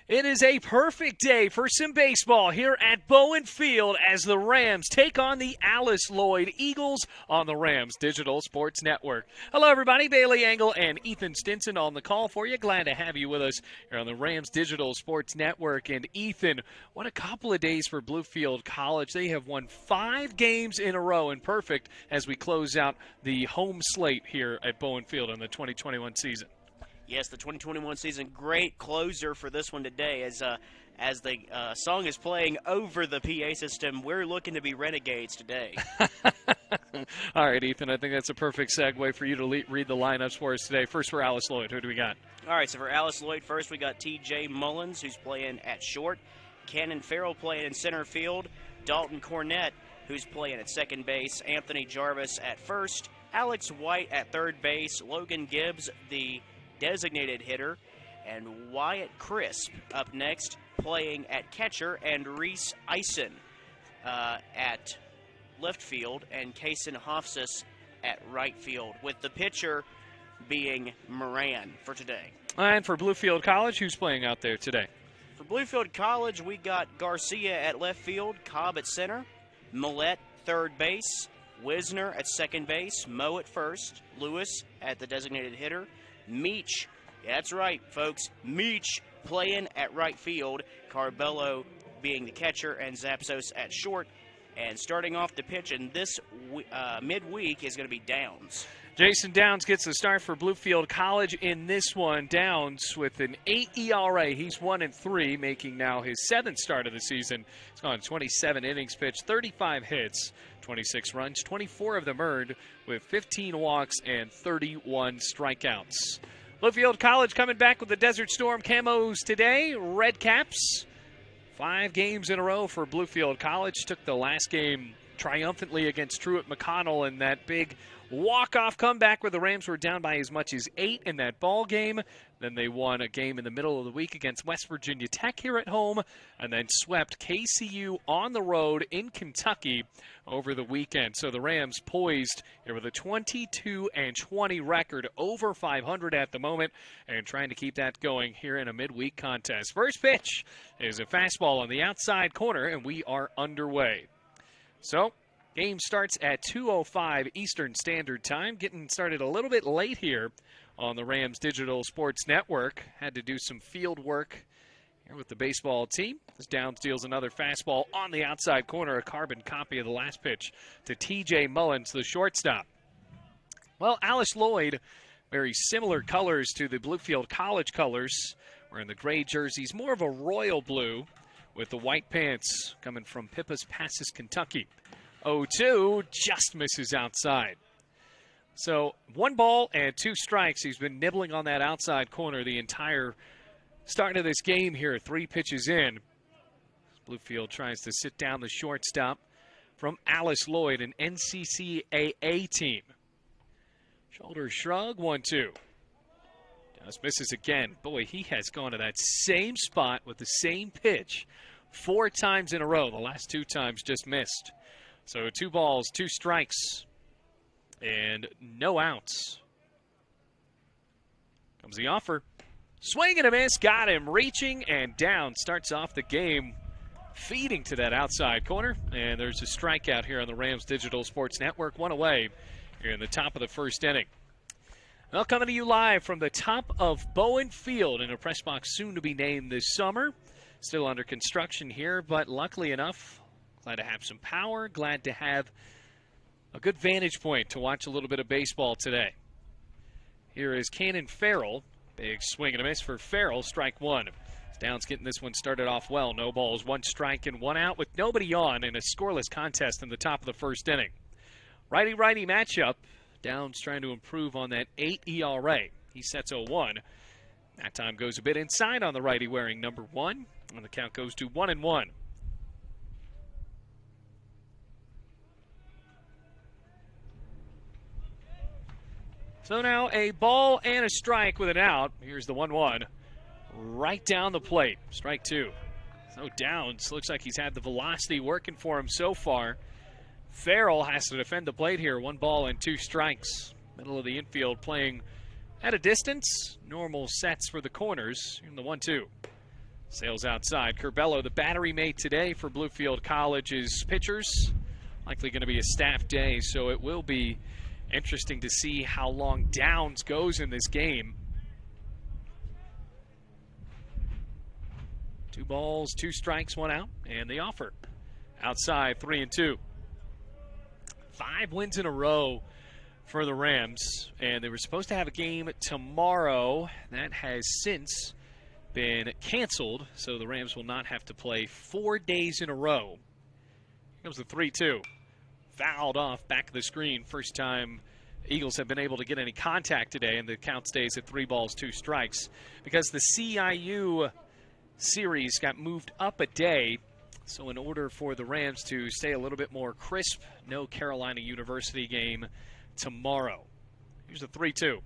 It is a perfect day for some baseball here at Bowen Field as the Rams take on the Alice Lloyd Eagles on the Rams Digital Sports Network. Hello, everybody. Bailey Engel and Ethan Stinson on the call for you. Glad to have you with us here on the Rams Digital Sports Network. And Ethan, what a couple of days for Bluefield College. They have won 5 games in a row, and perfect as we close out the home slate here at Bowen Field in the 2021 season. Yes, the 2021 season, great closer for this one today. As the song is playing over the PA system, we're looking to be Renegades today. All right, Ethan, I think that's a perfect segue for you to read the lineups for us today. First for Alice Lloyd, who do we got? All right, so for Alice Lloyd, first we got T.J. Mullins, who's playing at short. Cannon Farrell playing in center field. Dalton Cornett, who's playing at second base. Anthony Jarvis at first. Alex White at third base. Logan Gibbs, the designated hitter, and Wyatt Crisp up next playing at catcher, and Reese Eisen at left field, and Kaysen Hofsis at right field, with the pitcher being Moran for today. And for Bluefield College, who's playing out there today? For Bluefield College, we got Garcia at left field, Cobb at center, Millette third base, Wisner at second base, Moe at first, Lewis at the designated hitter, Meech, that's right, folks, Meech playing at right field, Carbello being the catcher, and Zapsos at short. And starting off the pitch in this midweek is going to be Downs. Jason Downs gets the start for Bluefield College in this one. Downs with an 8 ERA. He's 1-3, making now his 7th start of the season. He's gone 27 innings pitched, 35 hits, 26 runs, 24 of them earned, with 15 walks and 31 strikeouts. Bluefield College coming back with the Desert Storm camos today. Red Caps, 5 games in a row for Bluefield College. Took the last game triumphantly against Truett McConnell in that big walk-off comeback where the Rams were down by as much as 8 in that ball game. Then they won a game in the middle of the week against West Virginia Tech here at home, and then swept KCU on the road in Kentucky over the weekend. So the Rams poised here with a 22-20 record, over 500 at the moment, and trying to keep that going here in a midweek contest. First pitch is a fastball on the outside corner, and we are underway. So game starts at 2:05 Eastern Standard Time. Getting started a little bit late here on the Rams Digital Sports Network. Had to do some field work here with the baseball team. As Downs deals another fastball on the outside corner, a carbon copy of the last pitch to T.J. Mullins, the shortstop. Well, Alice Lloyd, very similar colors to the Bluefield College colors. We're in the gray jerseys, more of a royal blue with the white pants coming from Pippa's Passes, Kentucky. 0-2, just misses outside. So 1 ball and 2 strikes. He's been nibbling on that outside corner the entire start of this game here, 3 pitches in. Bluefield tries to sit down the shortstop from Alice Lloyd, an NCCAA team. Shoulder shrug, 1-2. Just misses again. Boy, he has gone to that same spot with the same pitch 4 times in a row. The last 2 times just missed. So 2 balls, 2 strikes, and no outs. Comes the offer. Swing and a miss, got him reaching, and down. Starts off the game feeding to that outside corner. And there's a strikeout here on the Rams Digital Sports Network. 1 away here in the top of the first inning. Well, coming to you live from the top of Bowen Field in a press box soon to be named this summer. Still under construction here, but luckily enough, glad to have some power, glad to have a good vantage point to watch a little bit of baseball today. Here is Cannon Farrell. Big swing and a miss for Farrell, strike 1. Downs getting this one started off well. No balls, 1 strike and 1 out with nobody on in a scoreless contest in the top of the first inning. Righty-righty matchup. Downs trying to improve on that 8 ERA. He sets 0-1. That time goes a bit inside on the righty wearing number 1. And the count goes to 1-1. So now a ball and a strike with an out. Here's the 1-1. Right down the plate. Strike 2. So Downs looks like he's had the velocity working for him so far. Farrell has to defend the plate here. 1 ball and 2 strikes. Middle of the infield playing at a distance. Normal sets for the corners in the 1-2. Sails outside. Curbelo, the battery mate today for Bluefield College's pitchers. Likely going to be a staff day, so it will be interesting to see how long Downs goes in this game. 2 balls, 2 strikes, 1 out, and the offer. Outside, 3-2. 5 wins in a row for the Rams, and they were supposed to have a game tomorrow. That has since been canceled, so the Rams will not have to play 4 days in a row. Here comes the 3-2. Fouled off back of the screen. First time Eagles have been able to get any contact today, and the count stays at 3 balls, 2 strikes. Because the CIU series got moved up a day, so in order for the Rams to stay a little bit more crisp, no Carolina University game tomorrow. Here's the 3-2.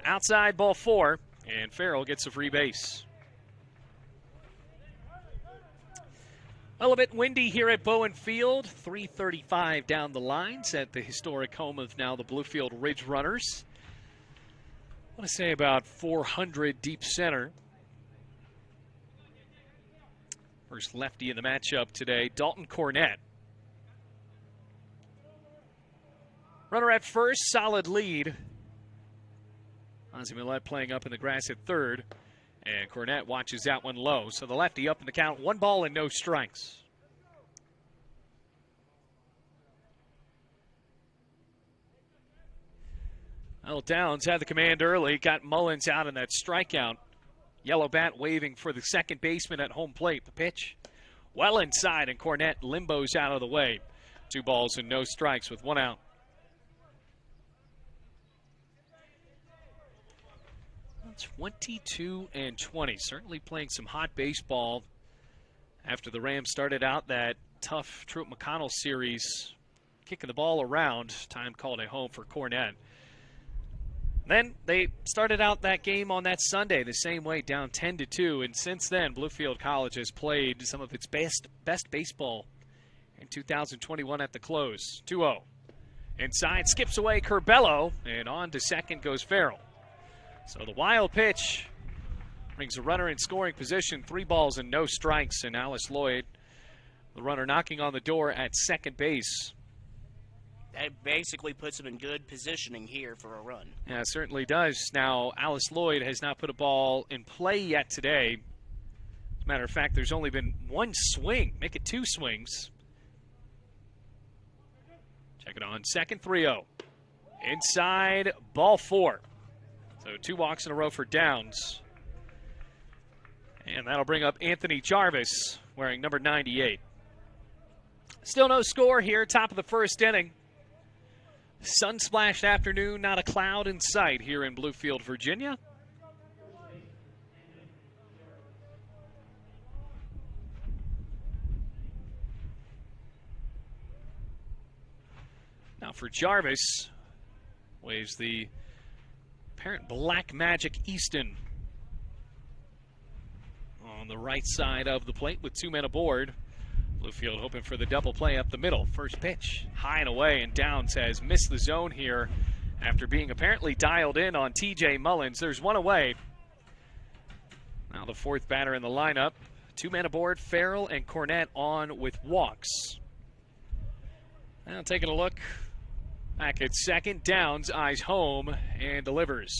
Outside, ball 4, and Farrell gets a free base. Well, a bit windy here at Bowen Field. 3:35 down the lines at the historic home of now the Bluefield Ridge Runners. I want to say about 400 deep center. First lefty in the matchup today, Dalton Cornett. Runner at first, solid lead. Ozzie Millette playing up in the grass at third. And Cornett watches that one low. So the lefty up in the count, 1 ball and no strikes. Well, Downs had the command early, got Mullins out in that strikeout. Yellow bat waving for the second baseman at home plate. The pitch well inside, and Cornett limbos out of the way. 2 balls and no strikes with 1 out. 22-20. Certainly playing some hot baseball after the Rams started out that tough Truett McConnell series, kicking the ball around. Time called it home for Cornett. Then they started out that game on that Sunday the same way, down 10-2, and since then Bluefield College has played some of its best baseball in 2021 at the close. 2-0. Inside, skips away Curbelo, and on to second goes Farrell. So the wild pitch brings a runner in scoring position, 3 balls and no strikes, and Alice Lloyd, the runner knocking on the door at second base. That basically puts him in good positioning here for a run. Yeah, it certainly does. Now, Alice Lloyd has not put a ball in play yet today. As a matter of fact, there's only been 1 swing. Make it 2 swings. Check it on second, 3-0. Inside, ball 4. So 2 walks in a row for Downs. And that'll bring up Anthony Jarvis, wearing number 98. Still no score here, top of the first inning. Sun-splashed afternoon, not a cloud in sight here in Bluefield, Virginia. Now for Jarvis, waves the apparent Black Magic Easton on the right side of the plate with 2 men aboard. Bluefield hoping for the double play up the middle. First pitch, high and away, and Downs has missed the zone here after being apparently dialed in on T.J. Mullins. There's 1 away. Now the 4th batter in the lineup. 2 men aboard, Farrell and Cornett on with walks. Now taking a look back at second, Downs eyes home and delivers.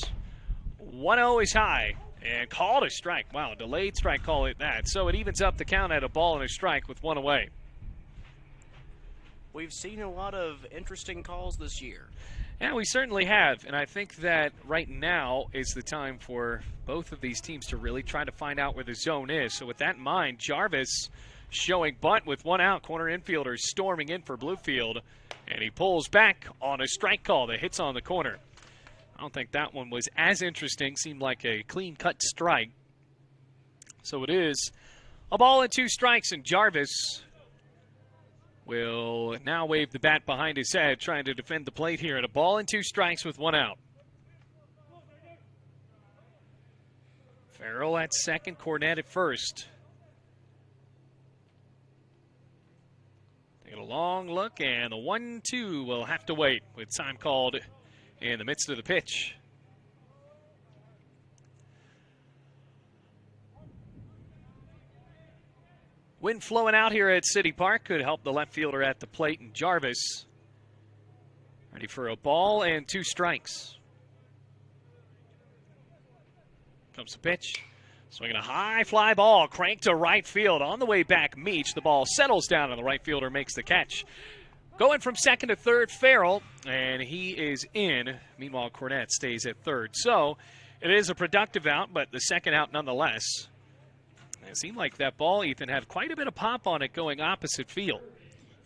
1-0 is high. And called a strike. Wow, delayed strike call at that. So it evens up the count at a ball and a strike with 1 away. We've seen a lot of interesting calls this year. Yeah, we certainly have. And I think that right now is the time for both of these teams to really try to find out where the zone is. So with that in mind, Jarvis showing bunt with 1 out. Corner infielder storming in for Bluefield. And he pulls back on a strike call that hits on the corner. I don't think that one was as interesting. Seemed like a clean-cut strike. So it is a ball and 2 strikes, and Jarvis will now wave the bat behind his head, trying to defend the plate here at a ball and 2 strikes with 1 out. Farrell at second, Cornett at first. Taking a long look, and the 1-2 will have to wait with time called in the midst of the pitch. Wind flowing out here at City Park could help the left fielder at the plate, and Jarvis ready for a ball and 2 strikes. Comes the pitch. Swinging a high fly ball, cranked to right field. On the way back, Meech. The ball settles down, and the right fielder makes the catch. Going from second to third, Farrell, and he is in. Meanwhile, Cornett stays at third. So it is a productive out, but the second out nonetheless. It seemed like that ball, Ethan, had quite a bit of pop on it going opposite field.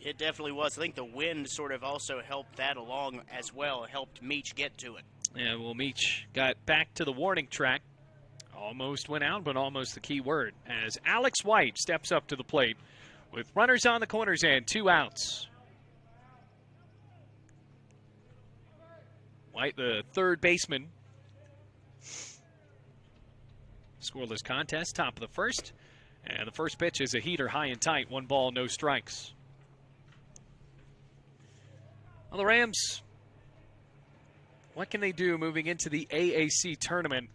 It definitely was. I think the wind sort of also helped that along as well. It helped Meech get to it. Yeah, well, Meech got back to the warning track. Almost went out, but almost the key word, as Alex White steps up to the plate with runners on the corners and 2 outs. White, the third baseman. Scoreless contest, top of the first. And the first pitch is a heater, high and tight. 1 ball, no strikes. Well, the Rams, what can they do moving into the AAC tournament?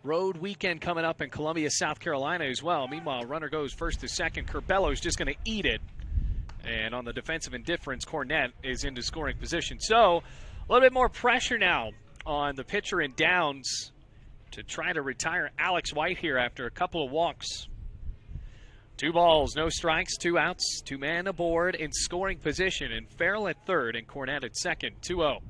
Road weekend coming up in Columbia, South Carolina as well. Meanwhile, runner goes first to second. Curbello's just going to eat it. And on the defensive indifference, Cornett is into scoring position. So a little bit more pressure now on the pitcher in Downs to try to retire Alex White here after a couple of walks. 2 balls, no strikes, 2 outs, 2 men aboard in scoring position. And Farrell at third and Cornett at second. 2-0.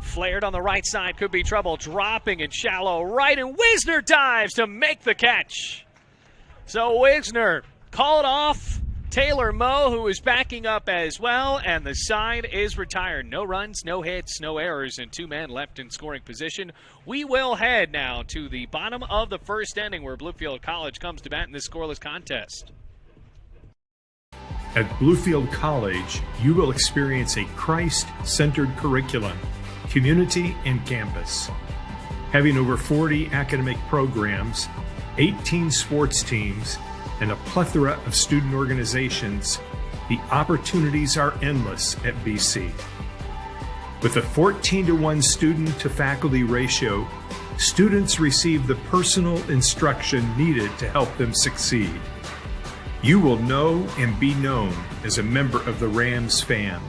Flared on the right side, could be trouble, dropping in shallow right, and Wisner dives to make the catch. So Wisner called off Taylor Moe, who is backing up as well, and the side is retired. No runs, no hits, no errors, and 2 men left in scoring position. We will head now to the bottom of the first inning, where Bluefield College comes to bat in this scoreless contest. At Bluefield College, you will experience a Christ-centered curriculum, community, and campus. Having over 40 academic programs, 18 sports teams, and a plethora of student organizations, the opportunities are endless at BC. With a 14-to-1 student-to-faculty ratio, students receive the personal instruction needed to help them succeed. You will know and be known as a member of the Rams fam.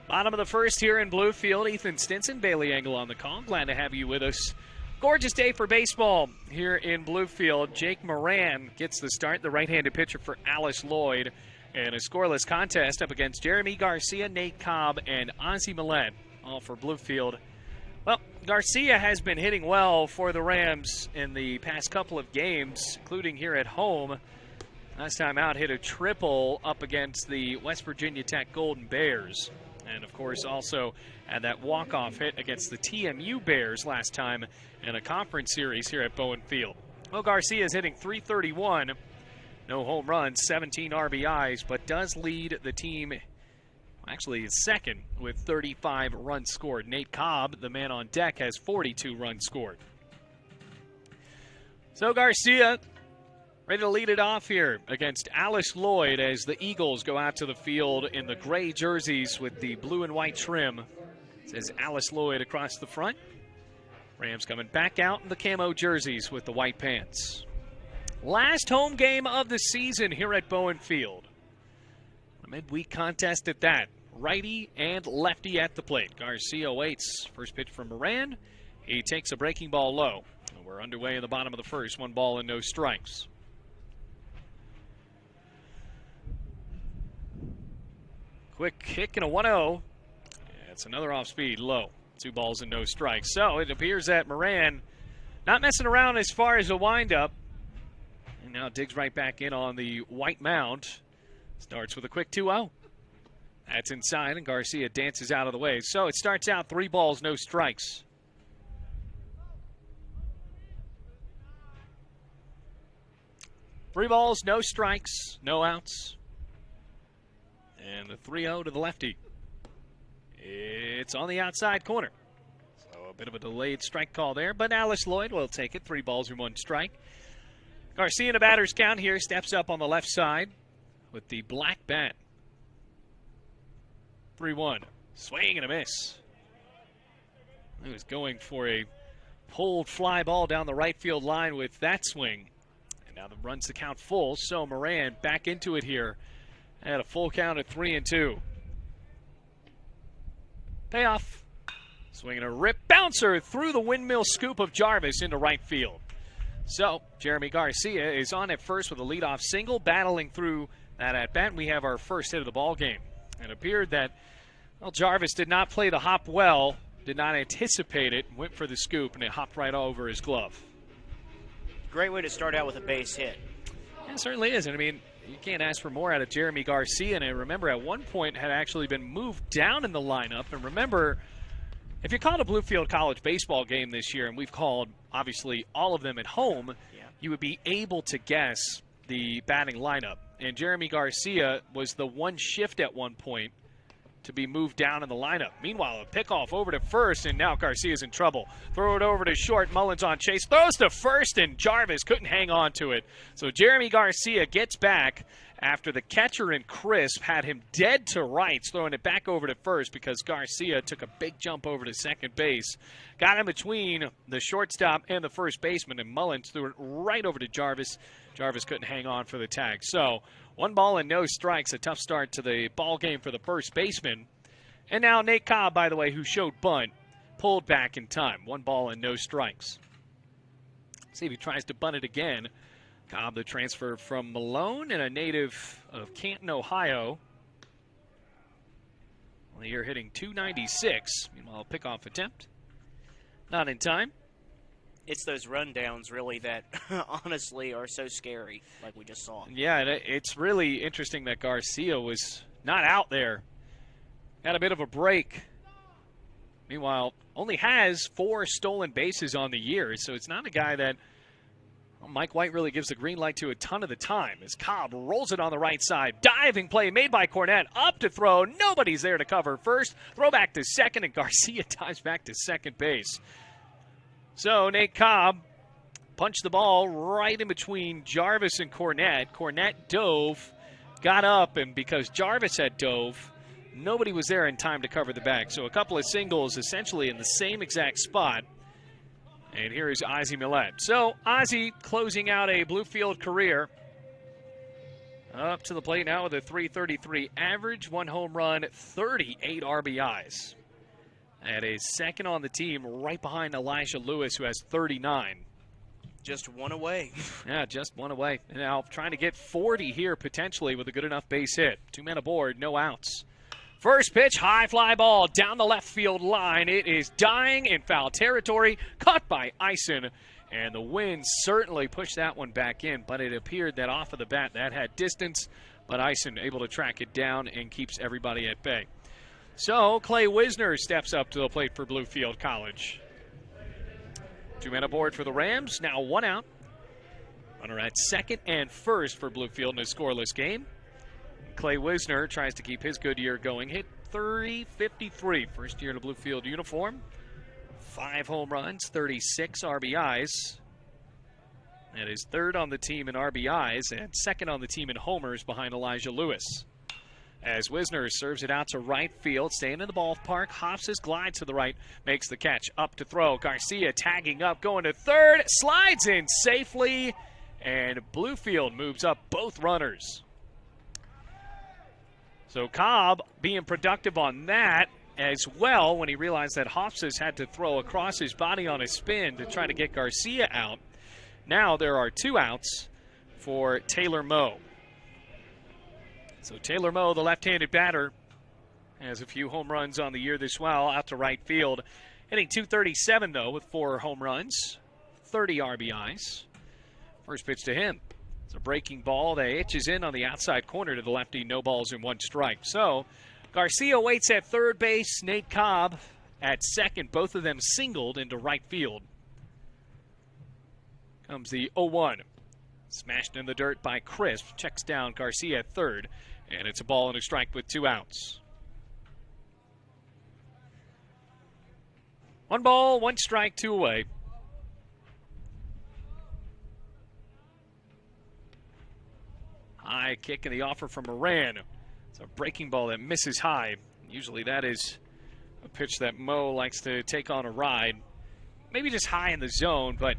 Bottom of the first here in Bluefield. Ethan Stinson, Bailey Engel on the call. Glad to have you with us. Gorgeous day for baseball here in Bluefield. Jake Moran gets the start, the right-handed pitcher for Alice Lloyd. And a scoreless contest up against Jeremy Garcia, Nate Cobb, and Ozzie Millett, all for Bluefield. Well, Garcia has been hitting well for the Rams in the past couple of games, including here at home. Last time out, hit a triple up against the West Virginia Tech Golden Bears. And, of course, also had that walk-off hit against the TMU Bears last time in a conference series here at Bowen Field. Well, Garcia is hitting .331. No home runs, 17 RBIs, but does lead the team, actually is second, with 35 runs scored. Nate Cobb, the man on deck, has 42 runs scored. So Garcia ready to lead it off here against Alice Lloyd as the Eagles go out to the field in the gray jerseys with the blue and white trim. It says Alice Lloyd across the front. Rams coming back out in the camo jerseys with the white pants. Last home game of the season here at Bowen Field. A midweek contest at that. Righty and lefty at the plate. Garcia waits. First pitch from Moran. He takes a breaking ball low. We're underway in the bottom of the first. 1 ball and no strikes. Quick kick and a 1-0. It's another off-speed low. 2 balls and no strikes. So it appears that Moran not messing around as far as a windup. And now digs right back in on the white mound. Starts with a quick 2-0. That's inside, and Garcia dances out of the way. So it starts out 3 balls, no strikes. 3 balls, no strikes, no outs. And the 3-0 to the lefty. It's on the outside corner. So a bit of a delayed strike call there, but Alice Lloyd will take it. 3 balls and 1 strike. Garcia in a batter's count here, steps up on the left side with the black bat. 3-1. Swing and a miss. He was going for a pulled fly ball down the right field line with that swing. And now the runs the count full, so Moran back into it here at a full count at 3-2. Payoff. Swinging a rip bouncer through the windmill scoop of Jarvis into right field. So Jeremy Garcia is on at first with a leadoff single, battling through that at bat. We have our first hit of the ball game. It appeared that, well, Jarvis did not play the hop well, did not anticipate it, went for the scoop, and it hopped right over his glove. Great way to start out with a base hit. Yeah, it certainly is. And I mean, you can't ask for more out of Jeremy Garcia. And I remember at one point had actually been moved down in the lineup. And remember, if you called a Bluefield College baseball game this year, and we've called, obviously, all of them at home, you would be able to guess the batting lineup. And Jeremy Garcia was the one shift at one point to be moved down in the lineup. Meanwhile, a pickoff over to first, and now Garcia's in trouble. Throw it over to short. Mullins on chase. Throws to first, and Jarvis couldn't hang on to it. So Jeremy Garcia gets back after the catcher and Crisp had him dead to rights, throwing it back over to first because Garcia took a big jump over to second base. Got him between the shortstop and the first baseman, and Mullins threw it right over to Jarvis. Jarvis couldn't hang on for the tag. So 1 ball and no strikes, a tough start to the ball game for the first baseman. And now Nate Cobb, by the way, who showed bunt, pulled back in time. 1 ball and no strikes. See if he tries to bunt it again. Cobb, the transfer from Malone and a native of Canton, Ohio. Well, you're hitting .296. Meanwhile, pickoff attempt. Not in time. It's those rundowns, really, that honestly are so scary, like we just saw. Yeah, it's really interesting that Garcia was not out there. Got a bit of a break. Meanwhile, only has 4 stolen bases on the year, so it's not a guy that Mike White really gives the green light to a ton of the time. As Cobb rolls it on the right side. Diving play made by Cornett. Up to throw. Nobody's there to cover first. Throw back to second, and Garcia dives back to second base. So Nate Cobb punched the ball right in between Jarvis and Cornett. Cornett dove, got up, and because Jarvis had dove, nobody was there in time to cover the bag. So a couple of singles essentially in the same exact spot. And here is Ozzie Millette. So Ozzie closing out a Bluefield career. Up to the plate now with a .333 average, 1 home run, 38 RBIs. And is second on the team right behind Elijah Lewis, who has 39. Just 1 away. Yeah, just 1 away. And now trying to get 40 here potentially with a good enough base hit. 2 men aboard, no outs. First pitch, high fly ball down the left field line. It is dying in foul territory, caught by Eisen. And the wind certainly pushed that one back in, but it appeared that off of the bat that had distance, but Eisen able to track it down and keeps everybody at bay. So Clay Wisner steps up to the plate for Bluefield College. 2 men aboard for the Rams, now 1 out. Runner at second and first for Bluefield in a scoreless game. Clay Wisner tries to keep his good year going. Hit .353, first year in a Bluefield uniform. 5 home runs, 36 RBIs. That is 3rd on the team in RBIs and 2nd on the team in homers behind Elijah Lewis. As Wisner serves it out to right field, staying in the ballpark, hops his glide to the right, makes the catch, up to throw. Garcia tagging up, going to third, slides in safely, and Bluefield moves up both runners. So Cobb being productive on that as well when he realized that Hofstas had to throw across his body on a spin to try to get Garcia out. Now there are 2 outs for Taylor Moe. So Taylor Moe, the left-handed batter, has a few home runs on the year this well, out to right field. Hitting .237, though, with 4 home runs, 30 RBIs. First pitch to him. It's a breaking ball that itches in on the outside corner to the lefty, no balls and 1 strike. So Garcia waits at third base, Nate Cobb at second, both of them singled into right field. Comes the 0-1 Smashed in the dirt by Crisp. Checks down Garcia at third. And it's a ball and a strike with 2 outs. 1 ball, 1 strike, 2 away. High kick in the offer from Moran. It's a breaking ball that misses high. Usually that is a pitch that Mo likes to take on a ride. Maybe just high in the zone, but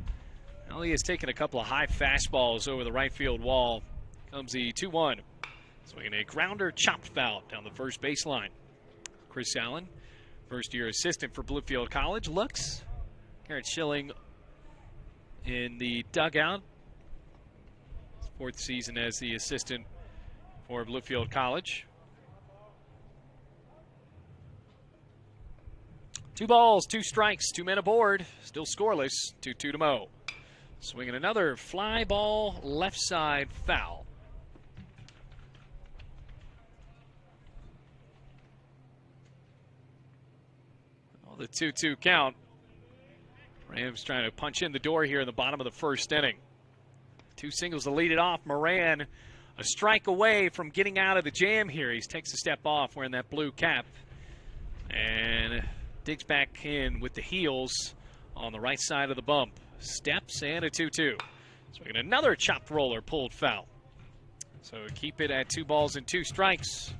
well, he has taken a couple of high fastballs over the right field wall. Comes the 2-1. Swinging a grounder, chopped foul down the first baseline. Chris Allen, first-year assistant for Bluefield College, looks. Garrett Schilling in the dugout. 4th season as the assistant for Bluefield College. 2 balls, 2 strikes, 2 men aboard. Still scoreless, 2-2 to Mo. Swinging another fly ball, left side foul. Well, the 2-2 count. Rams trying to punch in the door here in the bottom of the first inning. 2 singles to lead it off. Moran a strike away from getting out of the jam here. He takes a step off wearing that blue cap and digs back in with the heels on the right side of the bump. Steps and a 2-2. So we get another chopped roller pulled foul. So keep it at 2 balls and 2 strikes.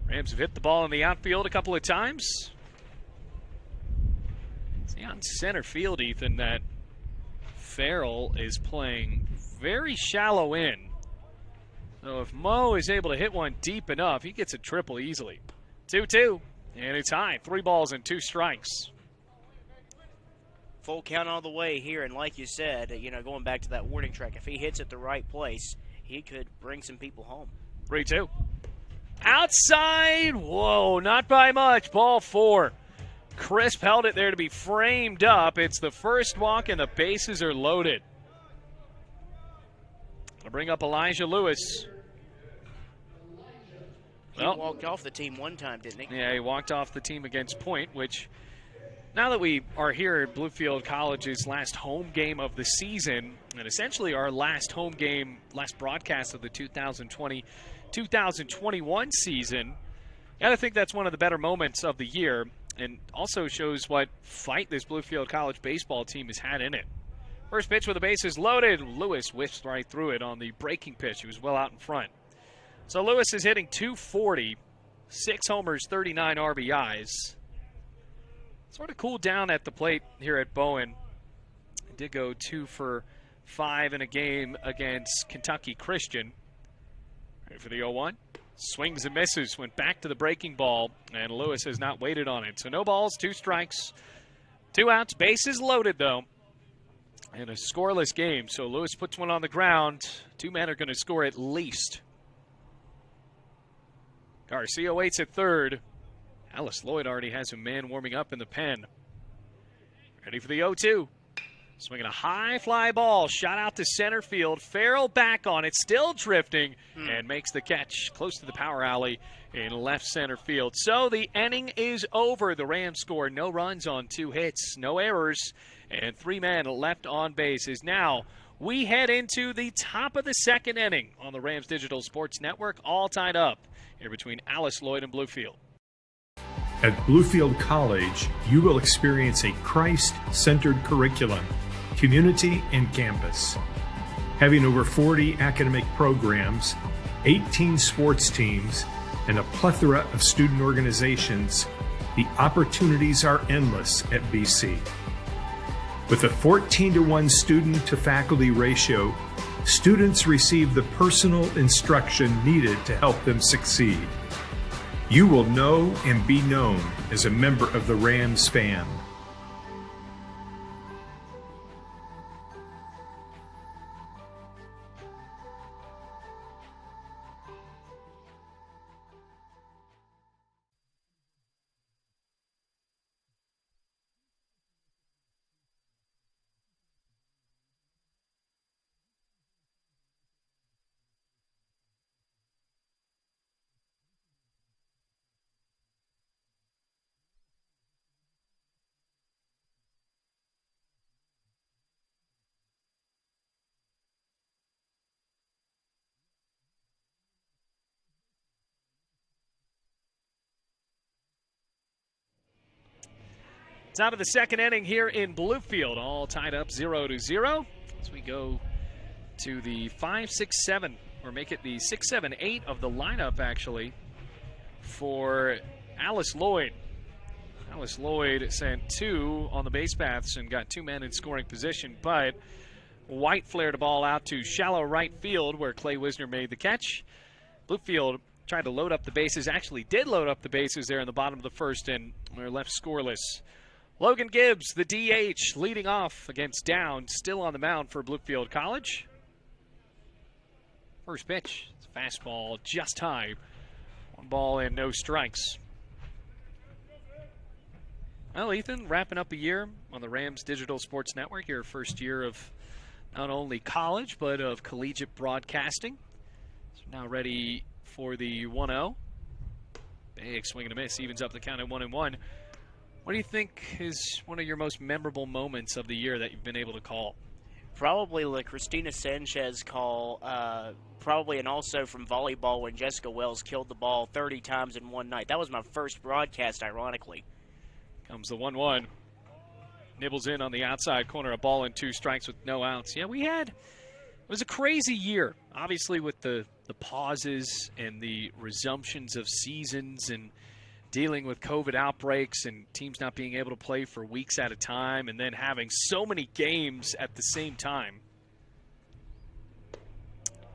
Rams have hit the ball in the outfield a couple of times. See on center field, Ethan, that Farrell is playing very shallow in. So if Mo is able to hit one deep enough, he gets a triple easily. 2-2, and it's high. 3 balls and 2 strikes. Full count all the way here, and like you said, going back to that warning track, if he hits at the right place, he could bring some people home. 3-2. Outside, whoa, not by much. Ball 4. Crisp held it there to be framed up. It's the first walk, and the bases are loaded. I'll bring up Elijah Lewis. He walked off the team one time, didn't he? Yeah, he walked off the team against Point, which now that we are here at Bluefield College's last home game of the season, and essentially our last home game, last broadcast of the 2020-2021 season, I think that's one of the better moments of the year, and also shows what fight this Bluefield College baseball team has had in it. First pitch with the bases loaded. Lewis whiffs right through it on the breaking pitch. He was well out in front. So Lewis is hitting .240, 6 homers, 39 RBIs. Sort of cooled down at the plate here at Bowen. He did go 2 for 5 in a game against Kentucky Christian. Ready for the 0-1. Swings and misses, went back to the breaking ball, and Lewis has not waited on it. So no balls, 2 strikes, 2 outs, bases loaded though. And a scoreless game, so Lewis puts one on the ground. 2 men are going to score at least. Garcia waits at third. Lloyd already has a man warming up in the pen. Ready for the 0-2. Swinging a high fly ball, shot out to center field. Farrell back on it, still drifting, and makes the catch close to the power alley in left center field. So the inning is over. The Rams score no runs on 2 hits, no errors, and 3 men left on base. As now we head into the top of the second inning on the Rams Digital Sports Network, all tied up here between Lloyd and Bluefield. At Bluefield College, you will experience a Christ-centered curriculum, community, and campus. Having over 40 academic programs, 18 sports teams, and a plethora of student organizations, the opportunities are endless at BC. With a 14-to-1 student-to-faculty ratio, students receive the personal instruction needed to help them succeed. You will know and be known as a member of the Rams fam. Top of the second inning here in Bluefield, all tied up 0-0 as we go to the 5, 6, 7, or make it the 6, 7, 8 of the lineup, actually, for Alice Lloyd. Alice Lloyd sent 2 on the base paths and got 2 men in scoring position, but White flared a ball out to shallow right field where Clay Wisner made the catch. Bluefield tried to load up the bases, actually did load up the bases there in the bottom of the first, and they're left scoreless. Logan Gibbs, the DH, leading off against Downs, still on the mound for Bluefield College. First pitch, it's a fastball just high. 1 ball and no strikes. Well, Ethan, wrapping up a year on the Rams Digital Sports Network, your first year of not only college, but of collegiate broadcasting. So now ready for the 1-0. Big swing and a miss, evens up the count at 1-1. What do you think is one of your most memorable moments of the year that you've been able to call? Probably the Christina Sanchez call, probably, and also from volleyball when Jessica Wells killed the ball 30 times in one night. That was my first broadcast, ironically. Comes the 1-1. Nibbles in on the outside corner, a ball and 2 strikes with no outs. Yeah, it was a crazy year, obviously, with the pauses and the resumptions of seasons and dealing with COVID outbreaks and teams not being able to play for weeks at a time and then having so many games at the same time.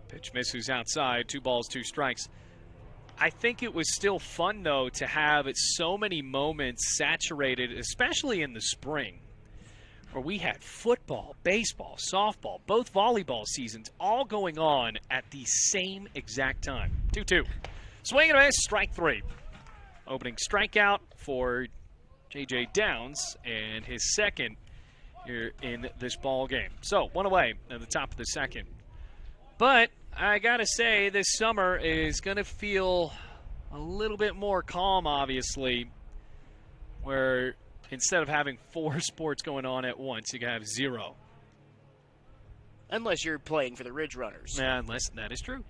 Pitch misses outside, 2 balls, 2 strikes. I think it was still fun, though, to have so many moments saturated, especially in the spring, where we had football, baseball, softball, both volleyball seasons all going on at the same exact time. 2-2. Swing and a miss, strike 3. Opening strikeout for J.J. Downs and his second here in this ball game. So, 1 away at the top of the second. But I got to say, this summer is going to feel a little bit more calm, obviously, where instead of having 4 sports going on at once, you can have 0. Unless you're playing for the Ridge Runners. Yeah, unless that is true.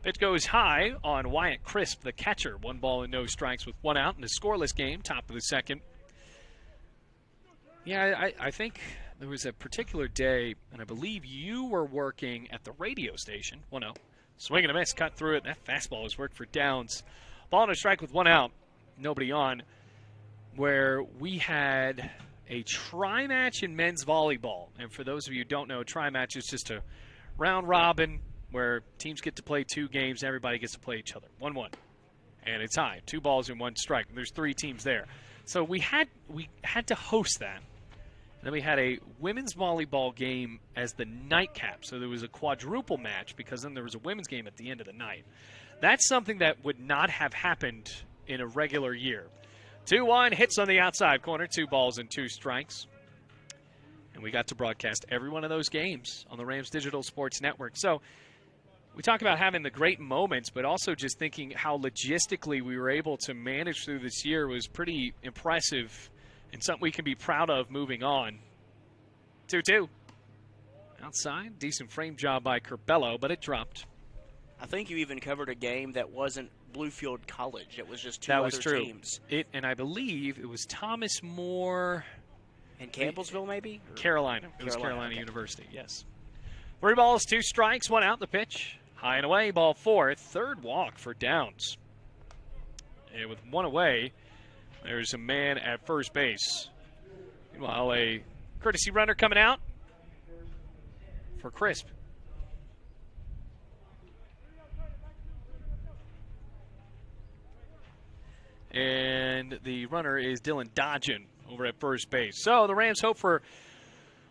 Pitch goes high on Wyatt Crisp, the catcher. 1 ball and no strikes with 1 out in a scoreless game, top of the second. Yeah, I think there was a particular day, and I believe you were working at the radio station. 1-0. Swing and a miss, cut through it. That fastball was worked for Downs. Ball and a strike with 1 out, nobody on, where we had a tri-match in men's volleyball. And for those of you who don't know, tri-match is just a round robin where teams get to play 2 games, everybody gets to play each other. 1-1. And it's high. 2 balls and 1 strike. There's 3 teams there. So we had to host that. And then we had a women's volleyball game as the nightcap. So there was a quadruple match because then there was a women's game at the end of the night. That's something that would not have happened in a regular year. 2-1, hits on the outside corner, 2 balls and 2 strikes. And we got to broadcast every one of those games on the Rams Digital Sports Network. So we talk about having the great moments, but also just thinking how logistically we were able to manage through this year was pretty impressive and something we can be proud of moving on. 2-2. Outside, decent frame job by Curbelo, but it dropped. I think you even covered a game that wasn't Bluefield College. It was just 2 that other was true. teams. And I believe it was Thomas More. In Campbellsville, maybe? Carolina. It was Carolina okay. University, yes. 3 balls, 2 strikes, 1 out the pitch. High and away, ball 4. 3rd walk for Downs. And with 1 away, there's a man at first base. Meanwhile, a courtesy runner coming out for Crisp. And the runner is Dylan Dodgen over at first base. So the Rams hope for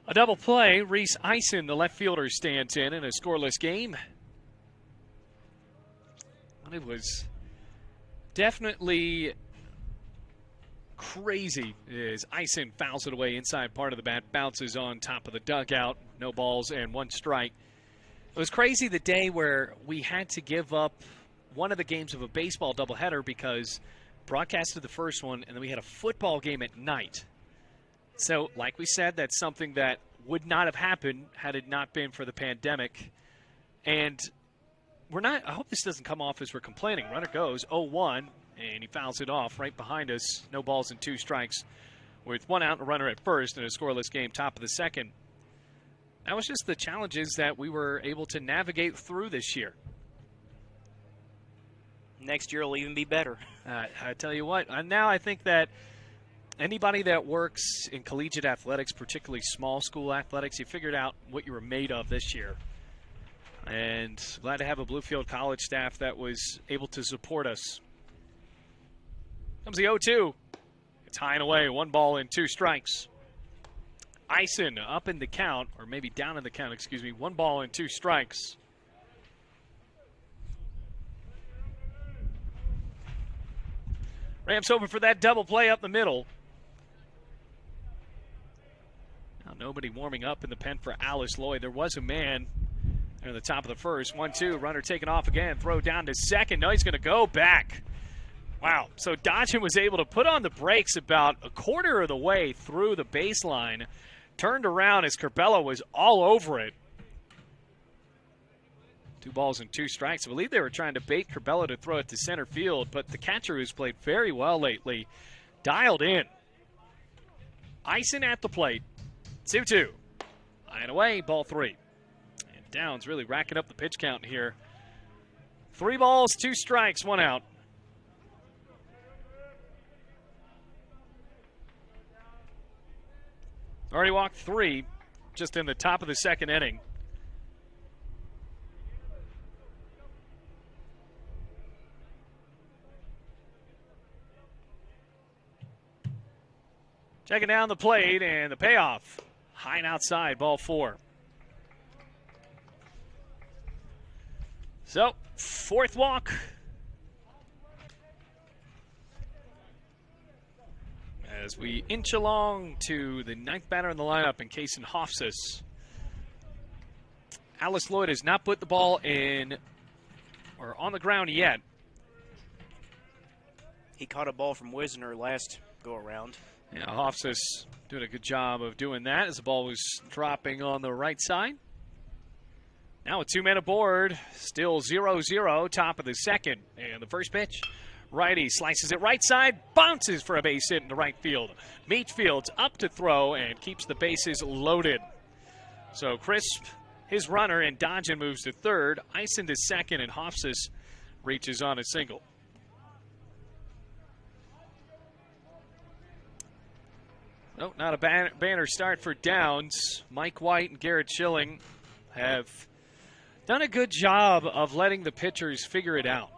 a double play. Reese Eisen, the left fielder, stands in a scoreless game. It was definitely crazy as Eisen fouls it away inside part of the bat, bounces on top of the dugout. No balls and 1 strike. It was crazy the day where we had to give up one of the games of a baseball doubleheader because broadcasted the first one, and then we had a football game at night. So, like we said, that's something that would not have happened had it not been for the pandemic. And I hope this doesn't come off as we're complaining. Runner goes 0-1, and he fouls it off right behind us. No balls and 2 strikes with 1 out and a runner at first in a scoreless game, top of the second. That was just the challenges that we were able to navigate through this year. Next year will even be better. I tell you what, now I think that anybody that works in collegiate athletics, particularly small school athletics, you figured out what you were made of this year. And glad to have a Bluefield College staff that was able to support us. Comes the 0-2. It's high and away, 1 ball and 2 strikes. Eisen up in the count, or maybe down in the count, 1 ball and 2 strikes. Rams hoping for that double play up the middle. Now nobody warming up in the pen for Alice Lloyd. There was a man at the top of the first. 1-2, runner taken off again. Throw down to second. No, he's going to go back. Wow. So Dodgen was able to put on the brakes about a quarter of the way through the baseline. Turned around as Corbella was all over it. 2 balls and 2 strikes. I believe they were trying to bait Corbella to throw it to center field, but the catcher, who's played very well lately, dialed in. Eisen at the plate. 2-2. High and away, ball 3. And Downs really racking up the pitch count here. 3 balls, 2 strikes, 1 out. Already walked 3 just in the top of the second inning. Checking down the plate, and the payoff. High and outside, ball 4. So, 4th walk. As we inch along to the 9th batter in the lineup in Kason Hofsis. Alice Lloyd has not put the ball in or on the ground yet. He caught a ball from Wisner last go-around. Yeah, Hofsis doing a good job of doing that as the ball was dropping on the right side. Now with 2 men aboard, still 0-0, top of the second. And the first pitch, righty slices it right side, bounces for a base hit into right field. Meech fields up to throw and keeps the bases loaded. So Crisp, his runner, and Dodgen moves to third. Eisen to second, and Hofsis reaches on a single. No, not a banner start for Downs. Mike White and Garrett Schilling have done a good job of letting the pitchers figure it out.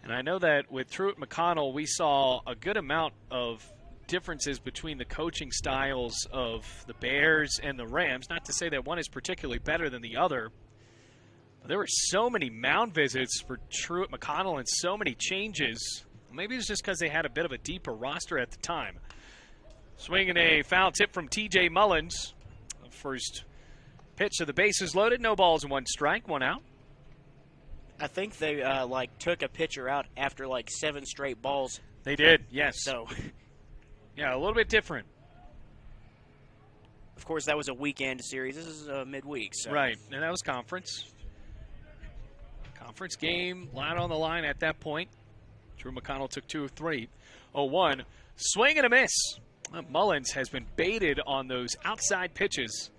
And I know that with Truett McConnell, we saw a good amount of differences between the coaching styles of the Bears and the Rams. Not to say that one is particularly better than the other. But there were so many mound visits for Truett McConnell and so many changes. Maybe it's just because they had a bit of a deeper roster at the time. Swinging a foul tip from T.J. Mullins. First pitch of the bases loaded. No balls and 1 strike, 1 out. I think they took a pitcher out after 7 straight balls. They did, yes. So, yeah, a little bit different. Of course, that was a weekend series. This is a midweek. So. Right, and that was conference. Conference game, line on the line at that point. Drew McConnell took 2 of 3. 0-1. Swing and a miss. Mullins has been baited on those outside pitches.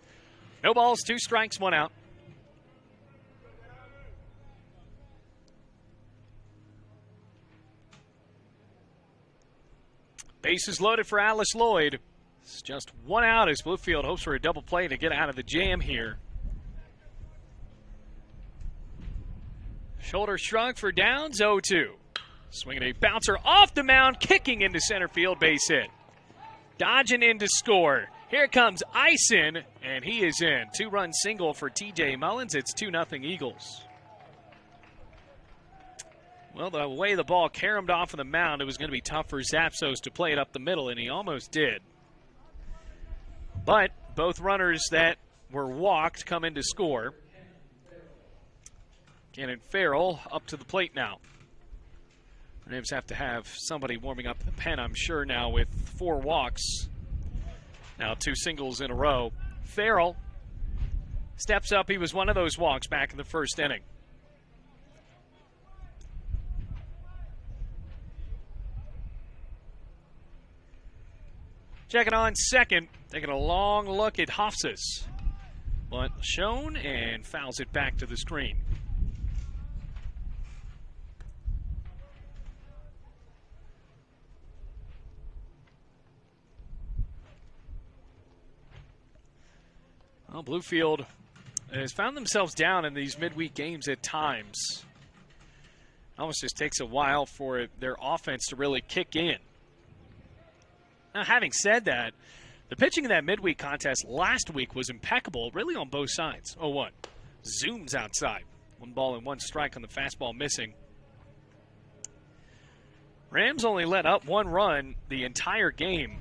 No balls, 2 strikes, 1 out. Bases loaded for Alice Lloyd. It's just 1 out as Bluefield hopes for a double play to get out of the jam here. Shoulder shrug for Downs, 0-2. Swinging a bouncer off the mound, kicking into center field, base hit. Dodging in to score. Here comes Eisen, and he is in. 2-run single for T.J. Mullins. It's 2-0 Eagles. Well, the way the ball caromed off of the mound, it was going to be tough for Zapsos to play it up the middle, and he almost did. But both runners that were walked come in to score. Cannon Farrell up to the plate now. Rams have to have somebody warming up the pen, I'm sure, now with 4 walks. Now 2 singles in a row. Farrell steps up. He was one of those walks back in the first inning. Checking on second, taking a long look at Hofsas. But shown and fouls it back to the screen. Well, Bluefield has found themselves down in these midweek games at times. Almost just takes a while for their offense to really kick in. Now, having said that, the pitching in that midweek contest last week was impeccable, really on both sides. 0-1. Zooms outside. 1 ball and 1 strike on the fastball missing. Rams only let up 1 run the entire game.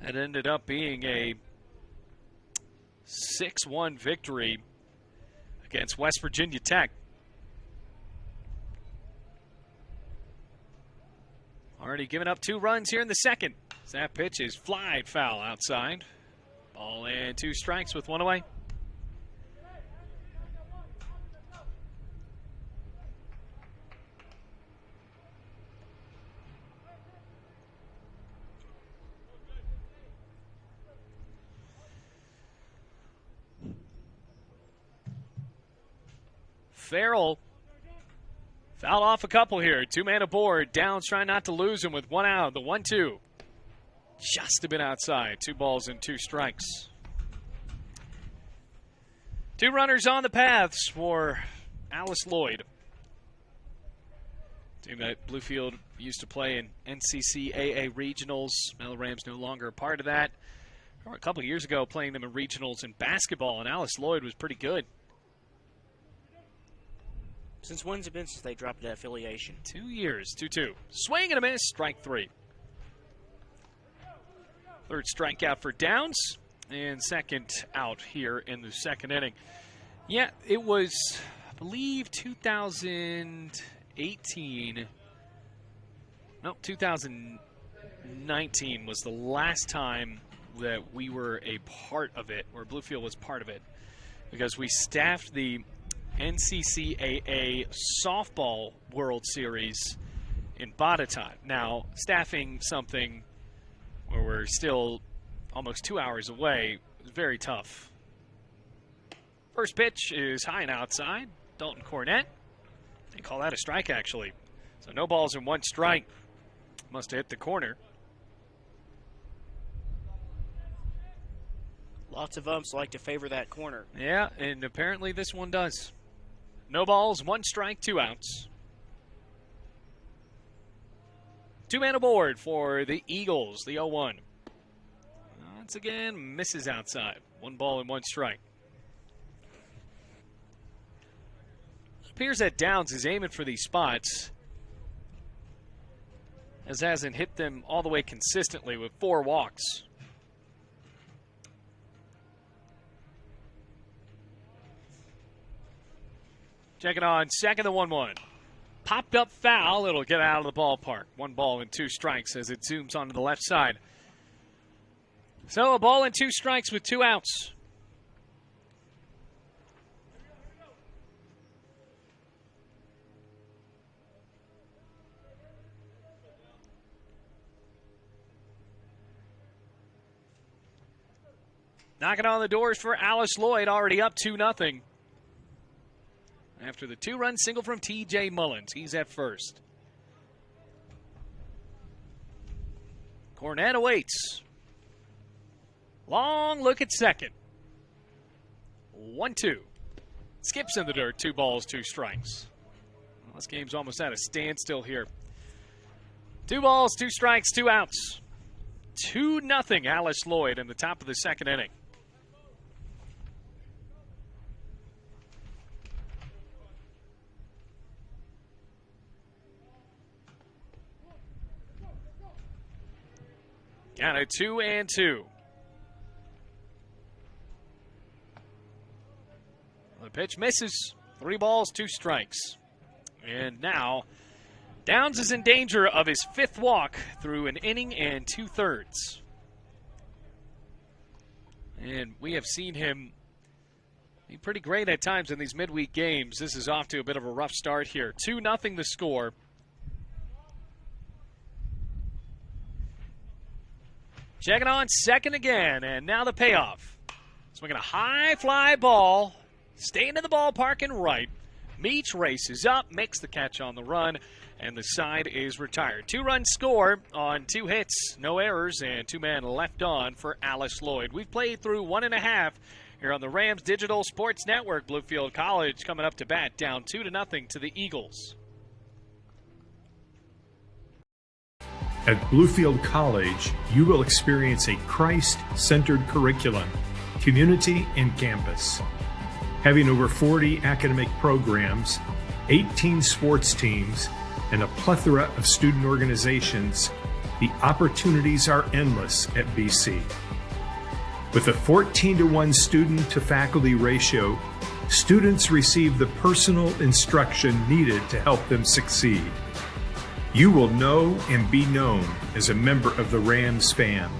That ended up being a 6-1 victory against West Virginia Tech. Already given up 2 runs here in the second. That pitch is flied foul outside. Ball and 2 strikes with 1 away. Farrell fouled off a couple here. 2-man aboard. Downs trying not to lose him with 1 out. The 1-2. Just a bit outside. 2 balls and 2 strikes. 2 runners on the paths for Alice Lloyd. Team that Bluefield used to play in NCCAA regionals. Mel Rams no longer a part of that. A couple of years ago playing them in regionals in basketball, and Alice Lloyd was pretty good. Since when's it been since they dropped that affiliation? 2 years, 2-2. Swing and a miss, strike 3. Third strikeout for Downs, and second out here in the second inning. Yeah, it was, I believe, 2019 was the last time that we were a part of it, or Bluefield was part of it, because we staffed the NCCAA Softball World Series in Bogota. Now, staffing something where we're still almost 2 hours away is very tough. First pitch is high and outside. Dalton Cornett. They call that a strike, actually. So no balls and 1 strike. Must have hit the corner. Lots of umps like to favor that corner. Yeah, and apparently this one does. No balls, 1 strike, 2 outs. 2-man aboard for the Eagles, the 0-1. Once again, misses outside. 1 ball and 1 strike. It appears that Downs is aiming for these spots, as hasn't hit them all the way consistently with 4 walks. Checking on second, the 1-1. Popped up foul. It'll get out of the ballpark. 1 ball and 2 strikes as it zooms onto the left side. So a ball and 2 strikes with 2 outs. Knocking on the doors for Alice Lloyd, already up 2-0. After the 2-run single from T.J. Mullins. He's at first. Cornett awaits. Long look at second. 1-2. Skips in the dirt. 2 balls, 2 strikes. Well, this game's almost at a standstill here. 2 balls, 2 strikes, 2 outs. 2-0 Alice Lloyd in the top of the second inning. Got a 2-2. The pitch misses. 3 balls, 2 strikes. And now, Downs is in danger of his 5th walk through an inning and 2/3. And we have seen him be pretty great at times in these midweek games. This is off to a bit of a rough start here. 2-0 the score. Checking on second again, and now the payoff. Swinging a high fly ball, staying in the ballpark and right. Meech races up, makes the catch on the run, and the side is retired. 2-run score on 2 hits, no errors, and 2 men left on for Alice Lloyd. We've played through 1.5 here on the Rams Digital Sports Network. Bluefield College coming up to bat, down 2-0 to the Eagles. At Bluefield College, you will experience a Christ-centered curriculum, community, and campus. Having over 40 academic programs, 18 sports teams, and a plethora of student organizations, the opportunities are endless at BC. With a 14-to-1 student-to-faculty ratio, students receive the personal instruction needed to help them succeed. You will know and be known as a member of the Rams fam.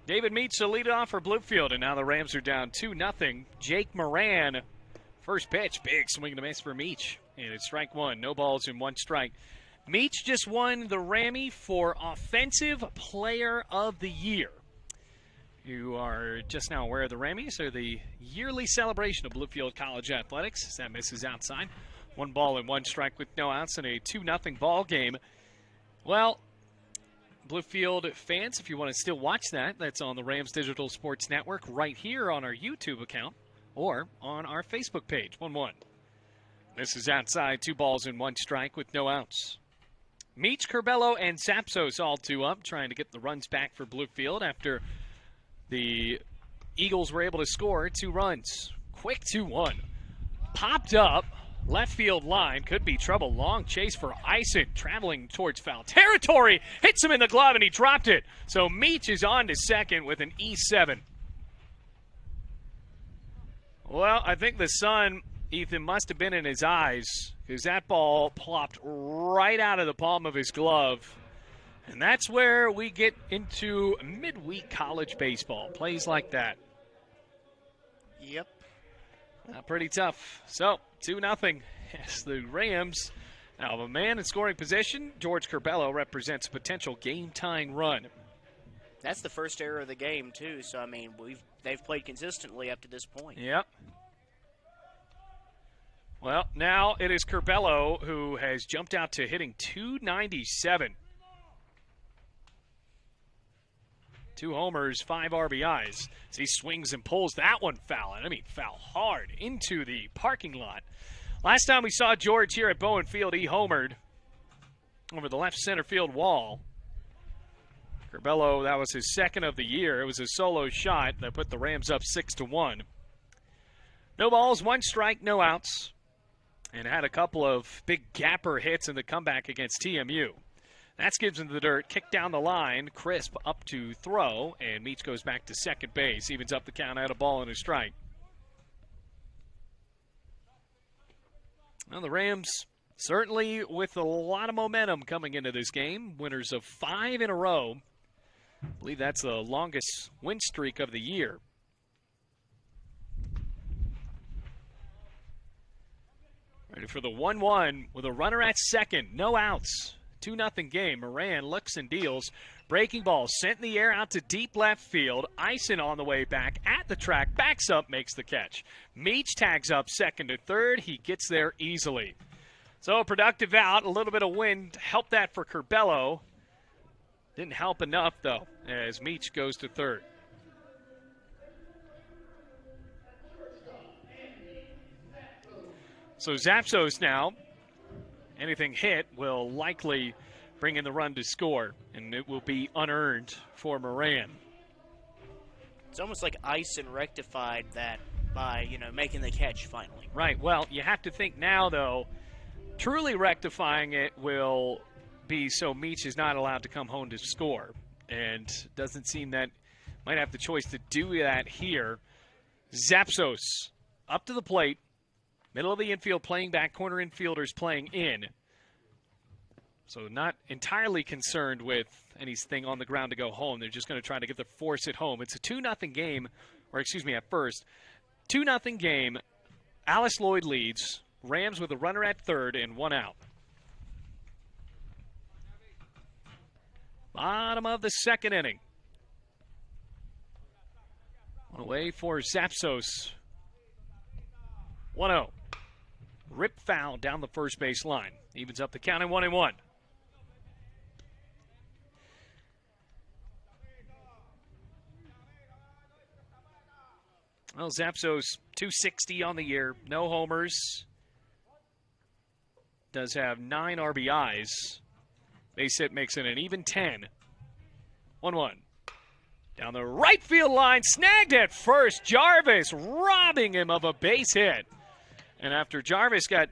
David Meech the lead off for Bluefield, and now the Rams are down 2-0. Jake Moran, first pitch, big swing and a miss for Meech, and it's strike one, no balls and 1 strike. Meech just won the Rammy for Offensive Player of the Year. You are just now aware of the Rammies, or the yearly celebration of Bluefield College Athletics. That misses outside. 1 ball and 1 strike with no outs in a 2-0 ball game. Well, Bluefield fans, if you want to still watch that, that's on the Rams Digital Sports Network right here on our YouTube account or on our Facebook page. 1-1. This is outside, 2 balls and 1 strike with no outs. Meech, Curbelo, and Sapsos all 2 up, trying to get the runs back for Bluefield after the Eagles were able to score 2 runs. Quick 2-1. Popped up. Left field line, could be trouble. Long chase for Ison, traveling towards foul territory. Hits him in the glove, and he dropped it. So Meech is on to second with an E7. Well, I think the sun, Ethan, must have been in his eyes, because that ball plopped right out of the palm of his glove. And that's where we get into midweek college baseball. Plays like that. Yep. Pretty tough. So, 2-0. Yes, the Rams now have a man in scoring position. George Curbelo represents a potential game-tying run. That's the first error of the game, too. So, I mean, they've played consistently up to this point. Yep. Well, now it is Curbelo who has jumped out to hitting .297. 2 homers, 5 RBIs. As he swings and pulls that one foul. And I mean, foul hard into the parking lot. Last time we saw George here at Bowen Field, he homered over the left center field wall. Curbelo, that was his second of the year. It was a solo shot that put the Rams up 6-1. No balls, 1 strike, no outs. And had a couple of big gapper hits in the comeback against TMU. That skips into the dirt, kick down the line, crisp up to throw, and Meech goes back to second base, evens up the count at a ball and a strike. Well, the Rams certainly with a lot of momentum coming into this game, winners of 5 in a row. I believe that's the longest win streak of the year. Ready for the 1-1 with a runner at second, no outs. 2-0 game. Moran looks and deals. Breaking ball sent in the air out to deep left field. Ison on the way back at the track. Backs up, makes the catch. Meech tags up second to third. He gets there easily. So a productive out. A little bit of wind helped that for Curbelo. Didn't help enough, though, as Meech goes to third. So Zapsos now, anything hit will likely bring in the run to score, and it will be unearned for Moran. It's almost like Ison rectified that by, making the catch finally. Right. Well, you have to think now, though, truly rectifying it will be so Meech is not allowed to come home to score. And doesn't seem that might have the choice to do that here. Zapsos up to the plate. Middle of the infield playing back, corner infielders playing in. So not entirely concerned with anything on the ground to go home. They're just going to try to get the force at home. It's a 2-0 game, or excuse me, at first. 2-0 game. Alice Lloyd leads. Rams with a runner at third and one out. Bottom of the second inning. One away for Zapsos. 1-0. Rip foul down the first base line. Evens up the count at 1-1. Well, Zapsos 260 on the year. No homers. Does have 9 RBIs. Base hit makes it an even 10. 1-1. Down the right field line. Snagged at first. Jarvis robbing him of a base hit. And after Jarvis got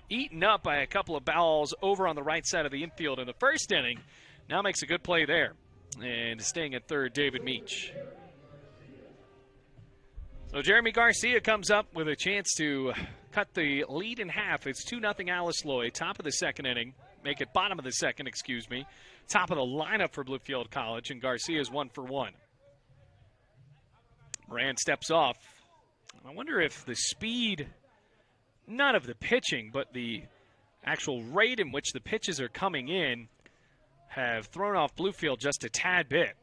eaten up by a couple of balls over on the right side of the infield in the first inning, now makes a good play there. And staying at third, David Meech. So Jeremy Garcia comes up with a chance to cut the lead in half. It's 2-0 Alice Lloyd, top of the second inning. Make it bottom of the second, excuse me. Top of the lineup for Bluefield College, and Garcia's 1 for 1. Moran steps off. I wonder if the speed, not of the pitching, but the actual rate in which the pitches are coming in have thrown off Bluefield just a tad bit.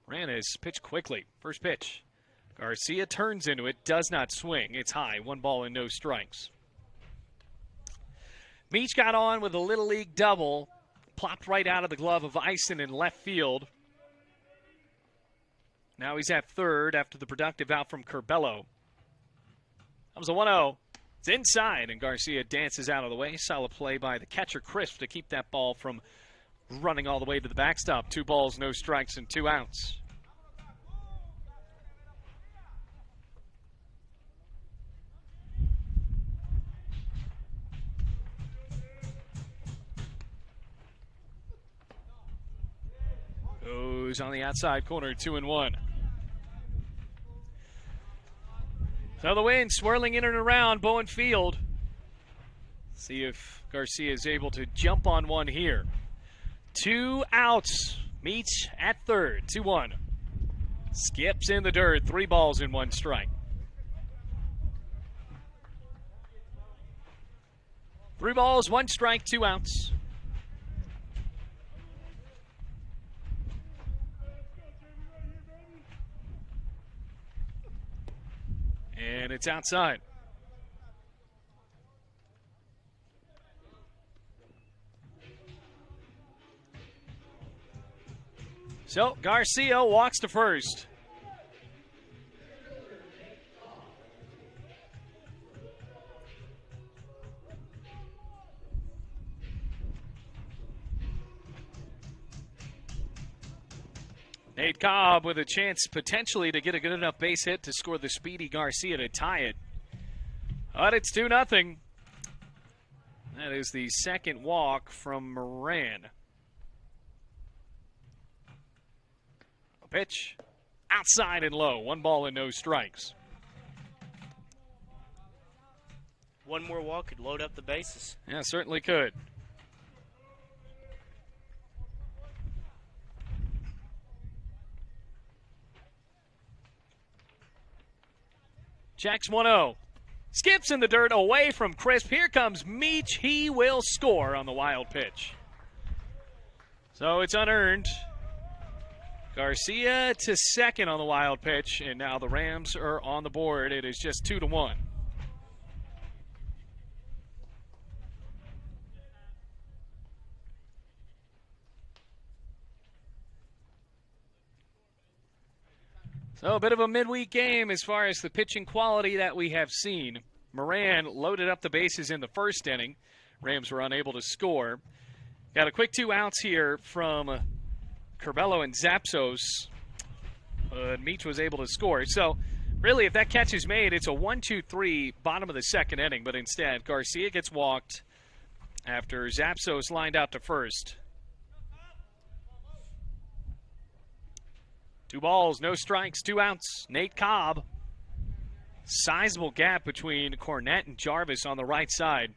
Moran has pitched quickly. First pitch. Garcia turns into it, does not swing. It's high, 1 ball and no strikes. Meech got on with a Little League double, plopped right out of the glove of Ison in left field. Now he's at third after the productive out from Curbelo. That was a 1-0. It's inside, and Garcia dances out of the way. Solid play by the catcher, Crisp, to keep that ball from running all the way to the backstop. 2 balls, no strikes, and 2 outs. Goes on the outside corner, 2-1. So the wind swirling in and around Bowen Field. See if Garcia is able to jump on one here. 2 outs. Meech at third, 2-1. Skips in the dirt, 3 balls and 1 strike. 3 balls, 1 strike, 2 outs. And it's outside. So Garcia walks to first. Nate Cobb with a chance potentially to get a good enough base hit to score the speedy Garcia to tie it. But it's 2-0. That is the second walk from Moran. A pitch outside and low. 1 ball and no strikes. One more walk could load up the bases. Yeah, certainly could. Checks 1-0. Skips in the dirt away from Crisp. Here comes Meech. He will score on the wild pitch. So it's unearned. Garcia to second on the wild pitch, and now the Rams are on the board. It is just 2-1. So a bit of a midweek game as far as the pitching quality that we have seen. Moran loaded up the bases in the first inning. Rams were unable to score. Got a quick 2 outs here from Curbelo and Zapsos. Meech was able to score. So really, if that catch is made, it's a 1-2-3 bottom of the second inning. But instead, Garcia gets walked after Zapsos lined out to first. 2 balls, no strikes, 2 outs. Nate Cobb. Sizable gap between Cornett and Jarvis on the right side.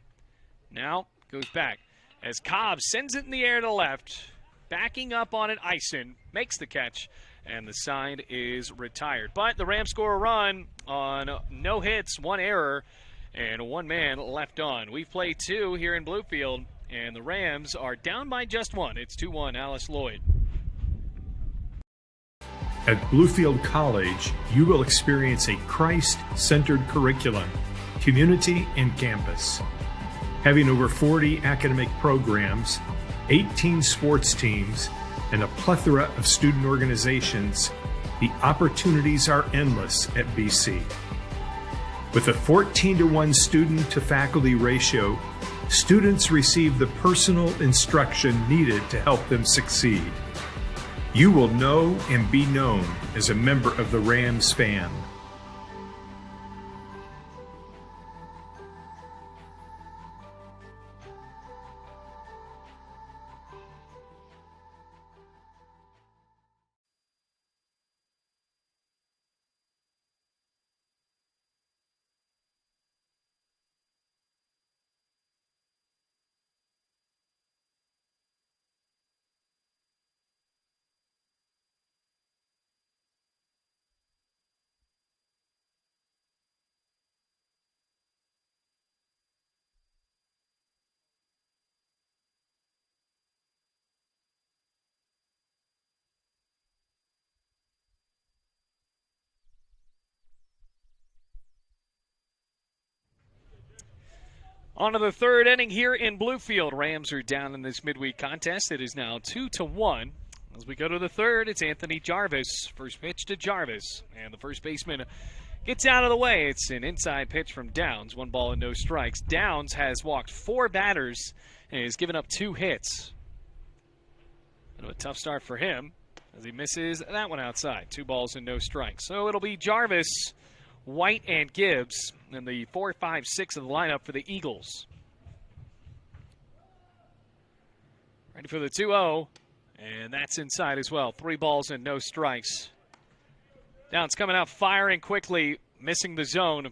Now goes back as Cobb sends it in the air to left. Backing up on it, Eisen makes the catch, and the side is retired. But the Rams score a run on no hits, 1 error, and 1 man left on. We've played 2 here in Bluefield, and the Rams are down by just 1. It's 2-1, Alice Lloyd. At Bluefield College, you will experience a Christ-centered curriculum, community, and campus. Having over 40 academic programs, 18 sports teams, and a plethora of student organizations, the opportunities are endless at BC. With a 14-to-1 student-to-faculty ratio, students receive the personal instruction needed to help them succeed. You will know and be known as a member of the Rams fan. On to the third inning here in Bluefield. Rams are down in this midweek contest. It is now 2-1. As we go to the third, it's Anthony Jarvis. First pitch to Jarvis. And the first baseman gets out of the way. It's an inside pitch from Downs. 1 ball and no strikes. Downs has walked 4 batters and has given up 2 hits. Kind of a tough start for him as he misses that one outside. 2 balls and no strikes. So it'll be Jarvis, White, and Gibbs in the 4, 5, 6 of the lineup for the Eagles. Ready for the 2-0, and that's inside as well. 3 balls and no strikes. Downs coming out firing quickly, missing the zone,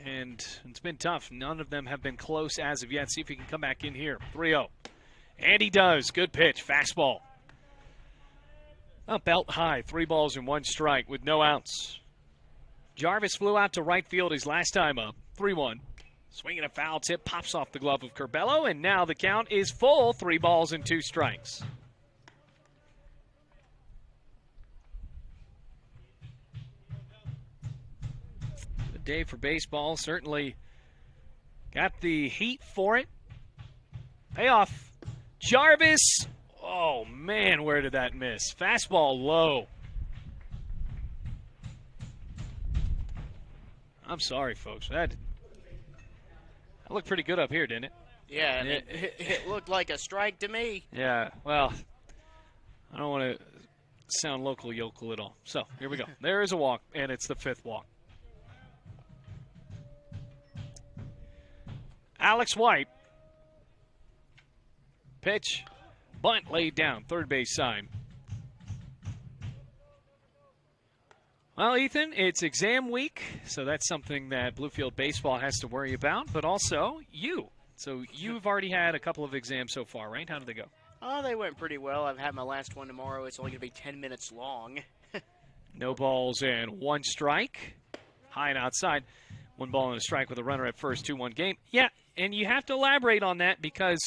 and it's been tough. None of them have been close as of yet. See if he can come back in here. 3-0, and he does. Good pitch, fastball. Up belt high, 3 balls and 1 strike with no outs. Jarvis flew out to right field his last time up. 3-1. Swinging a foul tip, pops off the glove of Curbelo, and now the count is full. 3 balls and 2 strikes. Good day for baseball. Certainly got the heat for it. Payoff. Jarvis. Oh, man, where did that miss? Fastball low. I'm sorry, folks. That looked pretty good up here, didn't it? Yeah, and it looked like a strike to me. Yeah, well, I don't want to sound local yokel at all. So, here we go. There is a walk, and it's the 5th walk. Alex White. Pitch. Bunt laid down. Third base side. Well, Ethan, it's exam week, so that's something that Bluefield baseball has to worry about, but also you. So you've already had a couple of exams so far, right? How did they go? Oh, they went pretty well. I've had my last one tomorrow. It's only going to be 10 minutes long. No balls and 1 strike. High and outside. 1 ball and a strike with a runner at first, 2-1 game. Yeah, and you have to elaborate on that because,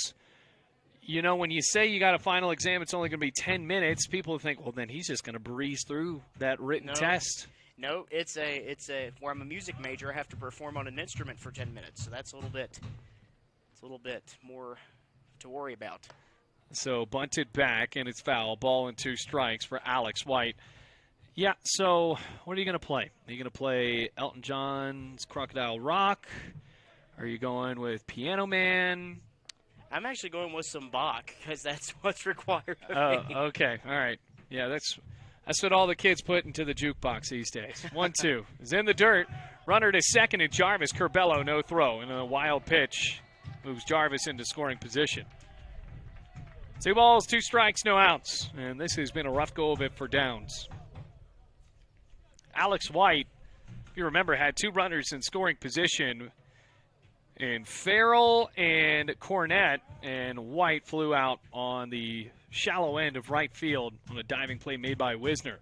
you know, when you say you got a final exam, it's only going to be 10 minutes, people think, well, then he's just going to breeze through that written test. No, it's where I'm a music major, I have to perform on an instrument for 10 minutes. So that's a little bit more to worry about. So bunted back, and it's foul. Ball and 2 strikes for Alex White. Yeah, so what are you going to play? Are you going to play Elton John's Crocodile Rock? Are you going with Piano Man? I'm actually going with some Bach because that's what's required of me. Okay. All right. Yeah, that's what all the kids put into the jukebox these days. 1-2 is in the dirt. Runner to second, and Jarvis Curbelo, no throw. And a wild pitch moves Jarvis into scoring position. 2 balls, 2 strikes, no outs. And this has been a rough go of it for Downs. Alex White, if you remember, had 2 runners in scoring position in Farrell and Cornett, and White flew out on the shallow end of right field on a diving play made by Wisner.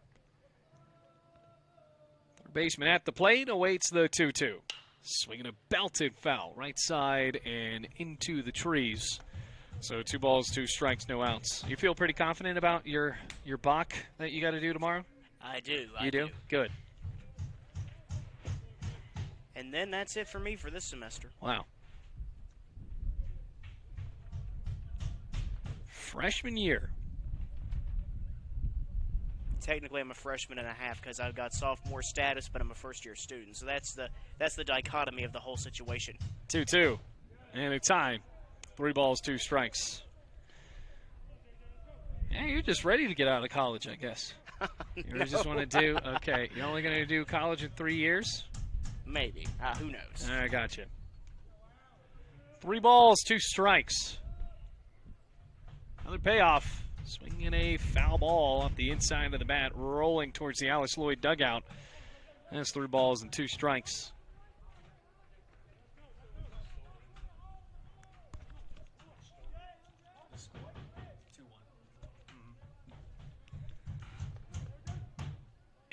Third baseman at the plate awaits the 2-2. Swinging a belted foul, right side and into the trees. So 2 balls, 2 strikes, no outs. You feel pretty confident about your Bach that you got to do tomorrow? I do. You do? Good. And then that's it for me for this semester. Wow. Freshman year. Technically, I'm a freshman and a half because I've got sophomore status, but I'm a first-year student. So that's the dichotomy of the whole situation. 2-2. And a tie. 3 balls, 2 strikes. Yeah, you're just ready to get out of college, I guess. You No. just want to do, okay, you're only going to do college in 3 years? Maybe. Who knows? I got you. 3 balls, 2 strikes. Another payoff. Swinging a foul ball off the inside of the bat, rolling towards the Alice Lloyd dugout. That's 3 balls and 2 strikes.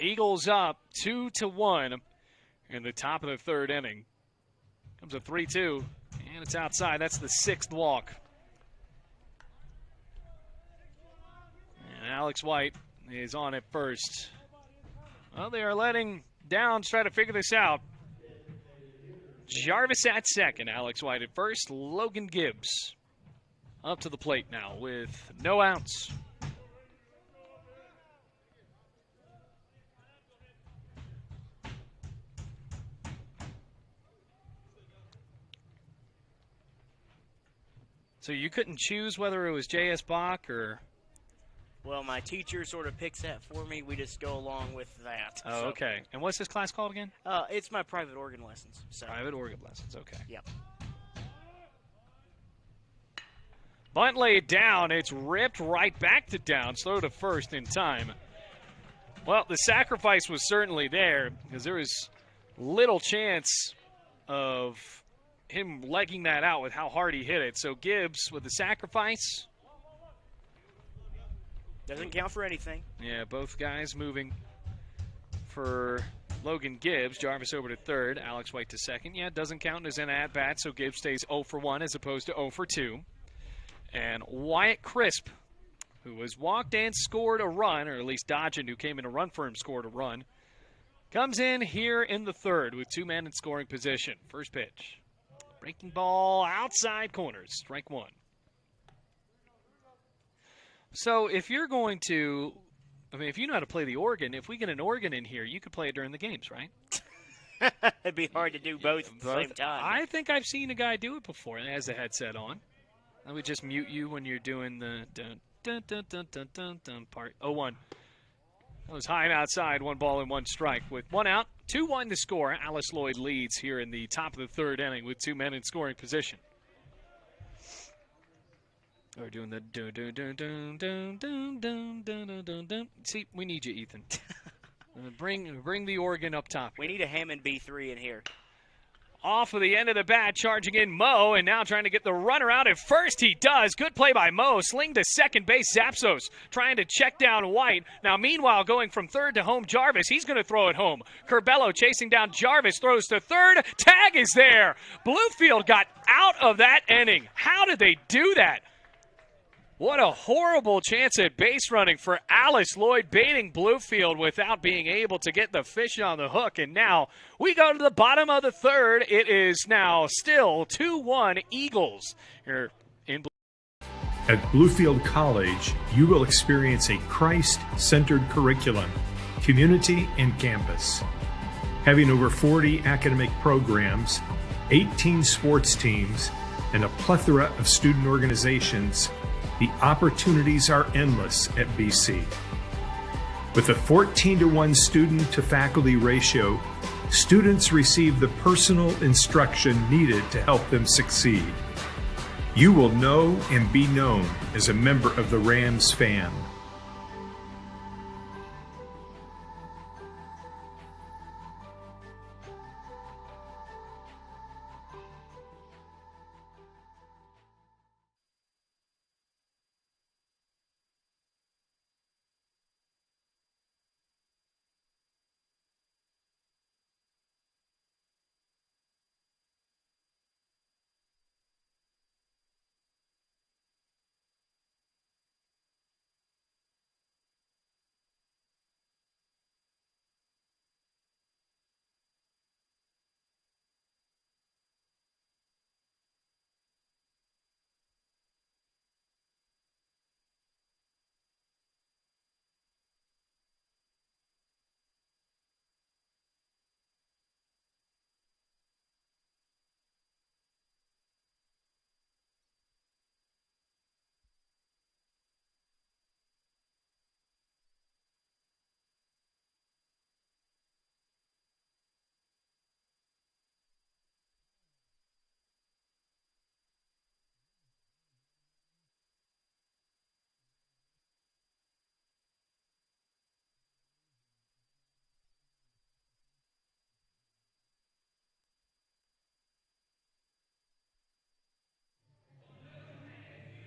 Eagles up 2-1 in the top of the 3rd inning. Comes a 3-2, and it's outside. That's the 6th walk. And Alex White is on at first. Well, they are letting Downs try to figure this out. Jarvis at second, Alex White at first. Logan Gibbs up to the plate now with no outs. So you couldn't choose whether it was J.S. Bach or... Well, my teacher sort of picks that for me. We just go along with that. Oh, okay. And what's this class called again? It's my private organ lessons. So. Private organ lessons, okay. Yep. Bunt laid down. It's ripped right back to Downs. Throw to first in time. Well, the sacrifice was certainly there because there was little chance of him legging that out with how hard he hit it. So Gibbs with the sacrifice. Doesn't count for anything. Yeah, both guys moving for Logan Gibbs. Jarvis over to third, Alex White to second. Yeah, it doesn't count as an at-bat, so Gibbs stays 0 for 1 as opposed to 0 for 2. And Wyatt Crisp, who was walked and scored a run, or at least Dodgen, who came in to run for him, scored a run, comes in here in the 3rd with 2 men in scoring position. First pitch. Breaking ball outside corners. Strike 1. So if you're going to, if you know how to play the organ, if we get an organ in here, you could play it during the games, right? It'd be hard to do both at the same time. I think I've seen a guy do it before and has the headset on. I would just mute you when you're doing the dun dun dun dun dun dun, dun part. 0-1. That was high and outside, 1 ball and 1 strike. With 1 out, 2-1 to score. Alice Lloyd leads here in the top of the 3rd inning with 2 men in scoring position. We're doing the dun dun dun dun dun dun dun dun dun dun. See, we need you, Ethan. Bring the organ up top. We need a Hammond B3 in here. Off of the end of the bat, charging in Mo, and now trying to get the runner out at first. He does. Good play by Mo. Sling to second base. Zapsos trying to check down White. Now, meanwhile, going from third to home, Jarvis. He's going to throw it home. Curbelo chasing down Jarvis. Throws to third. Tag is there. Bluefield got out of that inning. How did they do that? What a horrible chance at base running for Alice Lloyd, baiting Bluefield without being able to get the fish on the hook. And now we go to the bottom of the 3rd. It is now still 2-1 Eagles here in At Bluefield College, you will experience a Christ-centered curriculum, community, and campus. Having over 40 academic programs, 18 sports teams, and a plethora of student organizations, the opportunities are endless at BC. With a 14-to-1 student-to-faculty ratio, students receive the personal instruction needed to help them succeed. You will know and be known as a member of the Rams fan.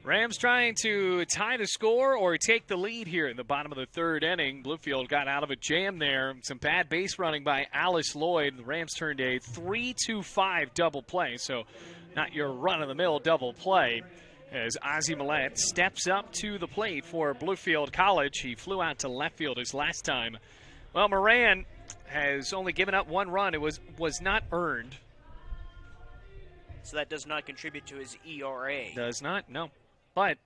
Rams trying to tie the score or take the lead here in the bottom of the third inning. Bluefield got out of a jam there. Some bad base running by Lloyd. The Rams turned a 3-2-5 double play, so not your run-of-the-mill double play. As Ozzie Millette steps up to the plate for Bluefield College. He flew out to left field his last time. Well, Moran has only given up one run. It was not earned. So that does not contribute to his ERA. Does not, no. But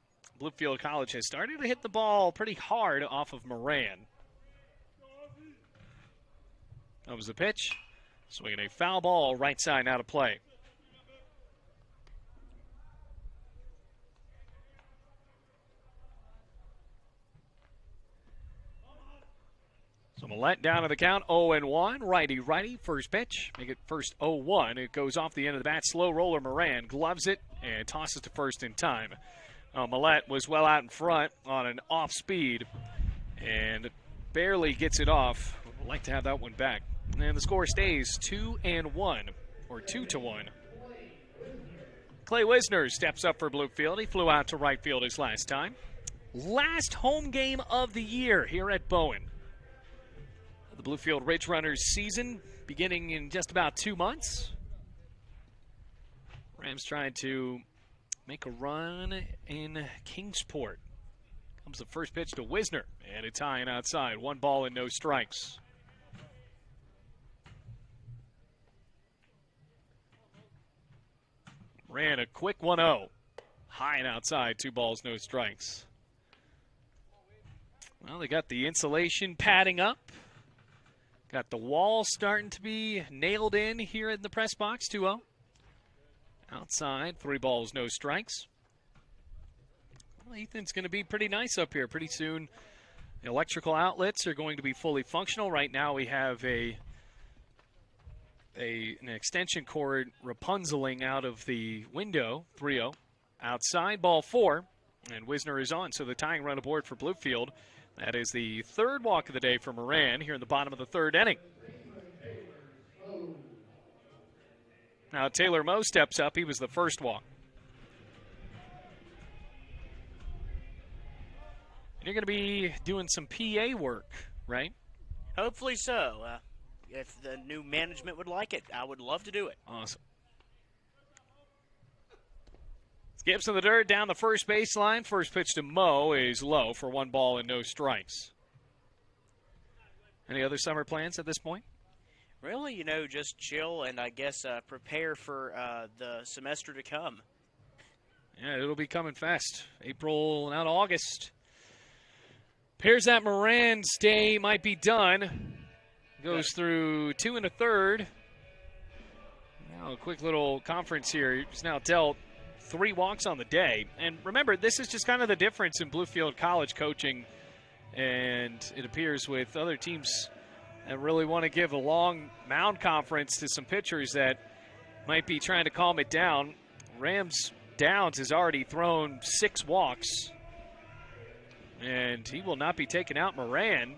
Bluefield College has started to hit the ball pretty hard off of Moran. That was the pitch. Swinging a foul ball right side out of play. So Millette down to the count, 0-1. Righty, first pitch. Make it first 0-1. It goes off the end of the bat. Slow roller Moran gloves it and tosses to first in time. Millette was well out in front on an off speed and barely gets it off. Would like to have that one back. And the score stays 2-1, or 2-1. Clay Wisner steps up for Bluefield. He flew out to right field his last time. Last home game of the year here at Bowen. The Bluefield Ridge Runners season beginning in just about 2 months. Rams trying to make a run in Kingsport. Comes the first pitch to Wisner, and it's high and outside. 1 ball and no strikes. Ran a quick 1-0. High and outside, 2 balls, no strikes. Well, they got the insulation padding up. Got the wall starting to be nailed in here in the press box, 2-0. Outside, 3 balls, no strikes. Well, Ethan's going to be pretty nice up here. Pretty soon, the electrical outlets are going to be fully functional. Right now, we have an extension cord Rapunzeling out of the window, 3-0. Outside, ball 4, and Wisner is on. So the tying run aboard for Bluefield. That is the 3rd walk of the day for Moran here in the bottom of the 3rd inning. Now Taylor Moe steps up. He was the first walk. And you're going to be doing some PA work, right? Hopefully so. If the new management would like it, I would love to do it. Awesome. Skips in the dirt down the first baseline. First pitch to Moe is low for 1 ball and no strikes. Any other summer plans at this point? Really, just chill and I guess prepare for the semester to come. Yeah, it'll be coming fast. April, now to August. Appears that Moran's day might be done. Goes through 2 1/3. Now a quick little conference here. He's now dealt 3 walks on the day. And remember, this is just kind of the difference in Bluefield College coaching. And it appears with other teams that really want to give a long mound conference to some pitchers that might be trying to calm it down. Rams Downs has already thrown 6 walks. And he will not be taking out Moran.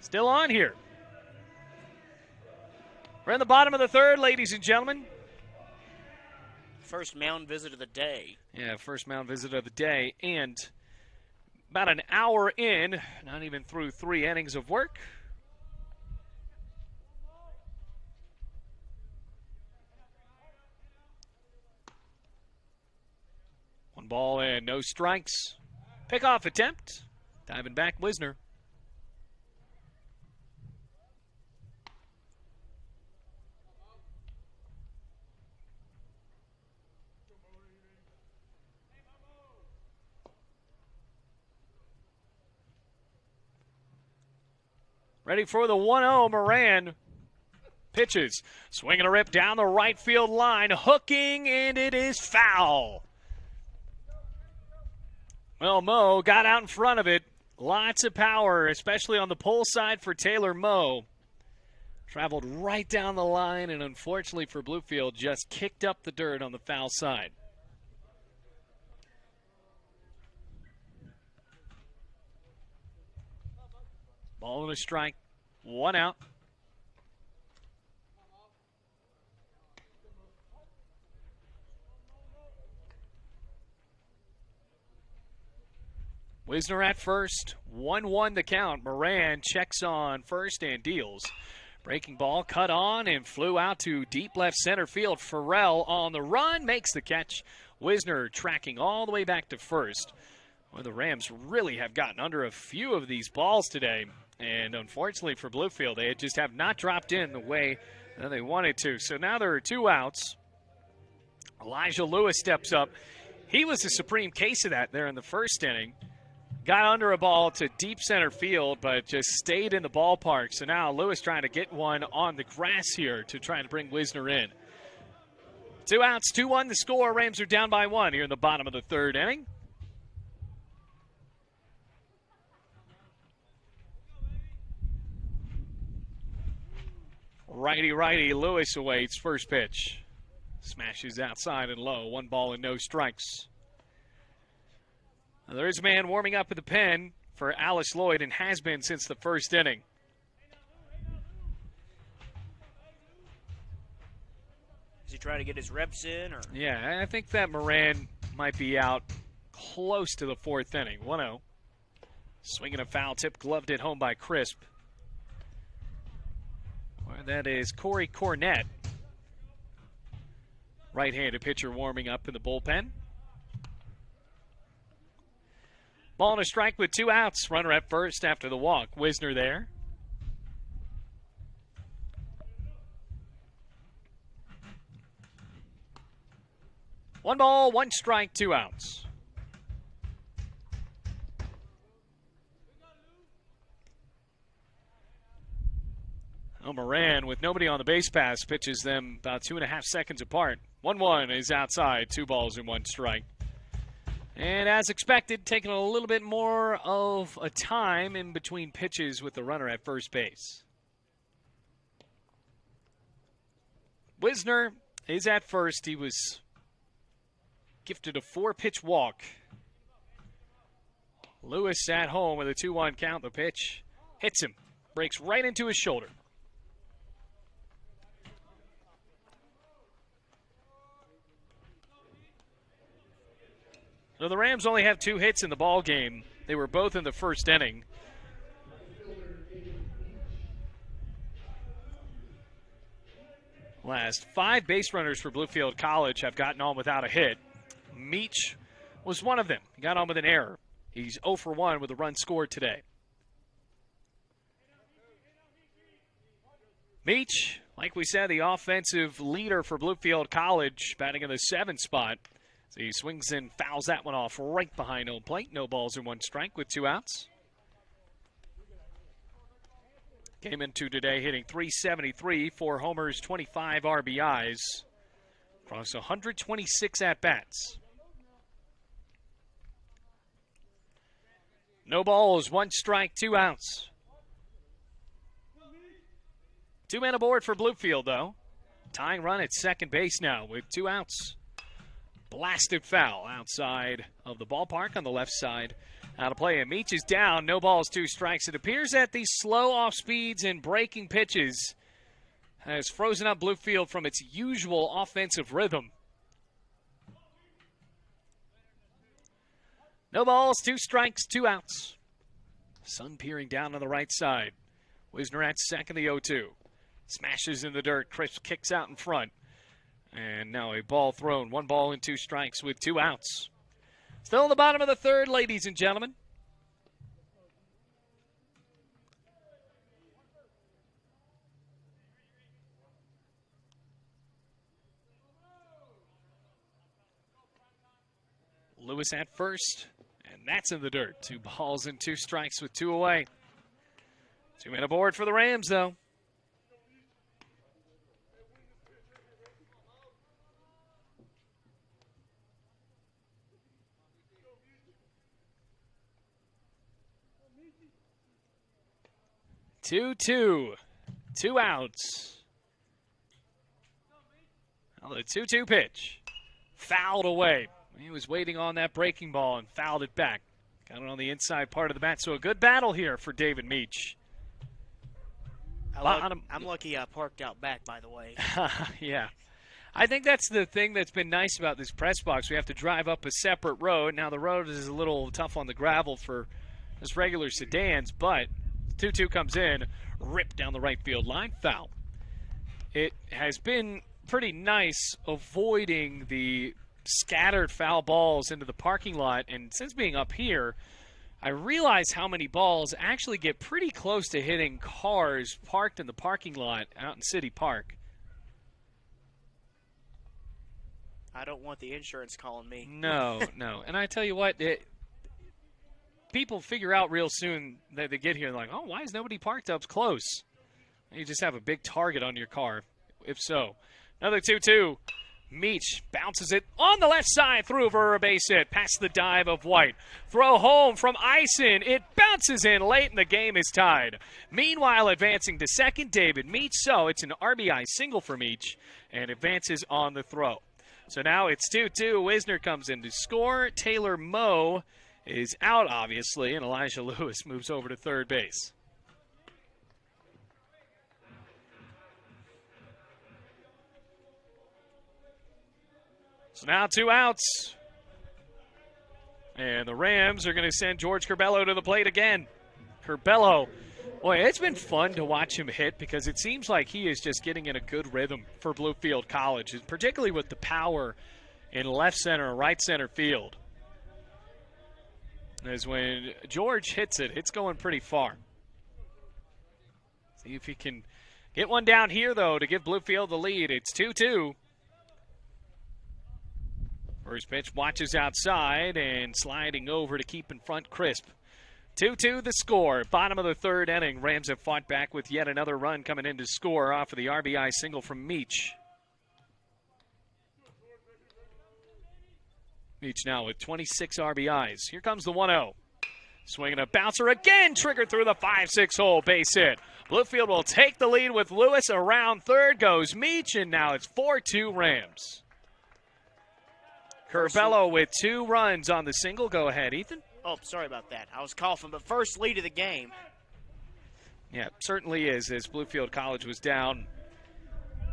Still on here. We're in the bottom of the 3rd, ladies and gentlemen. First mound visit of the day. Yeah, first mound visit of the day. And about an hour in, not even through 3 innings of work. One ball and no strikes. Pickoff attempt. Diving back, Wisner. Ready for the 1-0, Moran. Pitches. Swinging a rip down the right field line. Hooking, and it is foul. Well, Moe got out in front of it. Lots of power, especially on the pull side for Taylor Moe. Traveled right down the line, and unfortunately for Bluefield, just kicked up the dirt on the foul side. Ball and a strike. 1 out. Wisner at first. 1-1 the count. Moran checks on first and deals. Breaking ball cut on and flew out to deep left center field. Farrell on the run makes the catch. Wisner tracking all the way back to first. Well, the Rams really have gotten under a few of these balls today. And unfortunately for Bluefield, they just have not dropped in the way that they wanted to. So now there are 2 outs. Elijah Lewis steps up. He was the supreme case of that there in the first inning. Got under a ball to deep center field, but just stayed in the ballpark. So now Lewis trying to get one on the grass here to try to bring Wisner in. 2 outs, 2-1 the score. Rams are down by 1 here in the bottom of the 3rd inning. Righty, Lewis awaits first pitch. Smashes outside and low. 1 ball and no strikes. Now, there is a man warming up at the pen for Alice Lloyd and has been since the first inning. Is he trying to get his reps in? Or? Yeah, I think that Moran might be out close to the 4th inning. 1-0. Swinging a foul tip, gloved it home by Crisp. Well, that is Corey Cornett. Right-handed pitcher warming up in the bullpen. Ball and a strike with 2 outs. Runner at first after the walk. Wisner there. One ball, 1 strike, 2 outs. Moran, with nobody on the base pass, pitches them about 2.5 seconds apart. 1-1 is outside, 2 balls and 1 strike. And as expected, taking a little bit more of a time in between pitches with the runner at first base. Wisner is at first. He was gifted a 4-pitch walk. Lewis at home with a 2-1 count. The pitch hits him, breaks right into his shoulder. So the Rams only have 2 hits in the ball game. They were both in the first inning. Last 5 base runners for Bluefield College have gotten on without a hit. Meech was one of them. He got on with an error. He's 0 for 1 with a run scored today. Meech, like we said, the offensive leader for Bluefield College, batting in the 7th spot. So he swings and fouls that one off right behind home plate. No balls and 1 strike with 2 outs. Came into today hitting .373, 4 homers, 25 RBIs, across 126 at-bats. No balls, 1 strike, 2 outs. 2 men aboard for Bluefield, though. Tying run at second base now with 2 outs. Blasted foul outside of the ballpark on the left side. Out of play, and Meech is down. No balls, 2 strikes. It appears that these slow off speeds and breaking pitches has frozen up Bluefield from its usual offensive rhythm. No balls, 2 strikes, 2 outs. Sun peering down on the right side. Wisner at second, the 0-2. Smashes in the dirt. Crisp kicks out in front. And now a ball thrown. 1 ball and 2 strikes with 2 outs. Still in the bottom of the third, ladies and gentlemen. Lewis at first, and that's in the dirt. 2 balls and 2 strikes with 2 away. 2 men aboard for the Rams, though. Two, 2 outs. Now the 2-2 pitch. Fouled away. He was waiting on that breaking ball and fouled it back. Got it on the inside part of the bat. So a good battle here for David Meech. I'm lucky I parked out back, by the way. Yeah. I think that's the thing that's been nice about this press box. We have to drive up a separate road. Now the road is a little tough on the gravel for just regular sedans, but 2-2 comes in, ripped down the right field line, foul. It has been pretty nice avoiding the scattered foul balls into the parking lot, and since being up here, I realize how many balls actually get pretty close to hitting cars parked in the parking lot out in City Park. I don't want the insurance calling me. No. And I tell you what, people figure out real soon that they get here and like, oh, why is nobody parked up close? And you just have a big target on your car, if so. Another 2-2. Meech bounces it on the left side through for a base hit. Past the dive of White. Throw home from Ison. It bounces in late and the game is tied. Meanwhile, advancing to second, David Meech. So it's an RBI single for Meech and advances on the throw. So now it's 2-2. Wisner comes in to score. Taylor Moe is out, obviously, and Elijah Lewis moves over to third base. So now 2 outs. And the Rams are going to send George Curbelo to the plate again. Curbelo, boy, it's been fun to watch him hit because it seems like he is just getting in a good rhythm for Bluefield College, particularly with the power in left center and right center field. As when George hits it, it's going pretty far. See if he can get one down here, though, to give Bluefield the lead. It's 2-2. First pitch watches outside and sliding over to keep in front Crisp. 2-2 the score. Bottom of the third inning. Rams have fought back with yet another run coming in to score off of the RBI single from Meech. Meech now with 26 RBIs. Here comes the 1-0. Swinging a bouncer again, triggered through the 5-6 hole, base hit. Bluefield will take the lead with Lewis. Around third goes Meech, and now it's 4-2 Rams. Curbelo with 2 runs on the single. Go ahead, Ethan. Oh, sorry about that. I was coughing, but first lead of the game. Yeah, certainly is, as Bluefield College was down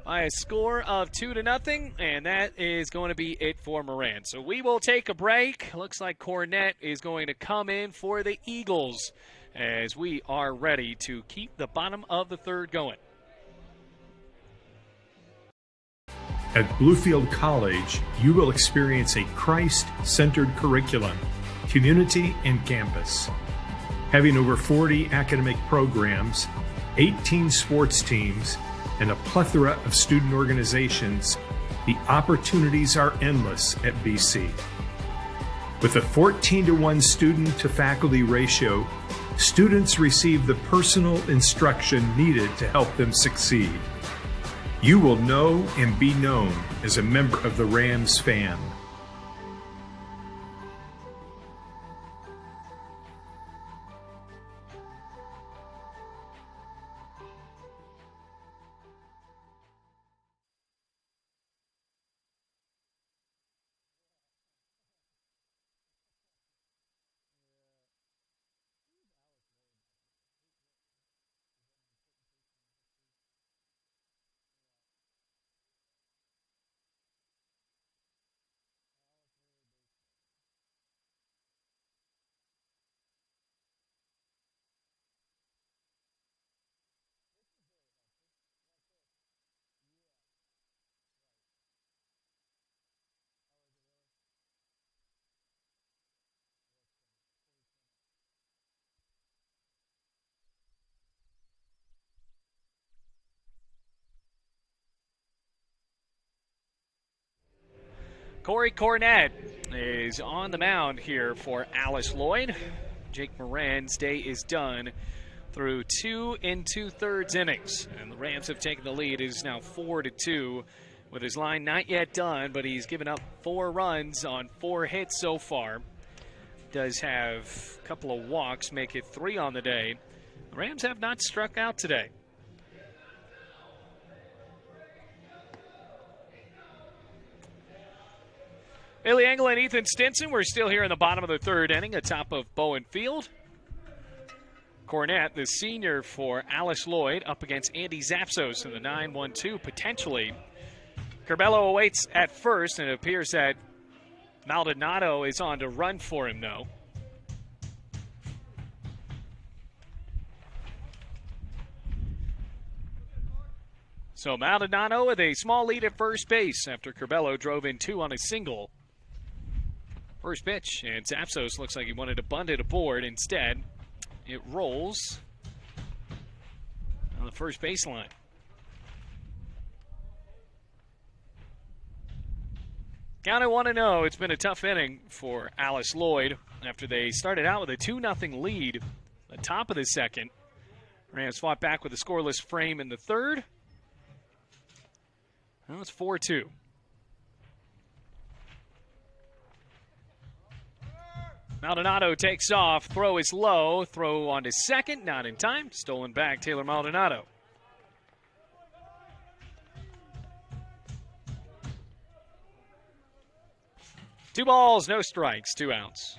by a score of 2-0, and that is going to be it for Moran. So we will take a break. Looks like Cornett is going to come in for the Eagles as we are ready to keep the bottom of the third going. At Bluefield College, you will experience a Christ-centered curriculum, community, and campus. Having over 40 academic programs, 18 sports teams, and a plethora of student organizations, The opportunities are endless at BC. With a 14-to-1 student-to-faculty ratio, students receive the personal instruction needed to help them succeed. You will know and be known as a member of the Rams fan. Corey Cornett is on the mound here for Alice Lloyd. Jake Moran's day is done through 2 2/3 innings. And the Rams have taken the lead. It is now 4-2 with his line not yet done, but he's given up 4 runs on 4 hits so far. Does have a couple of walks, make it 3 on the day. The Rams have not struck out today. Haley Engel and Ethan Stinson, we're still here in the bottom of the 3rd inning atop of Bowen Field. Cornett, the senior for Alice Lloyd, up against Andy Zapsos in the 9-1-2, potentially. Curbelo awaits at first, and it appears that Maldonado is on to run for him, though. So Maldonado with a small lead at first base after Curbelo drove in 2 on a single. First pitch, and Zapsos looks like he wanted to bunt it aboard. Instead, it rolls on the first baseline. Count at 1-0. It's been a tough inning for Alice Lloyd after they started out with a 2-0 lead at the top of the second. Rams fought back with a scoreless frame in the 3rd. Now it's 4-2. Maldonado takes off. Throw is low. Throw on to second. Not in time. Stolen back. Taylor Maldonado. Two balls, no strikes, 2 outs.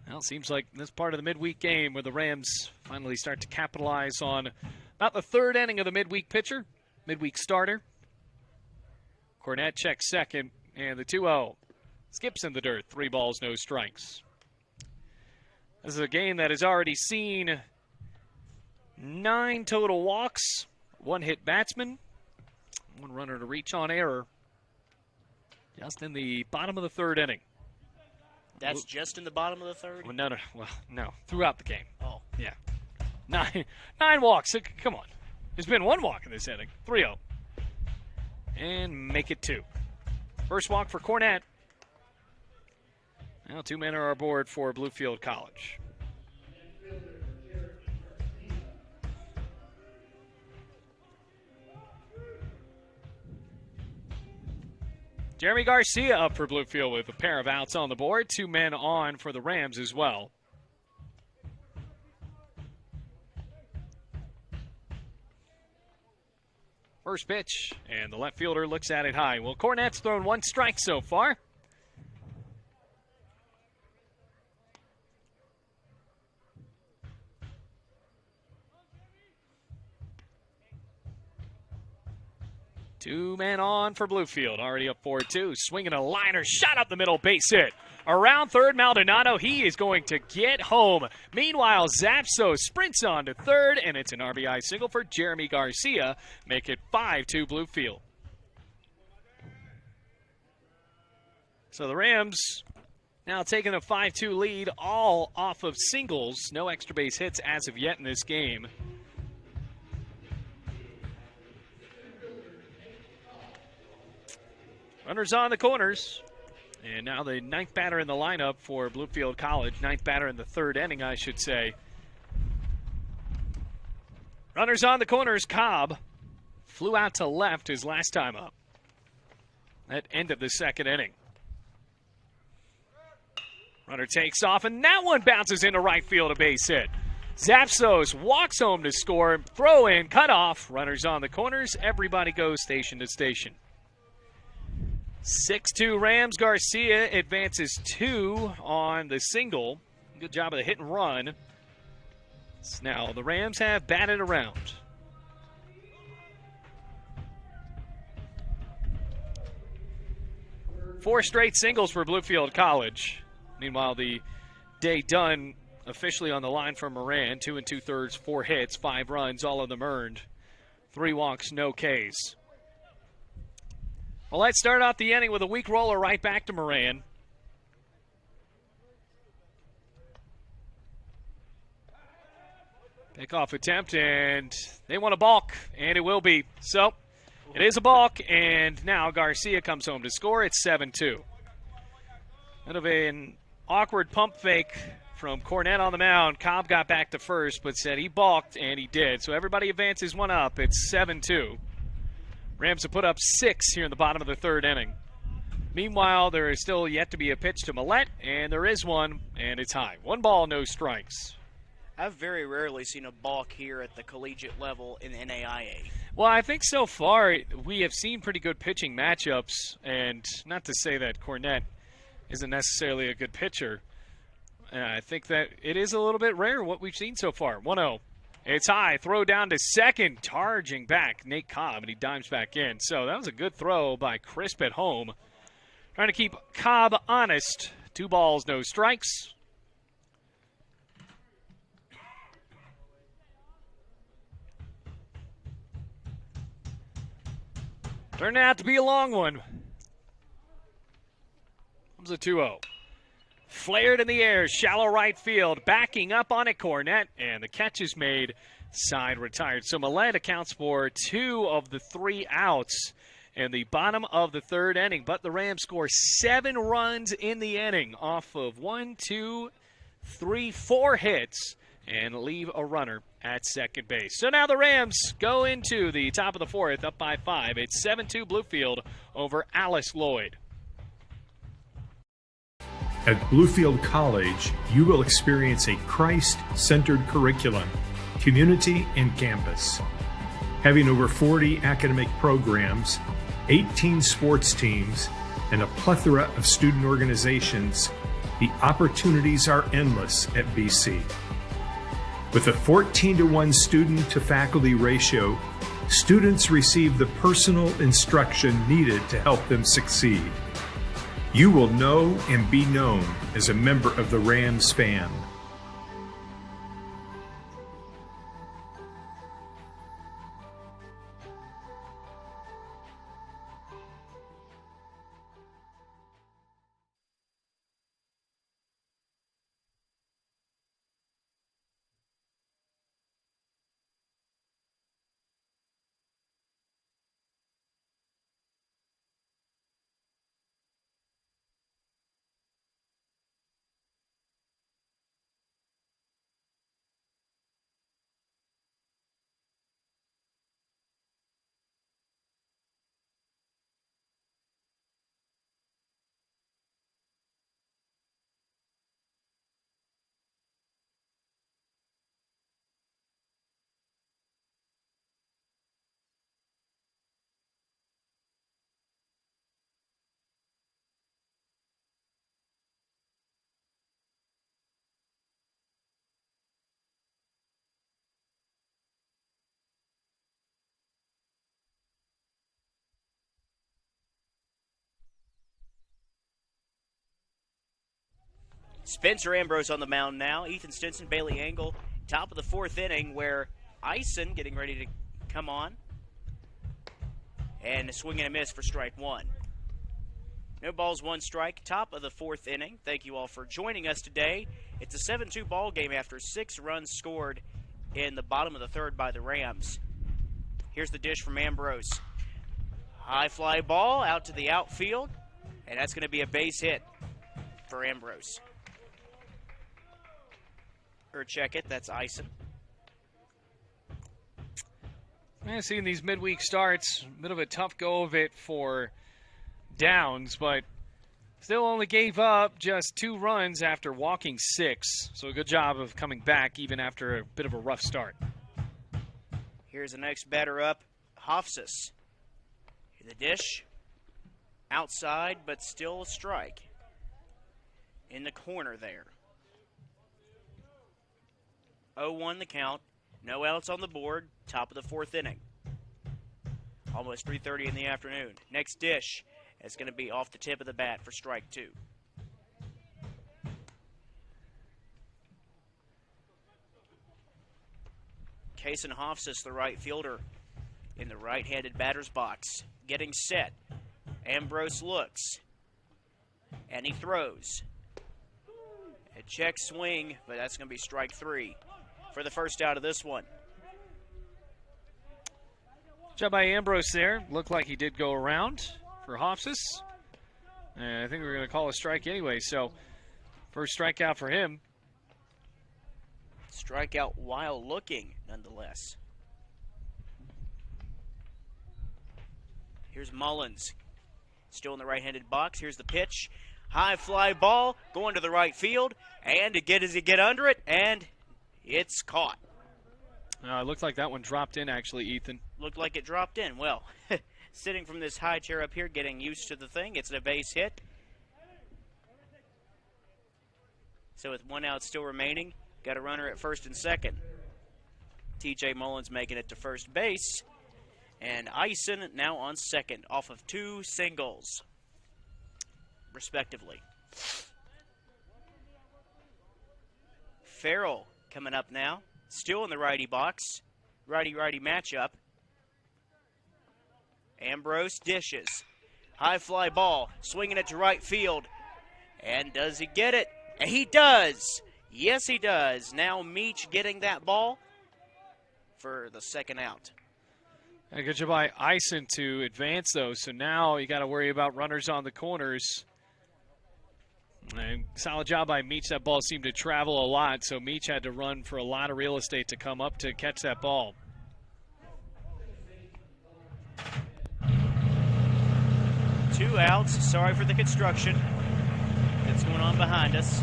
Well, it seems like this part of the midweek game where the Rams finally start to capitalize on about the 3rd inning of the midweek pitcher, midweek starter. Cornett checks second, and the 2-0. Skips in the dirt, 3 balls, no strikes. This is a game that has already seen 9 total walks, 1 hit batsman, 1 runner to reach on error, just in the bottom of the 3rd inning. That's just in the bottom of the 3rd? Well, no, throughout the game. Oh. Yeah. 9 walks, come on. There's been 1 walk in this inning, 3-0. And make it 2. First walk for Cornett. Now 2 men are aboard for Bluefield College. Jeremy Garcia up for Bluefield with a pair of outs on the board. 2 men on for the Rams as well. First pitch, and the left fielder looks at it high. Well, Cornett's thrown 1 strike so far. Two men on for Bluefield, already up 4-2. Swinging a liner, shot up the middle, base hit. Around third, Maldonado, he is going to get home. Meanwhile, Zapsos sprints on to third, and it's an RBI single for Jeremy Garcia. Make it 5-2 Bluefield. So the Rams now taking a 5-2 lead, all off of singles. No extra base hits as of yet in this game. Runners on the corners. And now the ninth batter in the lineup for Bluefield College. Ninth batter in the third inning, I should say. Runners on the corners. Cobb flew out to left his last time up. At end of the second inning. Runner takes off, and that one bounces into right field, a base hit. Zapsos walks home to score. Throw in, cut off. Runners on the corners. Everybody goes station to station. 6-2 Rams. Garcia advances 2 on the single. Good job of the hit and run. Now the Rams have batted around. Four straight singles for Bluefield College. Meanwhile, the day done officially on the line for Moran. 2 2/3, 4 hits, 5 runs, all of them earned. 3 walks, no Ks. Well, let's start off the inning with a weak roller right back to Moran. Pickoff attempt, and they want a balk, and it will be. So, it is a balk, and now Garcia comes home to score. It's 7-2. Kind of an awkward pump fake from Cornett on the mound. Cobb got back to first, but said he balked, and he did. So everybody advances 1 up. It's 7-2. Rams have put up 6 here in the bottom of the third inning. Meanwhile, there is still yet to be a pitch to Millette, and there is one, and it's high. 1 ball, no strikes. I've very rarely seen a balk here at the collegiate level in NAIA. Well, I think so far we have seen pretty good pitching matchups, and not to say that Cornett isn't necessarily a good pitcher. I think that it is a little bit rare what we've seen so far. 1-0. It's high. Throw down to second. Charging back Nate Cobb, and he dimes back in. So that was a good throw by Crisp at home. Trying to keep Cobb honest. 2 balls, no strikes. Turned out to be a long one. Comes a 2-0. Flared in the air, shallow right field. Backing up on it, Cornett, and the catch is made. Side retired. So Millette accounts for 2 of the 3 outs in the bottom of the third inning. But the Rams score 7 runs in the inning off of 1, 2, 3, 4 hits and leave a runner at second base. So now the Rams go into the top of the fourth, up by 5. It's 7-2 Bluefield over Alice Lloyd. At Bluefield College, you will experience a Christ-centered curriculum, community, and campus. Having over 40 academic programs, 18 sports teams, and a plethora of student organizations, the opportunities are endless at BC. With a 14-to-1 student-to-faculty ratio, students receive the personal instruction needed to help them succeed. You will know and be known as a member of the Rams fan. Spencer Ambrose on the mound now. Ethan Stinson, Bailey Angle, top of the fourth inning where Eisen getting ready to come on. And a swing and a miss for strike 1. No balls, 1 strike, top of the fourth inning. Thank you all for joining us today. It's a 7-2 ball game after 6 runs scored in the bottom of the third by the Rams. Here's the dish from Ambrose. High fly ball out to the outfield, and that's going to be a base hit for Ambrose. Or check it, that's Ison. Yeah, seeing these midweek starts, a bit of a tough go of it for Downs, but still only gave up just 2 runs after walking 6. So a good job of coming back even after a bit of a rough start. Here's the next batter up, Hofsis. The dish, outside, but still a strike. In the corner there. 0-1 the count. No outs on the board. Top of the 4th inning. Almost 3:30 in the afternoon. Next dish is going to be off the tip of the bat for strike 2. Kason Hofsis, the right fielder, in the right-handed batter's box. Getting set. Ambrose looks. And he throws. A check swing, but that's going to be strike 3 for the first out of this one. Job by Ambrose there. Looked like he did go around for Hofsis. And I think we're going to call a strike anyway, so first strikeout for him. Strikeout while looking, nonetheless. Here's Mullins. Still in the right-handed box. Here's the pitch. High fly ball going to the right field. And does he get under it? And it's caught. It looked like that one dropped in, actually, Ethan. Looked like it dropped in. Well, sitting from this high chair up here, getting used to the thing. It's a base hit. So with 1 out still remaining, got a runner at first and second. TJ Mullins making it to first base. And Ison now on second off of 2 singles, respectively. Farrell coming up now. Still in the righty box. Righty-righty matchup. Ambrose dishes. High fly ball. Swinging it to right field. And does he get it? And he does. Yes, he does. Now Meech getting that ball for the second out. A good job by Ison to advance, though. So now you got to worry about runners on the corners. And solid job by Meech. That ball seemed to travel a lot, so Meech had to run for a lot of real estate to come up to catch that ball. Two outs. Sorry for the construction that's going on behind us.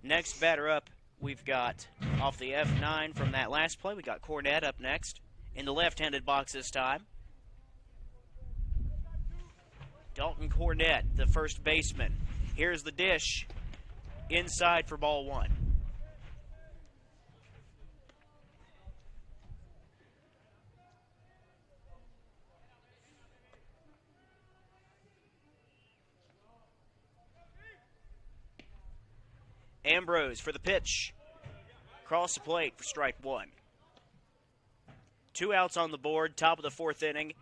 Next batter up, we've got off the F9 from that last play. We got Cornett up next in the left-handed box this time. Dalton Cornett, the first baseman. Here's the dish. Inside for ball 1. Ambrose for the pitch. Across the plate for strike 1. 2 outs on the board, top of the 4th inning.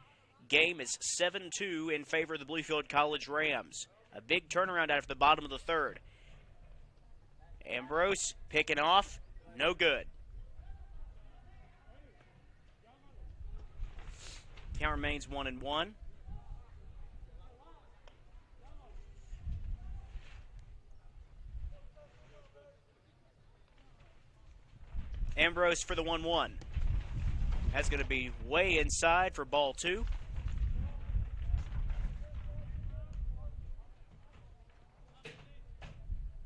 Game is 7-2 in favor of the Bluefield College Rams. A big turnaround after the bottom of the 3rd. Ambrose picking off, no good. Count remains 1-1. Ambrose for the 1-1. That's going to be way inside for ball 2.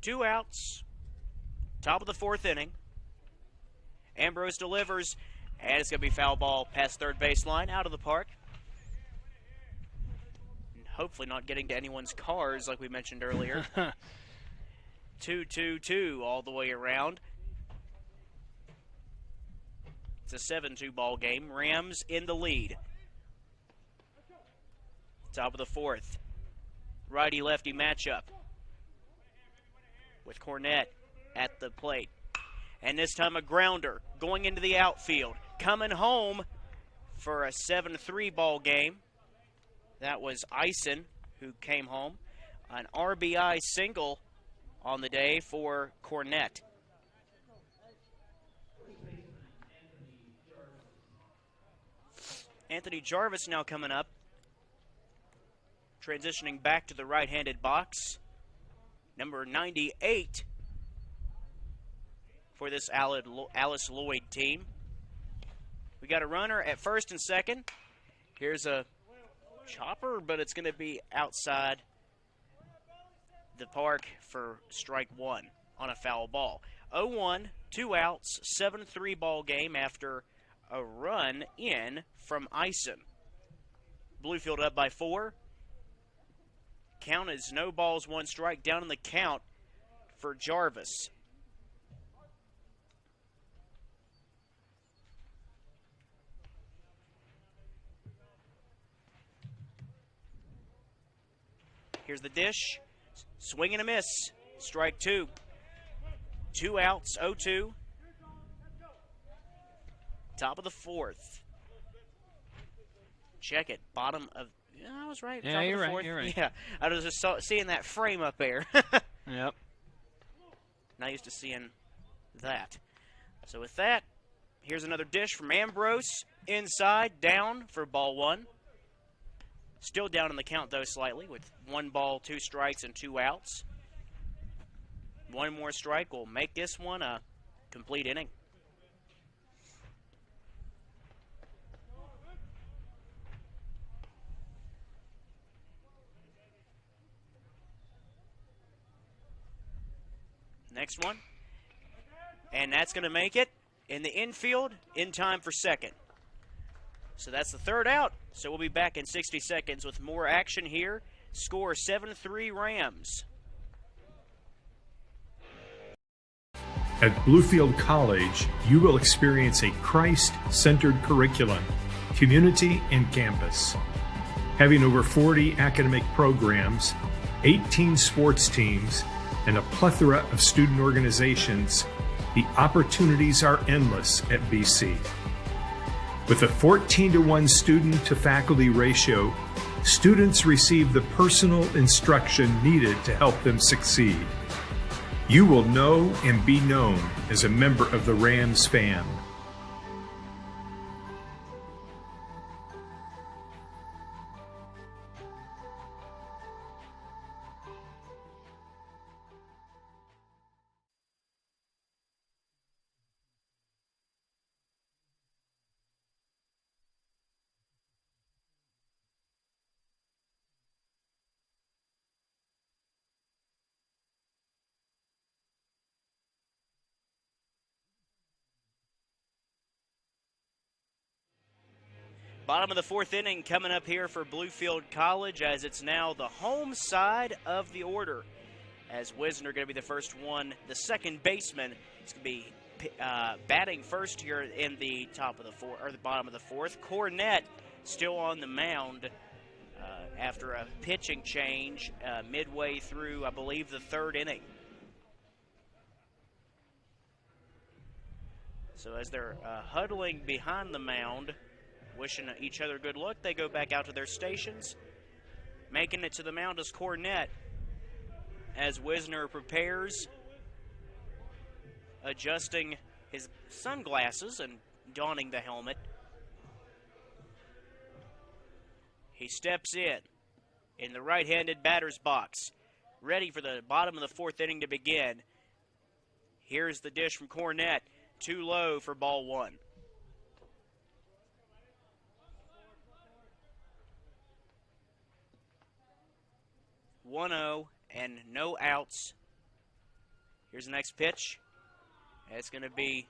Two outs. Top of the 4th inning. Ambrose delivers, and it's going to be foul ball past third baseline, out of the park. And hopefully not getting to anyone's cars like we mentioned earlier. 2-2-2 all the way around. It's a 7-2 ball game. Rams in the lead. Top of the 4th. Righty-lefty matchup with Cornett at the plate. And this time a grounder going into the outfield. Coming home for a 7-3 ball game. That was Ison who came home. An RBI single on the day for Cornett. Anthony Jarvis now coming up. Transitioning back to the right-handed box. Number 98 for this Alice Lloyd team. We got a runner at first and second. Here's a chopper, but it's going to be outside the park for strike one on a foul ball. 0-1, 2 outs, 7-3 ball game after a run in from Ison. Bluefield up by 4. Count is no balls, 1 strike. Down in the count for Jarvis. Here's the dish. Swing and a miss. Strike 2. 2 outs, 0-2. Top of the 4th. Check it. Bottom of... Yeah, I was right. Yeah, Top you're of the 4th. right. You're right. Yeah, I was just seeing that frame up there. Yep. Not used to seeing that. So with that, here's another dish from Ambrose. Inside, down for ball 1. Still down in the count, though, slightly, with 1 ball, 2 strikes, and 2 outs. 1 more strike will make this one a complete inning. Next one. And that's going to make it in the infield in time for second. So that's the 3rd out. So we'll be back in 60 seconds with more action here. Score 7-3 Rams. At Bluefield College, you will experience a Christ-centered curriculum, community, and campus. Having over 40 academic programs, 18 sports teams, and a plethora of student organizations, the opportunities are endless at BC. With a 14-to-1 student-to-faculty ratio, students receive the personal instruction needed to help them succeed. You will know and be known as a member of the Rams fam. Bottom of the 4th inning coming up here for Bluefield College, as it's now the home side of the order. As Wisner going to be the first one, the second baseman is going to be batting first here in the top of the 4th, or the bottom of the 4th. Cornett still on the mound after a pitching change midway through, I believe, the 3rd inning. So as they're huddling behind the mound, wishing each other good luck, they go back out to their stations. Making it to the mound is Cornett as Wisner prepares, adjusting his sunglasses and donning the helmet. He steps in the right-handed batter's box, ready for the bottom of the 4th inning to begin. Here's the dish from Cornett, too low for ball 1. 1-0 and no outs. Here's the next pitch. It's going to be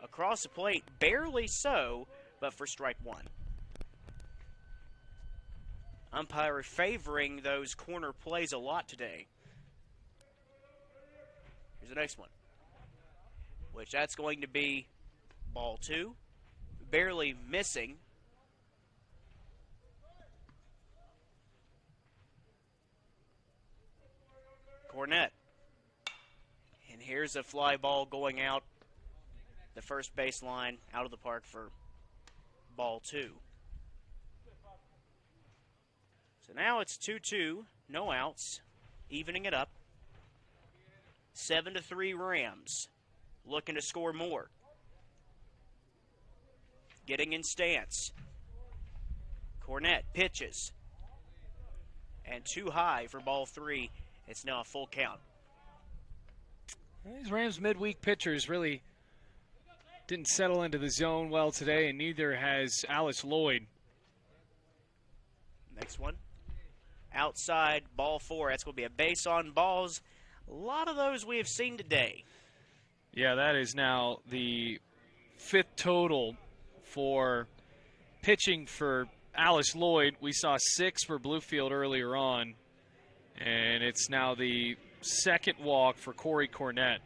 across the plate, barely so, but for strike 1. Umpire favoring those corner plays a lot today. Here's the next one, which that's going to be ball 2, barely missing. Cornett. And here's a fly ball going out the first baseline, out of the park for ball 2. So now it's 2-2, no outs, evening it up. 7-3 Rams, looking to score more. Getting in stance. Cornett pitches. And too high for ball 3. It's now a full count. These Rams midweek pitchers really didn't settle into the zone well today, and neither has Alice Lloyd. Next one. Outside, ball 4. That's going to be a base on balls. A lot of those we have seen today. Yeah, that is now the 5th total for pitching for Alice Lloyd. We saw 6 for Bluefield earlier on, and it's now the 2nd walk for Corey Cornett.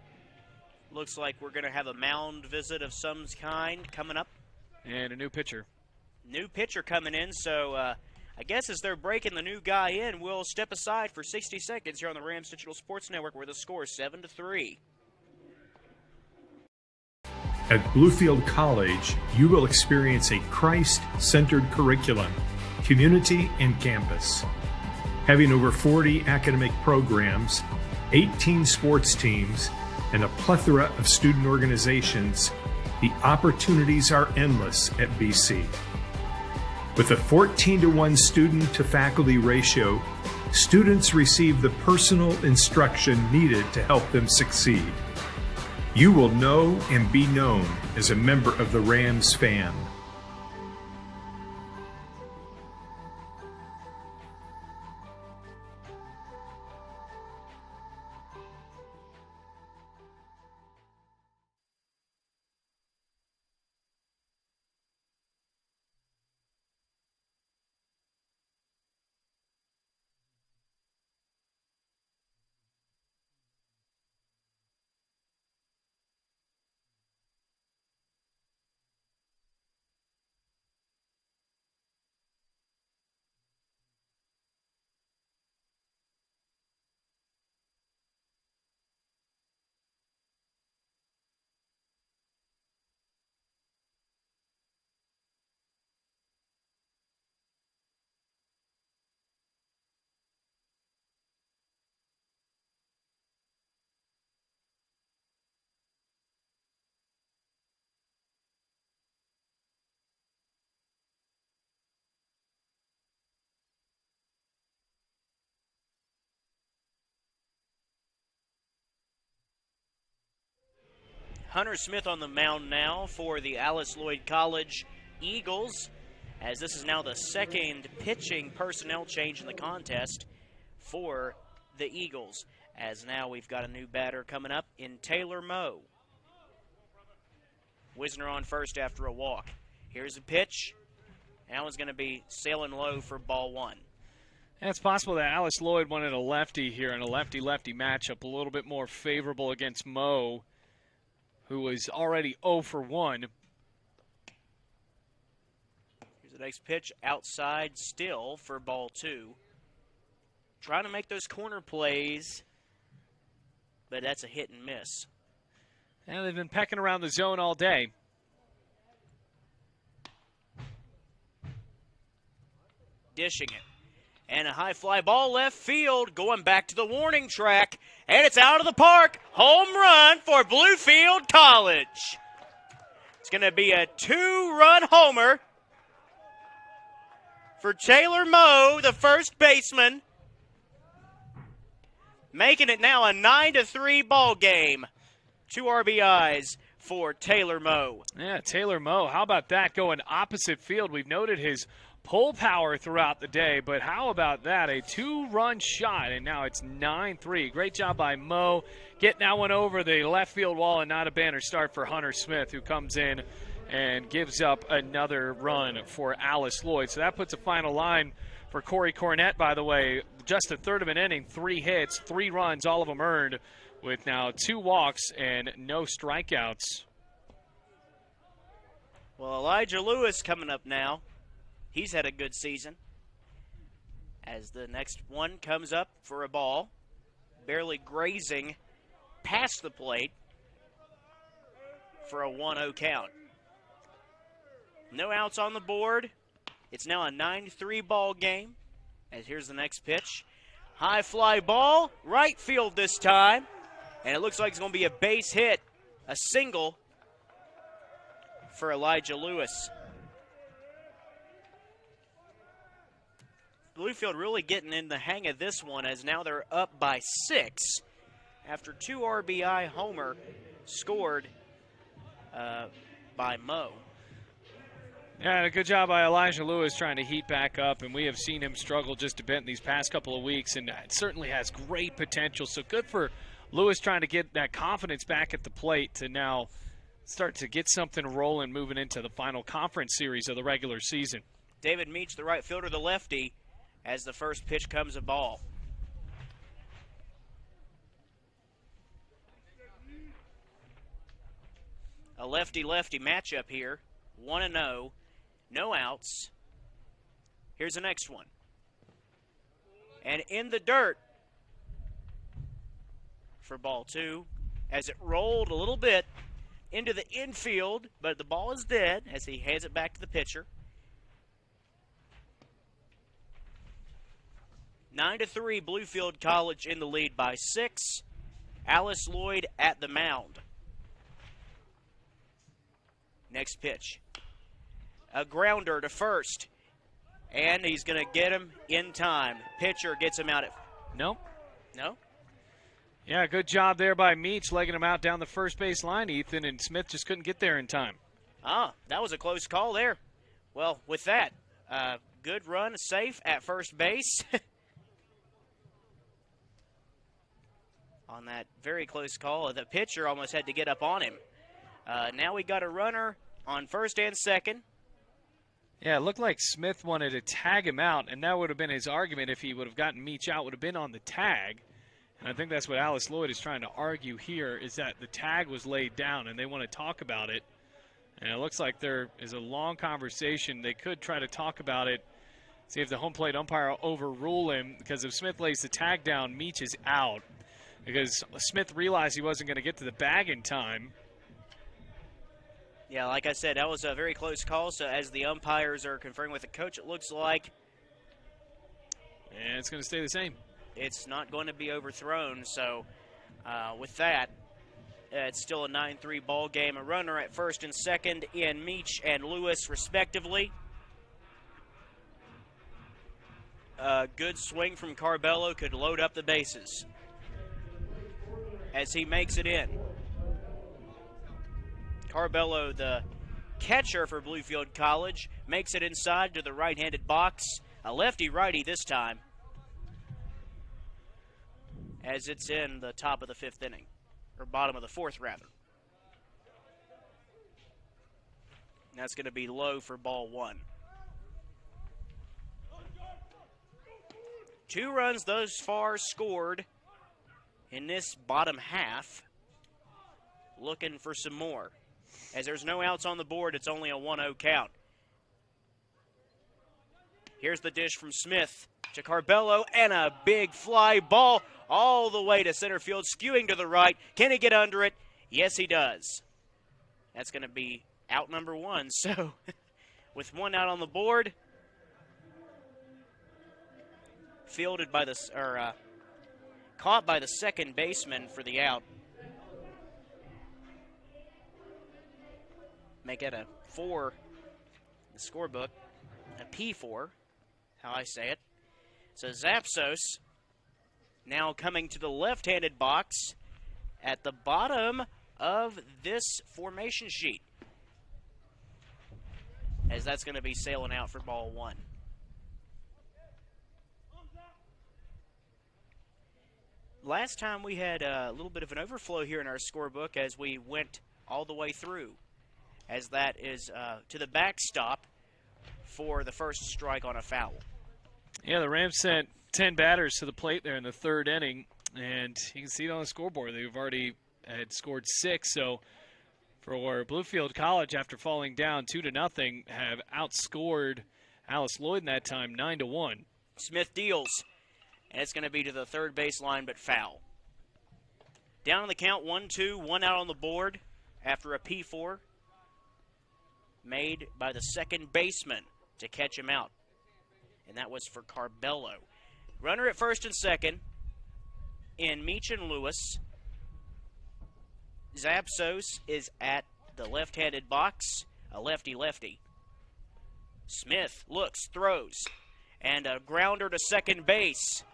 Looks like we're going to have a mound visit of some kind coming up. And a new pitcher. New pitcher coming in, so I guess as they're breaking the new guy in, we'll step aside for 60 seconds here on the Rams Digital Sports Network where the score is 7-3. At Bluefield College, you will experience a Christ-centered curriculum, community, and campus. Having over 40 academic programs, 18 sports teams, and a plethora of student organizations, the opportunities are endless at BC. With a 14-to-1 student-to-faculty ratio, students receive the personal instruction needed to help them succeed. You will know and be known as a member of the Rams fan. Hunter Smith on the mound now for the Alice Lloyd College Eagles, as this is now the 2nd pitching personnel change in the contest for the Eagles. As now we've got a new batter coming up in Taylor Moe. Wisner on first after a walk. Here's a pitch. That one's going to be sailing low for ball 1. And it's possible that Alice Lloyd wanted a lefty here in a lefty-lefty matchup, a little bit more favorable against Moe, who was already 0 for 1. Here's the next pitch, outside still for ball 2. Trying to make those corner plays, but that's a hit and miss. And they've been pecking around the zone all day. Dishing it. And a high fly ball left field, going back to the warning track, and it's out of the park. Home run for Bluefield College. It's going to be a 2-run homer for Taylor Moe, the first baseman, making it now a 9-3 ball game. 2 RBIs for Taylor Moe. Yeah, Taylor Moe, how about that going opposite field? We've noted his pull power throughout the day, but how about that? A 2-run shot, and now it's 9-3. Great job by Moe getting that one over the left field wall, and not a banner start for Hunter Smith, who comes in and gives up another run for Alice Lloyd. So that puts a final line for Corey Cornett, by the way. Just a third of an inning, 3 hits, 3 runs, all of them earned, with now 2 walks and no strikeouts. Well, Elijah Lewis coming up now. He's had a good season. As the next one comes up for a ball, barely grazing past the plate for a 1-0 count. No outs on the board. It's now a 9-3 ball game. As here's the next pitch. High fly ball, right field this time. And it looks like it's going to be a base hit, a single for Elijah Lewis. Bluefield really getting in the hang of this one, as now they're up by 6 after 2 RBI homer scored by Mo. Yeah, a good job by Elijah Lewis trying to heat back up, and we have seen him struggle just a bit in these past couple of weeks, and it certainly has great potential. So good for Lewis trying to get that confidence back at the plate to now start to get something rolling moving into the final conference series of the regular season. David Meech, the right fielder, the lefty, as the first pitch comes a ball. A lefty-lefty matchup here, 1-0. No outs. Here's the next one. And in the dirt for ball 2 as it rolled a little bit into the infield, but the ball is dead as he hands it back to the pitcher. 9-3, Bluefield College in the lead by 6. Alice Lloyd at the mound. Next pitch. A grounder to first. And he's going to get him in time. Pitcher gets him out at... No. No? Yeah, good job there by Meech, legging him out down the first base line, Ethan, and Smith just couldn't get there in time. That was a close call there. Well, with that, good run, safe at first base. On that very close call, the pitcher almost had to get up on him. Now we got a runner on first and second. Yeah, it looked like Smith wanted to tag him out, and that would have been his argument if he would have gotten Meech out, would have been on the tag. And I think that's what Alice Lloyd is trying to argue here, is that the tag was laid down, and they want to talk about it. And it looks like there is a long conversation. They could try to talk about it, see if the home plate umpire will overrule him, because if Smith lays the tag down, Meech is out. Because Smith realized he wasn't going to get to the bag in time. Yeah, like I said, that was a very close call. So as the umpires are conferring with the coach, it looks like... And it's going to stay the same. It's not going to be overthrown. So with that, it's still a 9-3 ball game. A runner at first and second in Meech and Lewis, respectively. A good swing from Carbello could load up the bases as he makes it in. Carbello, the catcher for Bluefield College, makes it inside to the right-handed box. A lefty-righty this time, as it's in the top of the 5th inning, or bottom of the 4th, rather. And that's going to be low for ball 1. 2 runs thus far scored in this bottom half. Looking for some more. As there's no outs on the board, it's only a 1-0 count. Here's the dish from Smith to Carbello, and a big fly ball all the way to center field, skewing to the right. Can he get under it? Yes, he does. That's going to be out number 1. So, with 1 out on the board, fielded by the, caught by the second baseman for the out. Make it a 4 in the scorebook, a P4, how I say it. So Zapsos now coming to the left-handed box at the bottom of this formation sheet, as that's going to be sailing out for ball 1. Last time we had a little bit of an overflow here in our scorebook as we went all the way through, as that is to the backstop for the first strike on a foul. Yeah, the Rams sent 10 batters to the plate there in the 3rd inning, and you can see it on the scoreboard. They've already had scored 6, so for Bluefield College, after falling down 2-0, have outscored Alice Lloyd in that time 9-1. Smith deals, and it's going to be to the 3rd baseline, but foul. Down on the count, 1-2, 1 out on the board after a P4. Made by the second baseman to catch him out. And that was for Carbello. Runner at first and second in Meech and Lewis. Zapsos is at the left-handed box, a lefty-lefty. Smith looks, throws, and a grounder to second base.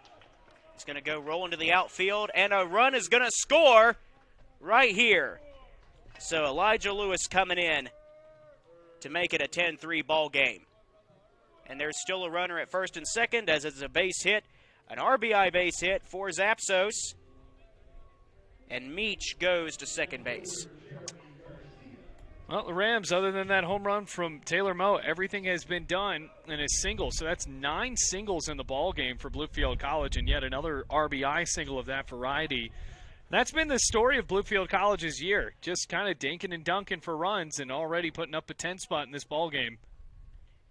It's going to go rolling to the outfield, and a run is going to score right here. So Elijah Lewis coming in to make it a 10-3 ball game. And there's still a runner at first and second, as it's a base hit, an RBI base hit for Zapsos. And Meech goes to second base. Well, the Rams, other than that home run from Taylor Moe, everything has been done in a single. So that's 9 singles in the ball game for Bluefield College, and yet another RBI single of that variety. That's been the story of Bluefield College's year, just kind of dinking and dunking for runs and already putting up a 10 spot in this ball game.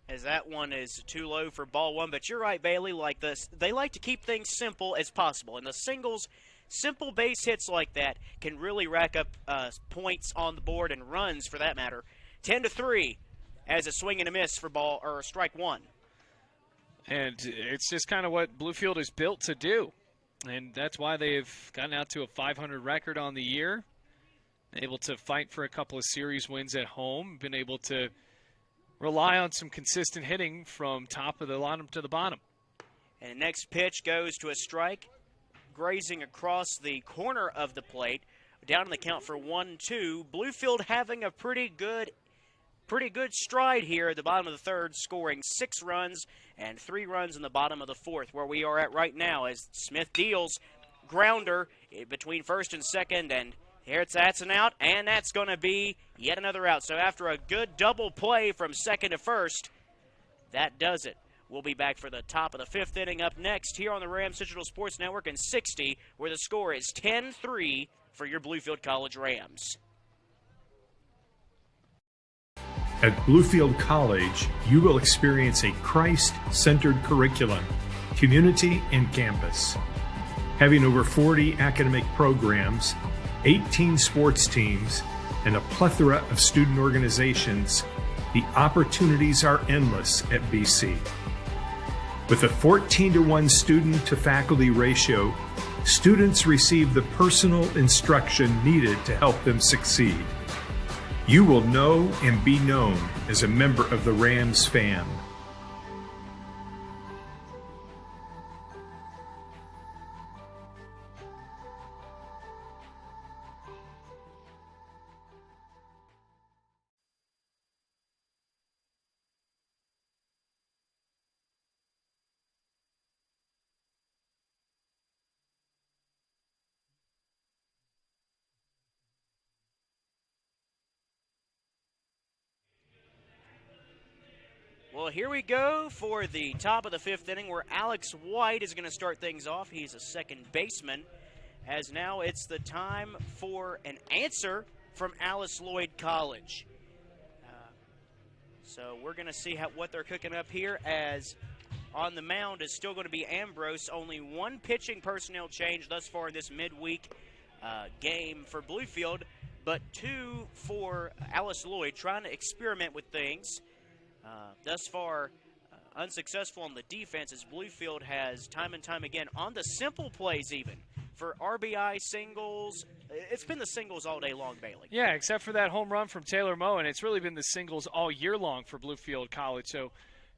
As that one is too low for ball one, but you're right, Bailey. Like this, they like to keep things simple as possible, and the singles, simple base hits like that can really rack up points on the board and runs for that matter. 10-3 as a swing and a miss for ball or strike one. And it's just kind of what Bluefield is built to do, and that's why they've gotten out to a 500 record on the year. Able to fight for a couple of series wins at home, been able to rely on some consistent hitting from top of the lineup to the bottom. And the next pitch goes to a strike, grazing across the corner of the plate, down in the count for 1-2. Bluefield having a pretty good stride here at the bottom of the third, scoring 6 runs and 3 runs in the bottom of the fourth, where we are at right now as Smith deals grounder between first and second, and here that's an out, and that's going to be yet another out. So after a good double play from second to first, that does it. We'll be back for the top of the 5th inning up next here on the Rams Digital Sports Network in 60, where the score is 10-3 for your Bluefield College Rams. At Bluefield College, you will experience a Christ-centered curriculum, community, and campus. Having over 40 academic programs, 18 sports teams, and a plethora of student organizations, the opportunities are endless at BC. With a 14-to-1 student-to-faculty ratio, students receive the personal instruction needed to help them succeed. You will know and be known as a member of the Rams fam. Well, here we go for the top of the 5th inning, where Alex White is going to start things off. He's a second baseman, as now it's the time for an answer from Alice Lloyd College. So we're going to see what they're cooking up here, as on the mound is still going to be Ambrose. Only 1 pitching personnel change thus far in this midweek game for Bluefield, but 2 for Alice Lloyd, trying to experiment with things. Thus far, unsuccessful on the defense, as Bluefield has time and time again on the simple plays, even for RBI singles. It's been the singles all day long, Bailey. Yeah, except for that home run from Taylor Moe, and it's really been the singles all year long for Bluefield College. So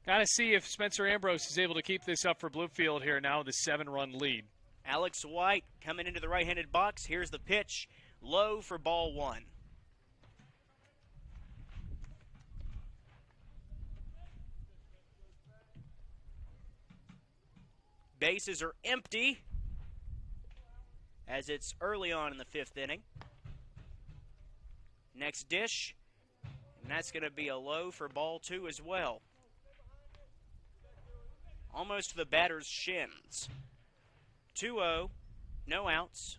got to see if Spencer Ambrose is able to keep this up for Bluefield here now with a 7-run lead. Alex White coming into the right-handed box. Here's the pitch, low for ball 1. Bases are empty as it's early on in the 5th inning. Next dish, and that's going to be a low for ball 2 as well. Almost to the batter's shins. 2-0, no outs,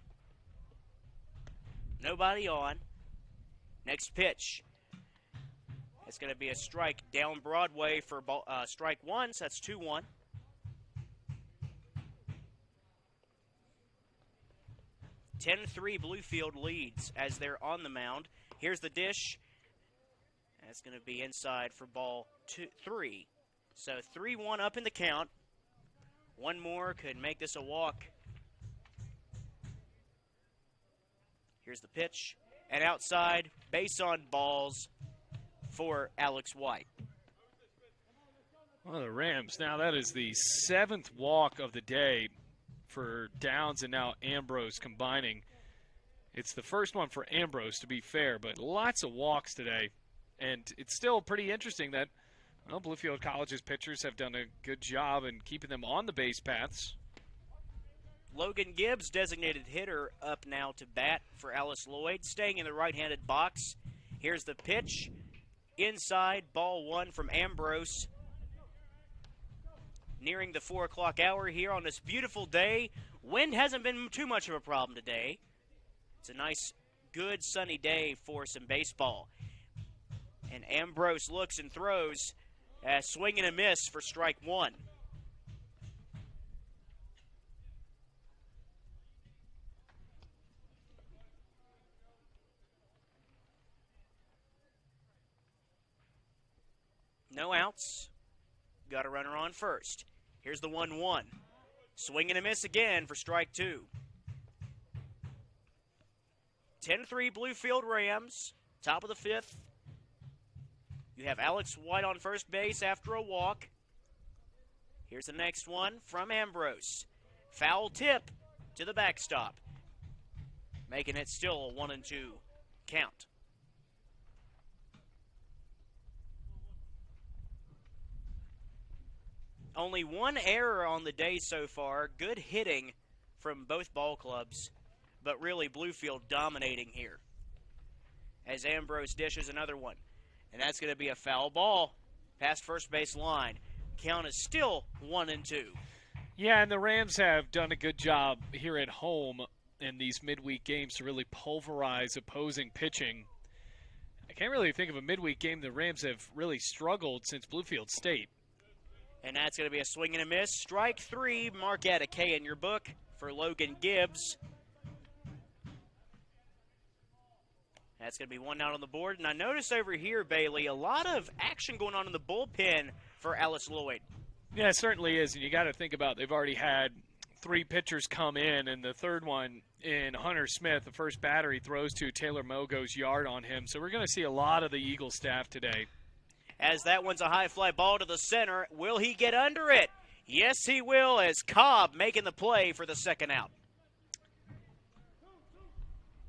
nobody on. Next pitch. It's going to be a strike down Broadway for strike 1, so that's 2-1. 10-3 Bluefield leads as they're on the mound. Here's the dish. That's going to be inside for ball 3. So 3-1 up in the count. One more could make this a walk. Here's the pitch. And outside, base on balls for Alex White. Well, the Rams, now that is the 7th walk of the day for Downs and now Ambrose combining. It's the first one for Ambrose, to be fair, but lots of walks today. And it's still pretty interesting that, well, Bluefield College's pitchers have done a good job in keeping them on the base paths. Logan Gibbs, designated hitter, up now to bat for Alice Lloyd, staying in the right-handed box. Here's the pitch. Inside, ball one from Ambrose. Nearing the 4 o'clock hour here on this beautiful day. Wind hasn't been too much of a problem today. It's a nice, good, sunny day for some baseball. And Ambrose looks and throws. Swing and a miss for strike one. No outs. Got a runner on first. Here's the 1-1. Swing and a miss again for strike two. 10-3 Bluefield Rams. Top of the fifth. You have Alex White on first base after a walk. Here's the next one from Ambrose. Foul tip to the backstop. Making it still a 1-2 count. Only one error on the day so far. Good hitting from both ball clubs, but really Bluefield dominating here. As Ambrose dishes another one. And that's going to be a foul ball past first base line. Count is still 1-2. Yeah, and the Rams have done a good job here at home in these midweek games to really pulverize opposing pitching. I can't really think of a midweek game the Rams have really struggled since Bluefield State. And that's going to be a swing and a miss. Strike three. Mark out a K in your book for Logan Gibbs. That's going to be one out on the board. And I notice over here, Bailey, a lot of action going on in the bullpen for Alice Lloyd. Yeah, it certainly is. And you got to think about they've already had 3 pitchers come in, and the third one in Hunter Smith, the first batter he throws to, Taylor Moe goes yard on him. So we're going to see a lot of the Eagle staff today. As that one's a high fly ball to the center. Will he get under it? Yes, he will, as Cobb making the play for the second out.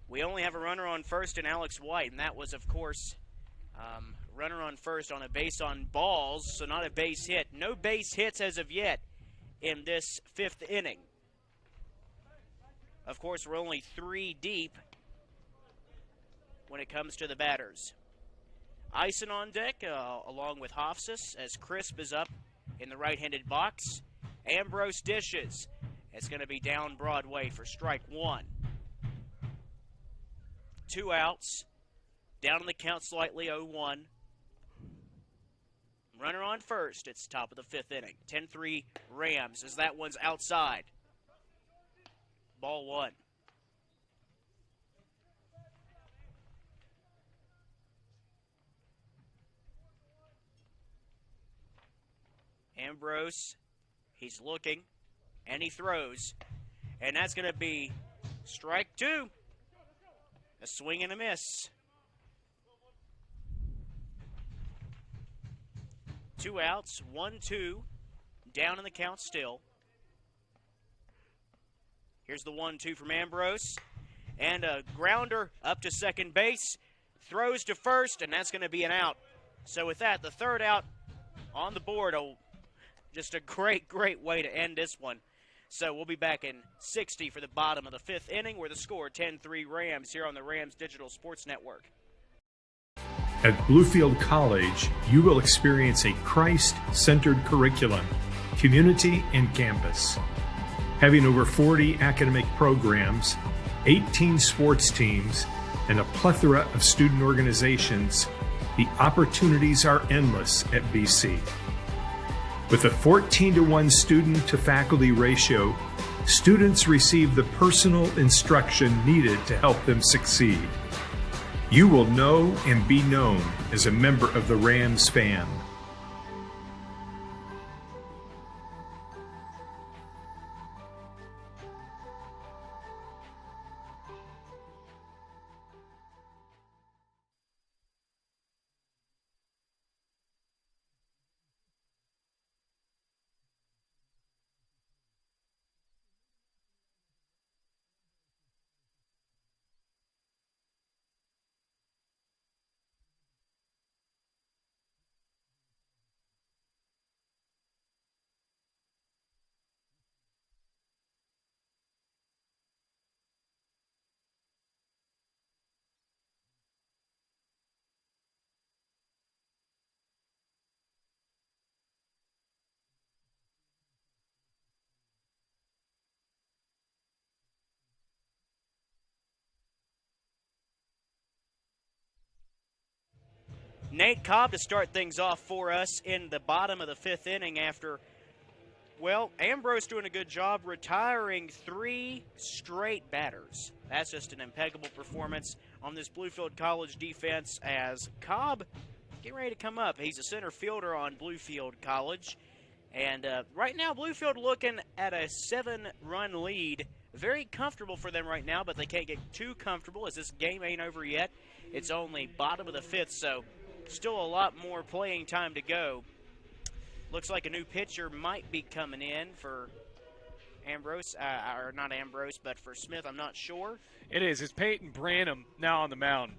We only have a runner on first in Alex White, and that was, of course, runner on first on a base on balls, so not a base hit. No base hits as of yet in this 5th inning. Of course, we're only 3 deep when it comes to the batters. Ison on deck, along with Hofsis, as Crisp is up in the right-handed box. Ambrose dishes. It's going to be down Broadway for strike one. 2 outs. Down in the count slightly, 0-1. Runner on first. It's top of the 5th inning. 10-3 Rams as that one's outside. Ball one. Ambrose, he's looking, and he throws. And that's going to be strike two. A swing and a miss. 2 outs, 1-2. Down in the count still. Here's the 1-2 from Ambrose. And a grounder up to second base. Throws to first, and that's going to be an out. So with that, the third out on the board. Just a great, great way to end this one. So we'll be back in 60 for the bottom of the 5th inning, where the score 10-3 Rams here on the Rams Digital Sports Network. At Bluefield College, you will experience a Christ-centered curriculum, community, and campus. Having over 40 academic programs, 18 sports teams, and a plethora of student organizations, the opportunities are endless at BC. With a 14-to-1 student-to-faculty ratio, students receive the personal instruction needed to help them succeed. You will know and be known as a member of the Rams fam. Nate Cobb to start things off for us in the bottom of the 5th inning after, well, Ambrose doing a good job retiring 3 straight batters. That's just an impeccable performance on this Bluefield College defense as Cobb getting ready to come up. He's a center fielder on Bluefield College. And right now, Bluefield looking at a 7-run lead. Very comfortable for them right now, but they can't get too comfortable as this game ain't over yet. It's only bottom of the 5th, so still a lot more playing time to go. Looks like a new pitcher might be coming in for Ambrose, or not Ambrose, but for Smith. I'm not sure. It is. It's Peyton Branham now on the mound.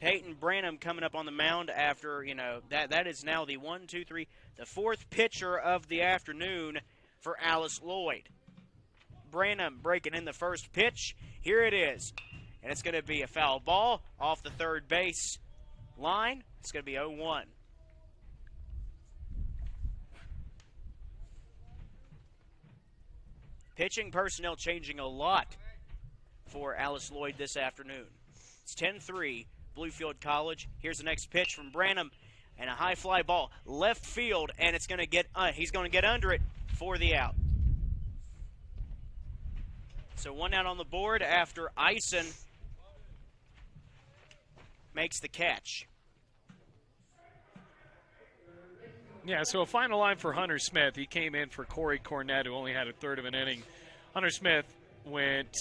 Peyton Branham coming up on the mound after, that is now the 4th pitcher of the afternoon for Alice Lloyd. Branham breaking in the first pitch. Here it is. And it's going to be a foul ball off the third base line. It's going to be 0-1. Pitching personnel changing a lot for Alice Lloyd this afternoon. It's 10-3, Bluefield College. Here's the next pitch from Branham, and a high fly ball left field, and it's going to get he's going to get under it for the out. So 1 out on the board after Eisen makes the catch. Yeah, so a final line for Hunter Smith. He came in for Corey Cornett, who only had a third of an inning. Hunter Smith went,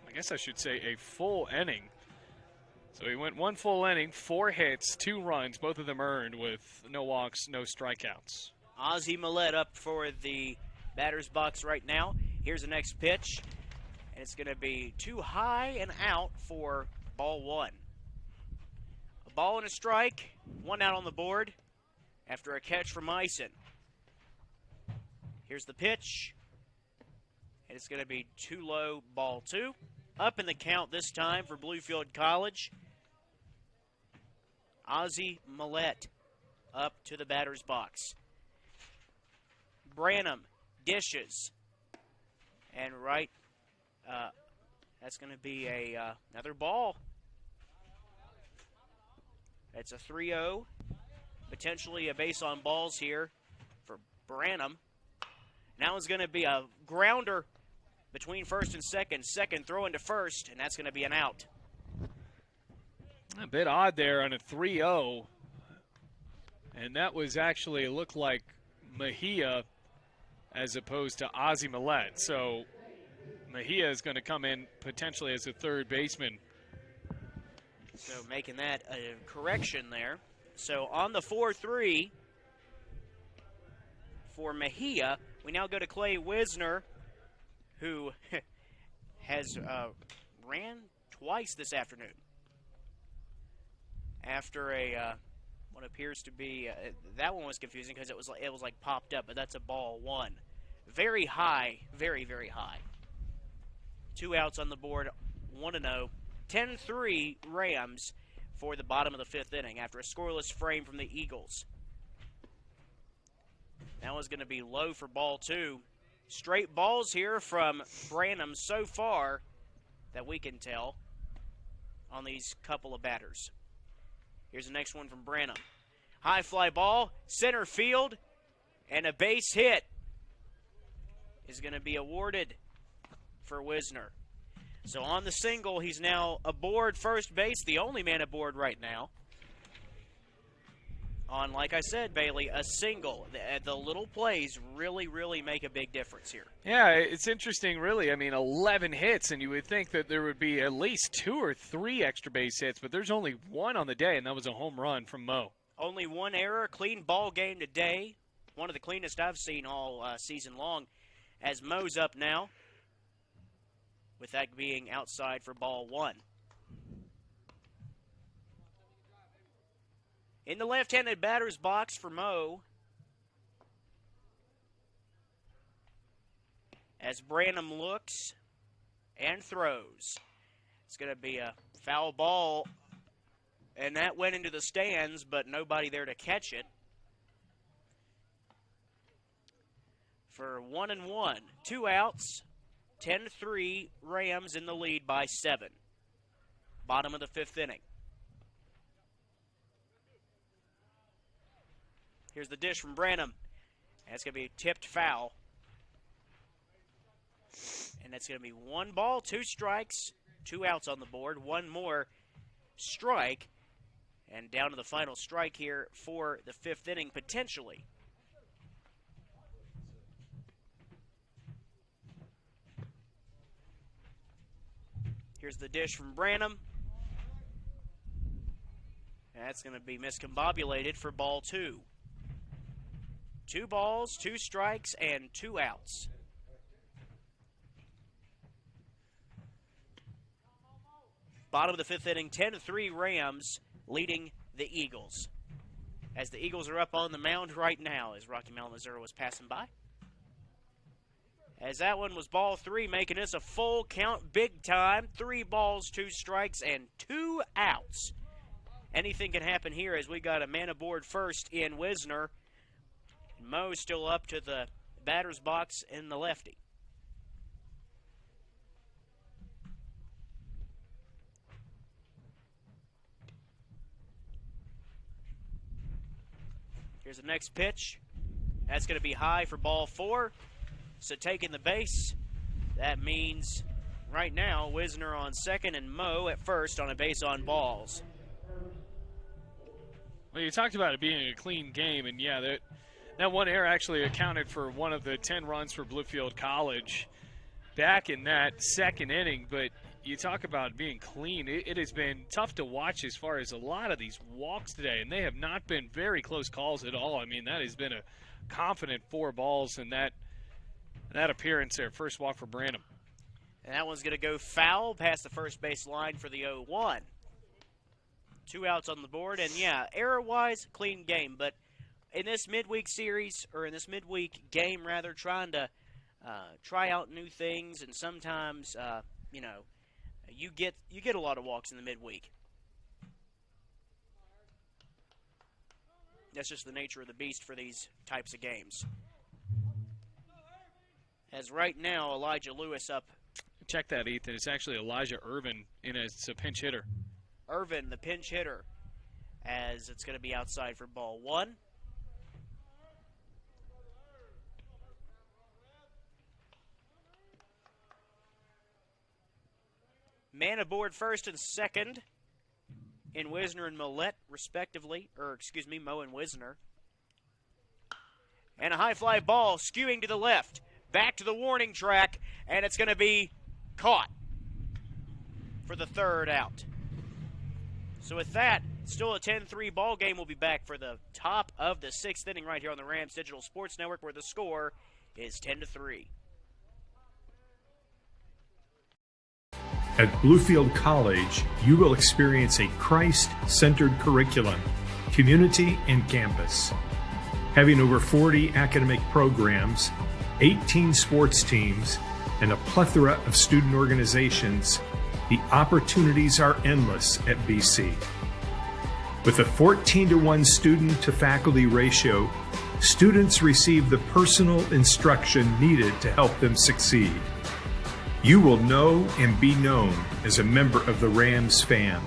I guess I should say, a full inning. So he went 1 full inning, 4 hits, 2 runs, both of them earned with no walks, no strikeouts. Ozzie Millette up for the batter's box right now. Here's the next pitch, and it's going to be too high and out for ball 1. A ball and a strike, 1 out on the board after a catch from Eisen. Here's the pitch, and it's going to be too low, ball 2. Up in the count this time for Bluefield College. Ozzie Millette up to the batter's box. Branham dishes. And that's going to be another ball. It's a 3-0. Potentially a base on balls here for Branham. Now it's going to be a grounder between first and second. Second throw into first, and that's going to be an out. A bit odd there on a 3-0. And that was actually, it looked like Mejia as opposed to Ozzie Millette. So Mejia is going to come in potentially as a third baseman. So making that a correction there. So on the 4-3 for Mejia, we now go to Clay Wisner, who has ran twice this afternoon. After what appears to be that one was confusing because it was like popped up, but that's a ball 1. Very high, very, very high. 2 outs on the board, 1-0. 10-3 Rams for the bottom of the 5th inning after a scoreless frame from the Eagles. That was going to be low for ball 2. Straight balls here from Branham so far that we can tell on these couple of batters. Here's the next one from Branham. High fly ball, center field, and a base hit is going to be awarded for Wisner. So on the single, he's now aboard first base, the only man aboard right now. On, like I said, Bailey, a single. The little plays really, really make a big difference here. Yeah, it's interesting, really. I mean, 11 hits, and you would think that there would be at least 2 or 3 extra base hits, but there's only 1 on the day, and that was a home run from Mo. Only 1 error, clean ball game today. One of the cleanest I've seen all season long, as Mo's up now, with that being outside for ball 1. In the left-handed batter's box for Mo, as Branham looks and throws. It's going to be a foul ball, and that went into the stands, but nobody there to catch it. For 1-1, 2 outs, 10-3, Rams in the lead by 7. Bottom of the 5th inning. Here's the dish from Branham. And it's going to be a tipped foul. And that's going to be 1 ball, 2 strikes, 2 outs on the board. 1 more strike. And down to the final strike here for the 5th inning, potentially. Here's the dish from Branham. And that's going to be miscombobulated for ball 2. 2 balls, 2 strikes, and 2 outs. Bottom of the 5th inning, 10-3 Rams leading the Eagles. As the Eagles are up on the mound right now as Rocky Maldonado was passing by. As that one was ball 3, making this a full count big time. 3 balls, 2 strikes, and 2 outs. Anything can happen here as we got a man aboard first in Wisner. Mo still up to the batter's box in the lefty. Here's the next pitch. That's going to be high for ball 4. So taking the base, that means right now Wisner on second and Mo at first on a base on balls. Well, you talked about it being a clean game, and yeah, that one error actually accounted for one of the 10 runs for Bluefield College back in that 2nd inning. But you talk about being clean. It has been tough to watch as far as a lot of these walks today, and they have not been very close calls at all. I mean, that has been a confident 4 balls in that appearance there. First walk for Branham. And that one's going to go foul past the first base line for the 0-1. 2 outs on the board, and yeah, error-wise, clean game. But in this midweek series, or in this midweek game, rather, trying to try out new things, and sometimes, you know, you get a lot of walks in the midweek. That's just the nature of the beast for these types of games. As right now, Elijah Lewis up. Check that, Ethan. It's actually Elijah Irvin it's a pinch hitter. Irvin, the pinch hitter, as it's going to be outside for ball 1. Man aboard first and second in Wisner and Millette, respectively. Or, excuse me, Mo and Wisner. And a high fly ball skewing to the left. Back to the warning track, and it's going to be caught for the 3rd out. So with that, still a 10-3 ball game. We'll be back for the top of the 6th inning right here on the Rams Digital Sports Network, where the score is 10-3. At Bluefield College, you will experience a Christ-centered curriculum, community, and campus. Having over 40 academic programs, 18 sports teams, and a plethora of student organizations, the opportunities are endless at BC. With a 14-to-1 student-to-faculty ratio, students receive the personal instruction needed to help them succeed. You will know and be known as a member of the Rams fan.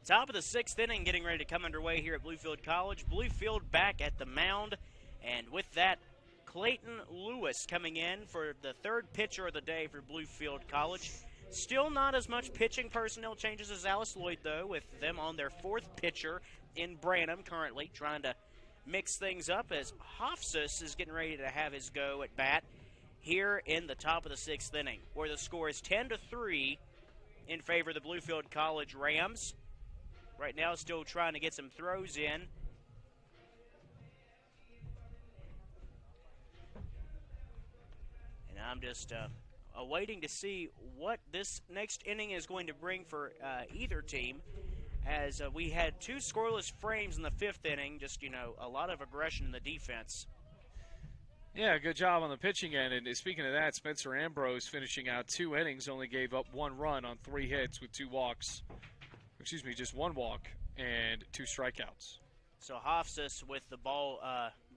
Top of the 6th inning getting ready to come underway here at Bluefield College. Bluefield back at the mound, and with that, Clayton Lewis coming in for the 3rd pitcher of the day for Bluefield College. Still not as much pitching personnel changes as Alice Lloyd, though, with them on their 4th pitcher in Branham currently, trying to mix things up as Hofsus is getting ready to have his go at bat here in the top of the 6th inning, where the score is 10-3 in favor of the Bluefield College Rams. right now still trying to get some throws in. And I'm just waiting to see what this next inning is going to bring for either team, as we had 2 scoreless frames in the 5th inning. Just, a lot of aggression in the defense. Yeah, good job on the pitching end. And speaking of that, Spencer Ambrose finishing out 2 innings, only gave up 1 run on 3 hits with 2 walks. Excuse me, just 1 walk and 2 strikeouts. So Hofstas with the ball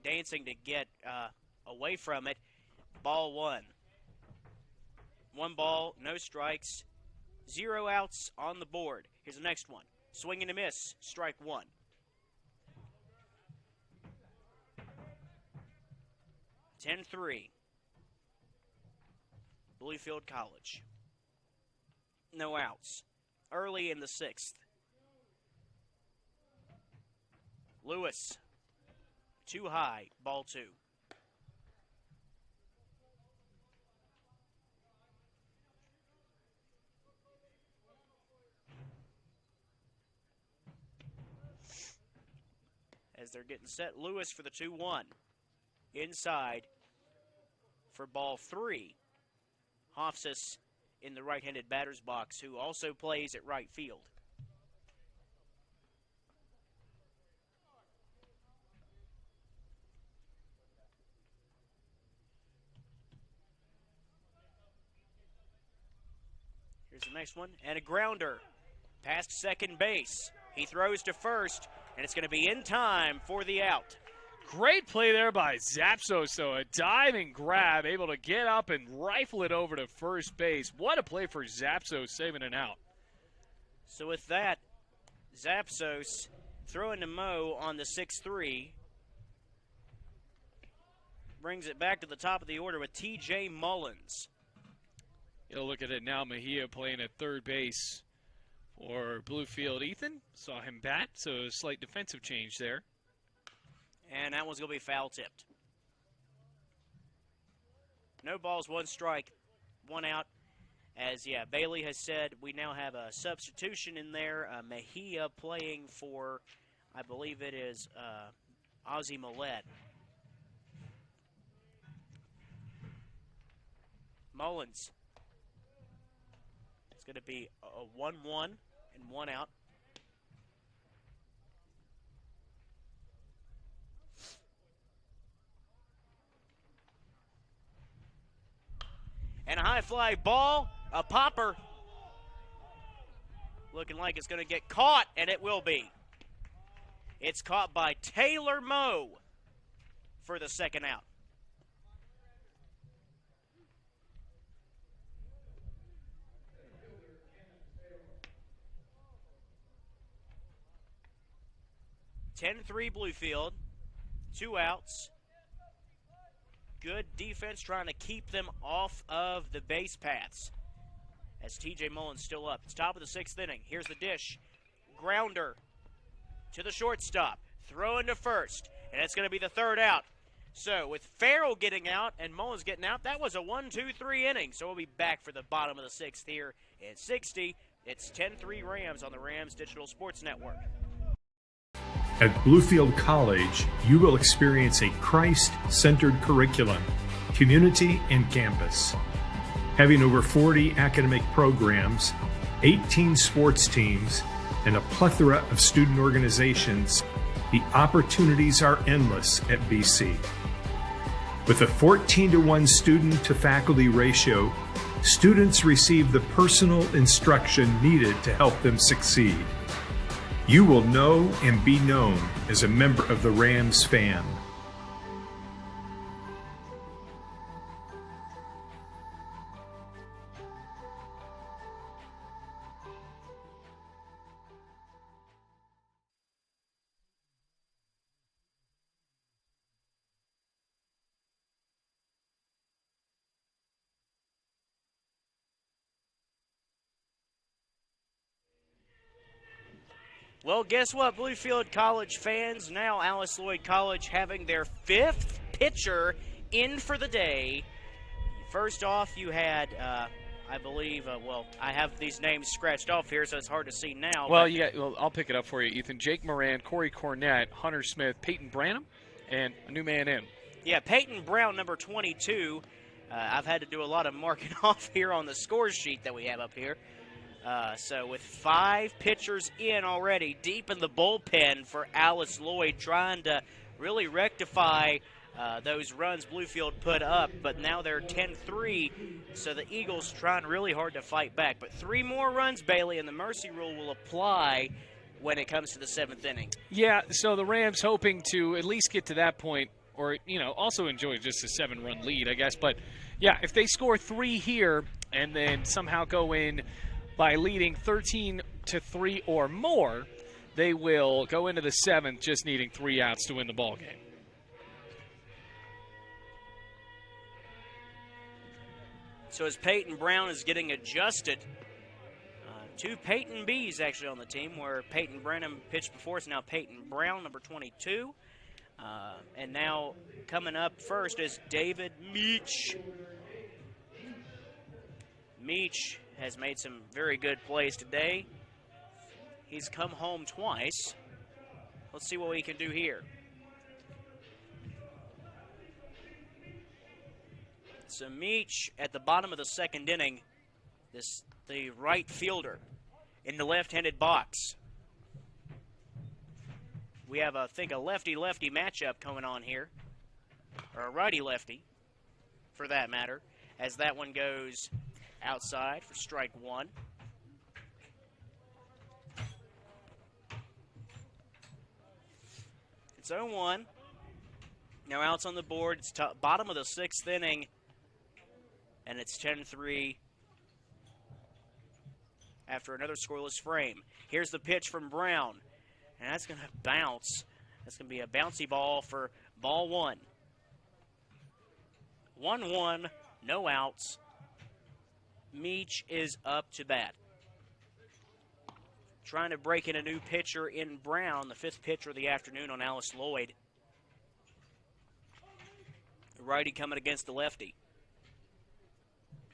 dancing to get away from it. Ball 1. 1 ball, no strikes, 0 outs on the board. Here's the next one. Swing and a miss, strike 1. (10-3). Bluefield College. No outs. Early in the 6th. Lewis. Too high, ball 2. As they're getting set, Lewis for the 2-1. Inside for ball 3. Hofstas in the right-handed batter's box, who also plays at right field. Here's the next one, and a grounder past second base. He throws to first, and it's going to be in time for the out. Great play there by Zapsos, though. A diving grab, able to get up and rifle it over to first base. What a play for Zapsos, saving an out. So with that, Zapsos throwing to Mo on the 6-3. Brings it back to the top of the order with T.J. Mullins. You'll look at it now. Mejia playing at third base for Bluefield. Ethan saw him bat, so a slight defensive change there. And that one's going to be foul tipped. No balls, 1 strike, 1 out. As, Bailey has said, we now have a substitution in there. Mejia playing for, I believe it is Ozzie Millette. Mullins. It's going to be a 1-1 and 1 out. And a high fly ball, a popper. Looking like it's going to get caught, and it will be. It's caught by Taylor Moe for the 2nd out. (10-3) Bluefield, 2 outs. Good defense trying to keep them off of the base paths. As T.J. Mullins still up. It's top of the 6th inning. Here's the dish. Grounder to the shortstop. Throwing to first. And it's going to be the 3rd out. So with Farrell getting out and Mullins getting out, that was a 1-2-3 inning. So we'll be back for the bottom of the 6th here in 60. It's 10-3 Rams on the Rams Digital Sports Network. At Bluefield College, you will experience a Christ-centered curriculum, community, and campus. Having over 40 academic programs, 18 sports teams, and a plethora of student organizations, the opportunities are endless at BC. With a 14-to-1 student-to-faculty ratio, students receive the personal instruction needed to help them succeed. You will know and be known as a member of the Rams fam. Well, guess what, Bluefield College fans? Now Alice Lloyd College having their 5th pitcher in for the day. First off, you had I believe, well, I have these names scratched off here, so it's hard to see now. Well, I'll pick it up for you, Ethan. Jake Moran, Corey Cornett, Hunter Smith, Peyton Branham, and a new man in. Yeah, Peyton Brown, number 22. I've had to do a lot of marking off here on the score sheet that we have up here. So with 5 pitchers in already, deep in the bullpen for Alice Lloyd, trying to really rectify those runs Bluefield put up, but now they're 10-3, so the Eagles trying really hard to fight back. But 3 more runs, Bailey, and the mercy rule will apply when it comes to the 7th inning. Yeah, so the Rams hoping to at least get to that point, or, also enjoy just a 7-run lead, I guess. But, yeah, if they score 3 here and then somehow go in by leading 13-3 or more, they will go into the 7th just needing 3 outs to win the ball game. So as Peyton Brown is getting adjusted, 2 Peyton B's actually on the team, where Peyton Branham pitched before. It's now Peyton Brown, number 22. And now coming up first is David Meech. Meech has made some very good plays today. He's come home twice. Let's see what we can do here. So Meech at the bottom of the 2nd inning, the right fielder in the left-handed box. We have, I think, a lefty-lefty matchup going on here, or a righty-lefty, for that matter, as that one goes outside for strike 1. It's 0-1. No outs on the board. It's bottom of the 6th inning, and it's 10-3 after another scoreless frame. Here's the pitch from Brown, and that's going to bounce. That's going to be a bouncy ball for ball 1. 1-1, no outs. Meech is up to bat. Trying to break in a new pitcher in Brown, the 5th pitcher of the afternoon on Alice Lloyd. The righty coming against the lefty.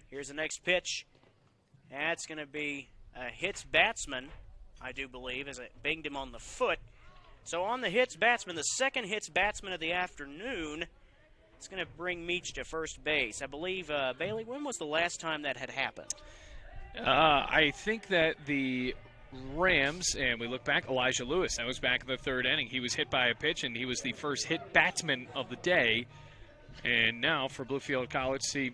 Here's the next pitch. That's going to be a hits batsman, I do believe, as it banged him on the foot. So on the hits batsman, the 2nd hits batsman of the afternoon, it's going to bring Meech to first base. I believe, Bailey, when was the last time that had happened? I think that the Rams, and we look back, Elijah Lewis, that was back in the 3rd inning. He was hit by a pitch, and he was the first hit batsman of the day. And now for Bluefield College, see,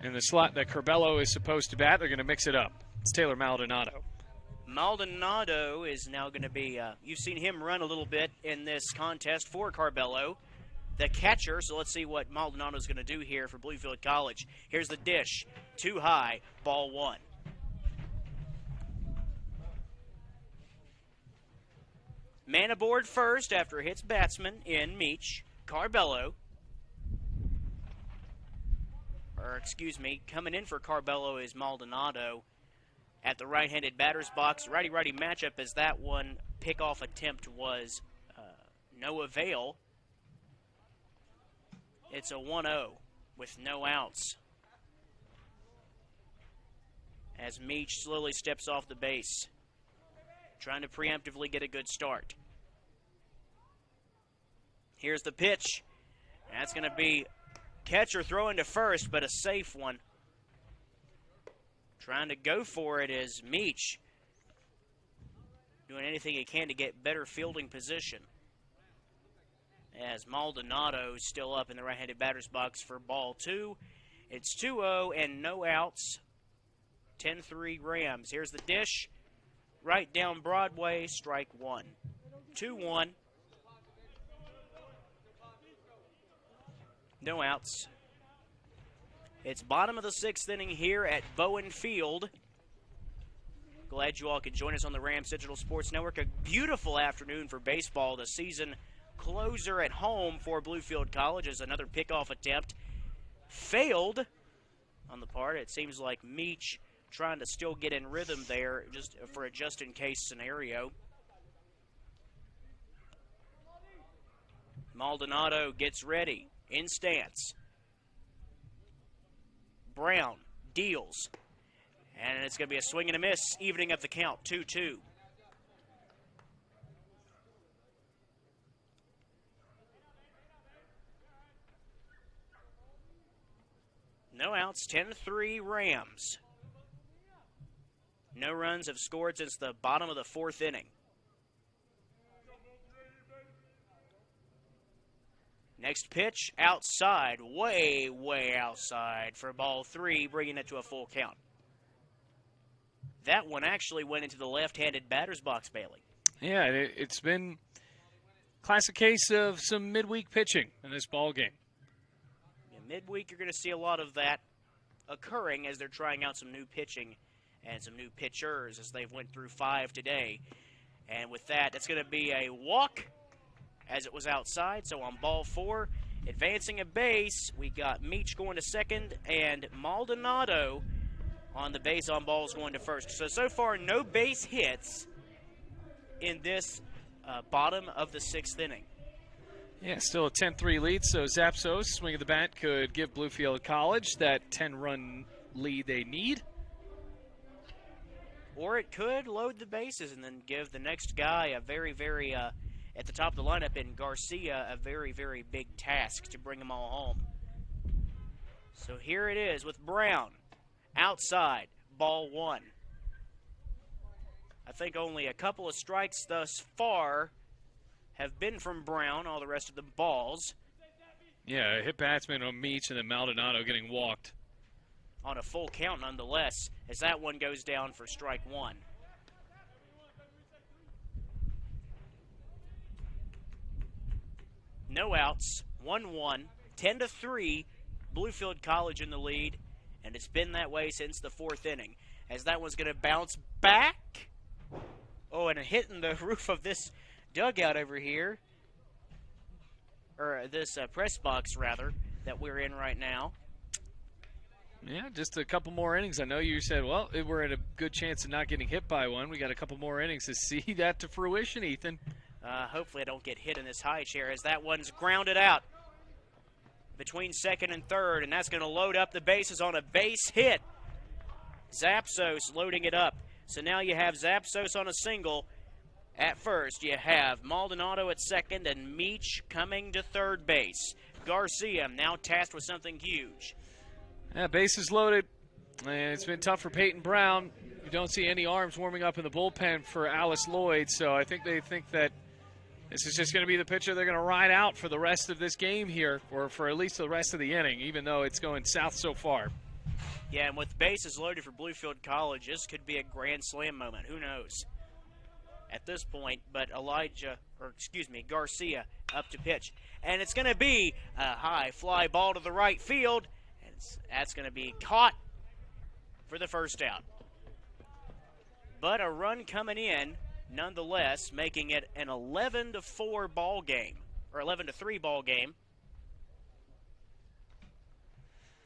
in the slot that Corbello is supposed to bat, they're going to mix it up. It's Taylor Maldonado. Maldonado is now going to be, you've seen him run a little bit in this contest for Corbello, the catcher. So let's see what Maldonado is going to do here for Bluefield College. Here's the dish. Too high, ball 1. Man aboard first after a hits batsman in Meech. Corbello. Or, excuse me, coming in for Corbello is Maldonado at the right-handed batter's box. Righty-righty matchup, as that one pickoff attempt was no avail. It's a 1-0 with no outs as Meech slowly steps off the base, trying to preemptively get a good start. Here's the pitch. That's going to be catcher throwing to first, but a safe one. Trying to go for it is Meech, doing anything he can to get better fielding position. As Maldonado is still up in the right-handed batter's box for ball 2. It's 2-0 and no outs. 10-3 Rams. Here's the dish. Right down Broadway, strike 1. 2-1. No outs. It's bottom of the 6th inning here at Bowen Field. Glad you all could join us on the Rams Digital Sports Network. A beautiful afternoon for baseball. The season closer at home for Bluefield College as another pickoff attempt failed on the part. It seems like Meech trying to still get in rhythm there just for a just-in-case scenario. Maldonado gets ready. In stance. Brown deals. And it's going to be a swing and a miss, evening up the count, 2-2. No outs, 10-3 Rams. No runs have scored since the bottom of the fourth inning. Next pitch, outside, way, way outside for ball 3, bringing it to a full count. That one actually went into the left-handed batter's box, Bailey. Yeah, it's been a classic case of some midweek pitching in this ball game. Midweek, you're going to see a lot of that occurring as they're trying out some new pitching and some new pitchers as they've went through 5 today. And with that, it's going to be a walk as it was outside. So on ball 4, advancing a base, we got Meech going to second and Maldonado on the base on balls going to first. So far, no base hits in this bottom of the 6th inning. Yeah, still a 10-3 lead, so Zapsos, swing of the bat, could give Bluefield College that 10-run lead they need. Or it could load the bases and then give the next guy a very, very, at the top of the lineup in Garcia, a very, very big task to bring them all home. So here it is with Brown, outside, ball 1. I think only a couple of strikes thus far have been from Brown, all the rest of the balls. Yeah, a hit batsman on Meech and then Maldonado getting walked. On a full count nonetheless, as that one goes down for strike 1. No outs, 1-1, 10-3, Bluefield College in the lead, and it's been that way since the 4th inning. As that one's going to bounce back. Oh, and hitting the roof of this dugout over here, or this press box rather, that we're in right now. Yeah, just a couple more innings. I know you said, well, we're at a good chance of not getting hit by one. We got a couple more innings to see that to fruition, Ethan. Hopefully I don't get hit in this high chair as that one's grounded out between second and third, and that's going to load up the bases on a base hit. Zapsos loading it up. So now you have Zapsos on a single. At first, you have Maldonado at second and Meech coming to third base. Garcia now tasked with something huge. Yeah, bases loaded, and it's been tough for Peyton Brown. You don't see any arms warming up in the bullpen for Alice Lloyd, so I think they think that this is just going to be the pitcher they're going to ride out for the rest of this game here, or for at least the rest of the inning, even though it's going south so far. Yeah, and with bases loaded for Bluefield College, this could be a grand slam moment. Who knows? At this point, but Garcia up to pitch. And it's going to be a high fly ball to the right field, and that's going to be caught for the first out. But a run coming in, nonetheless, making it an 11-4 ball game, or 11-3 ball game.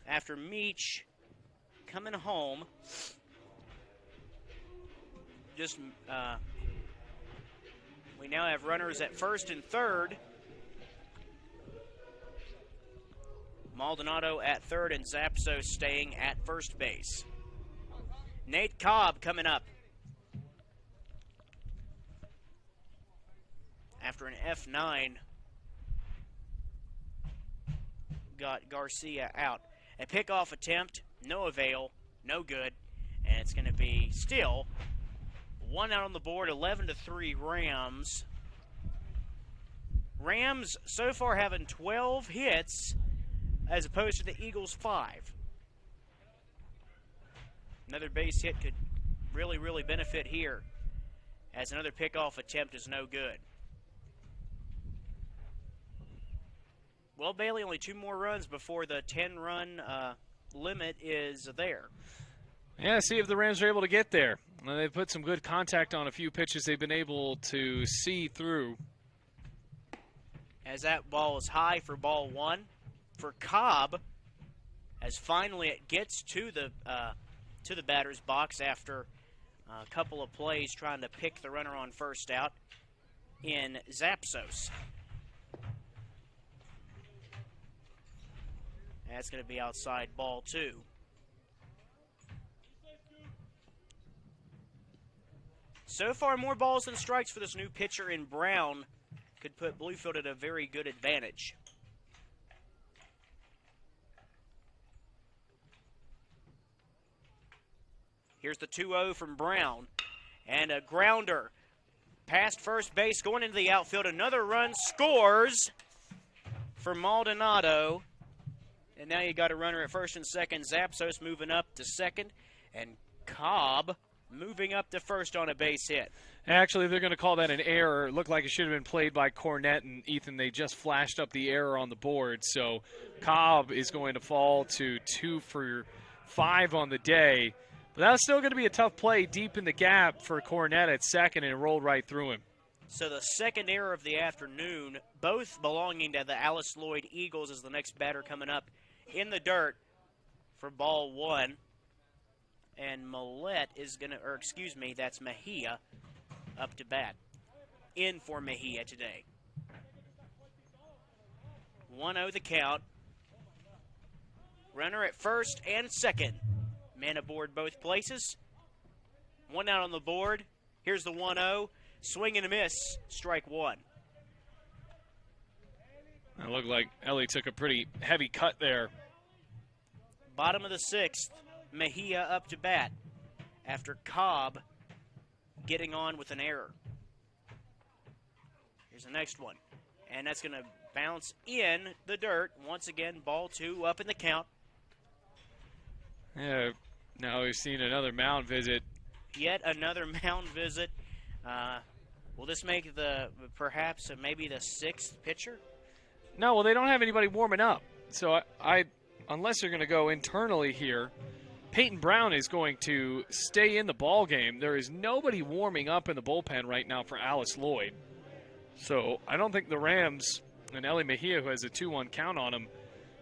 After Meech coming home, we now have runners at first and third. Maldonado at third and Zapsos staying at first base. Nate Cobb coming up. After an F9, got Garcia out. A pickoff attempt, no avail, no good, and it's going to be still one out on the board, 11-3 Rams. Rams so far having 12 hits as opposed to the Eagles' 5. Another base hit could really, really benefit here, as another pickoff attempt is no good. Well, Bailey, only 2 more runs before the 10-run limit is there. Yeah, see if the Rams are able to get there. They've put some good contact on a few pitches they've been able to see through. As that ball is high for ball 1. For Cobb, as finally it gets to the batter's box after a couple of plays trying to pick the runner on first out in Zapsos. That's going to be outside ball 2. So far, more balls than strikes for this new pitcher in Brown. Could put Bluefield at a very good advantage. Here's the 2-0 from Brown. And a grounder past first base, going into the outfield. Another run scores for Maldonado. And now you got a runner at first and second. Zapsos moving up to second. And Cobb moving up to first on a base hit. Actually, they're going to call that an error. It looked like it should have been played by Cornett and Ethan. They just flashed up the error on the board. So Cobb is going to fall to 2 for 5 on the day. But that was still going to be a tough play deep in the gap for Cornett at second, and it rolled right through him. So the second error of the afternoon, both belonging to the Alice Lloyd Eagles, is the next batter coming up in the dirt for ball 1. And Millette is going to, or excuse me, that's Mejia up to bat. In for Mejia today. 1-0 the count. Runner at first and second. Man aboard both places. 1 out on the board. Here's the 1-0. Swing and a miss. Strike 1. It looked like Ellie took a pretty heavy cut there. Bottom of the 6th. Mejia up to bat after Cobb getting on with an error. Here's the next one. And that's going to bounce in the dirt. Once again, ball 2 up in the count. Yeah, now we've seen another mound visit. Yet another mound visit. Will this make the perhaps maybe the 6th pitcher? No, well, they don't have anybody warming up. So I unless they're going to go internally here, Peyton Brown is going to stay in the ball game. There is nobody warming up in the bullpen right now for Alice Lloyd. So I don't think the Rams and Ellie Mejia, who has a 2-1 count on him,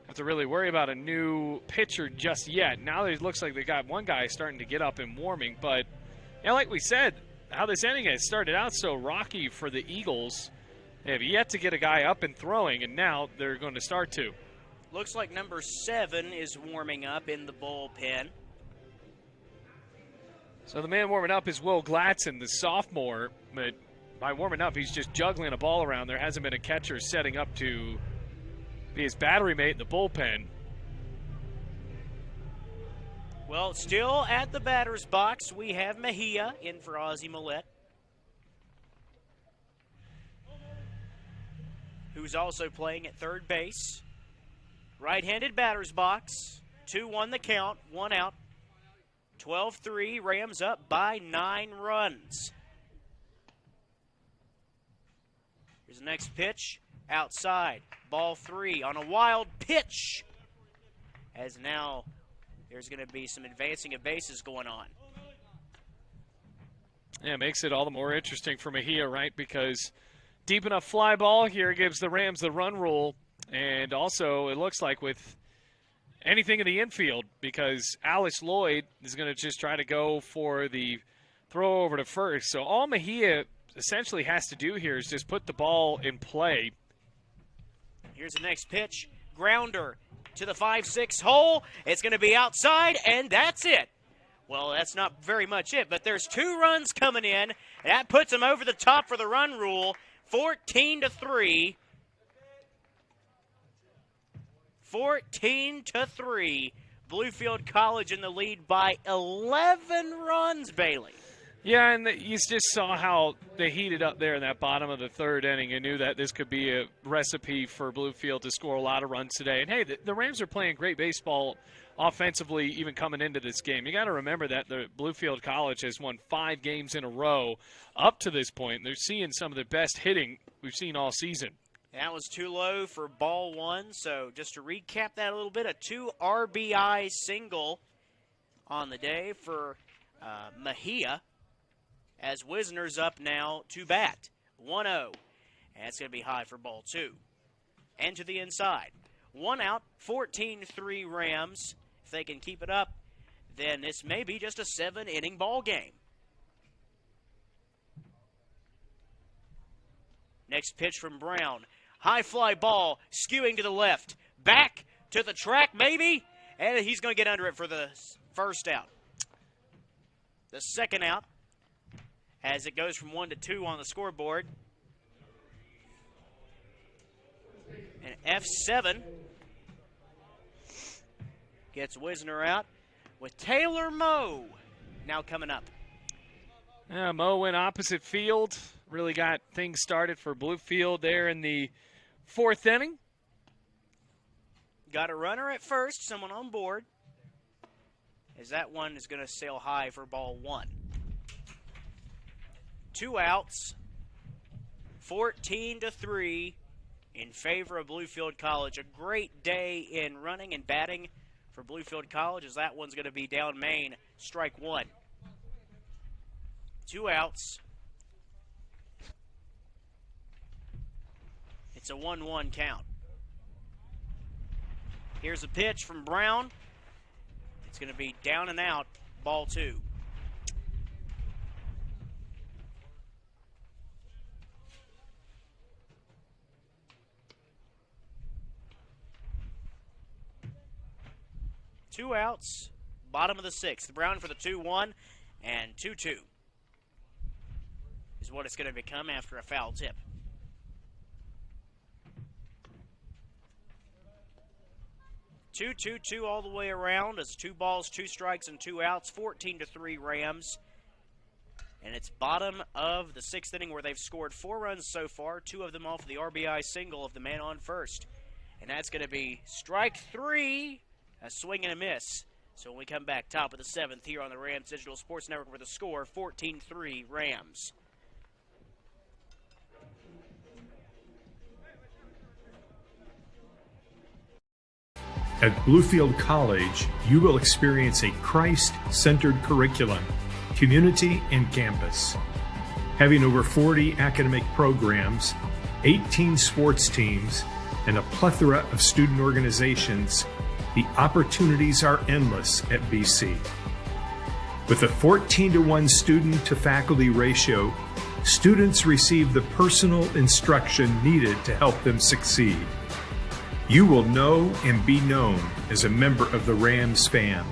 have to really worry about a new pitcher just yet. Now it looks like they got one guy starting to get up and warming. But, yeah, like we said, how this inning has started out so rocky for the Eagles. They have yet to get a guy up and throwing, and now they're going to start to. Looks like number 7 is warming up in the bullpen. So the man warming up is Will Gladson, the sophomore. But by warming up, he's just juggling a ball around. There hasn't been a catcher setting up to be his battery mate in the bullpen. Well, still at the batter's box, we have Mejia in for Ozzie Millette, who's also playing at third base. Right-handed batter's box. 2-1 the count, 1 out. 12-3, Rams up by 9 runs. Here's the next pitch. Outside, ball 3 on a wild pitch. As now there's going to be some advancing of bases going on. Yeah, it makes it all the more interesting for Mejia, right? Because deep enough fly ball here gives the Rams the run rule. And also it looks like with anything in the infield, because Alice Lloyd is going to just try to go for the throw over to first. So all Mejia essentially has to do here is just put the ball in play. Here's the next pitch. Grounder to the 5-6 hole. It's going to be outside, and that's it. Well, that's not very much it, but there's 2 runs coming in. That puts them over the top for the run rule. 14-3. 14-3. Bluefield College in the lead by 11 runs, Bailey. Yeah, and you just saw how they heated up there in that bottom of the 3rd inning and knew that this could be a recipe for Bluefield to score a lot of runs today. And, hey, the Rams are playing great baseball offensively even coming into this game. You got to remember that the Bluefield College has won 5 games in a row up to this point. They're seeing some of the best hitting we've seen all season. That was too low for ball 1. So just to recap that a little bit, a 2 RBI single on the day for Mejia, as Wisner's up now to bat. 1-0. And it's going to be high for ball 2. And to the inside. 1 out, 14-3 Rams. If they can keep it up, then this may be just a 7-inning ball game. Next pitch from Brown. High fly ball, skewing to the left. Back to the track, maybe. And he's going to get under it for the first out. The second out, as it goes from 1 to 2 on the scoreboard. And F7 gets Wisner out with Taylor Moe now coming up. Moe went opposite field. Really got things started for Bluefield there in the 4th inning. Got a runner at first, someone on board, as that one is going to sail high for ball 1. 2 outs, 14-3 in favor of Bluefield College. A great day in running and batting for Bluefield College, as that one's going to be down main, strike 1. 2 outs. It's a 1-1 count. Here's a pitch from Brown. It's going to be down and out, ball 2. Two outs, bottom of the 6th. Brown for the 2-1, and 2-2 is what it's going to become after a foul tip. 2-2-2 all the way around as 2 balls, 2 strikes, and 2 outs. 14-3 Rams. And it's bottom of the 6th inning where they've scored 4 runs so far, 2 of them off the RBI single of the man on first. And that's going to be strike 3, a swing and a miss. So when we come back, top of the 7th here on the Rams Digital Sports Network with a score, 14-3 Rams. At Bluefield College, you will experience a Christ-centered curriculum, community, and campus. Having over 40 academic programs, 18 sports teams, and a plethora of student organizations, the opportunities are endless at BC. With a 14-to-1 student-to-faculty ratio, students receive the personal instruction needed to help them succeed. You will know and be known as a member of the Rams fam.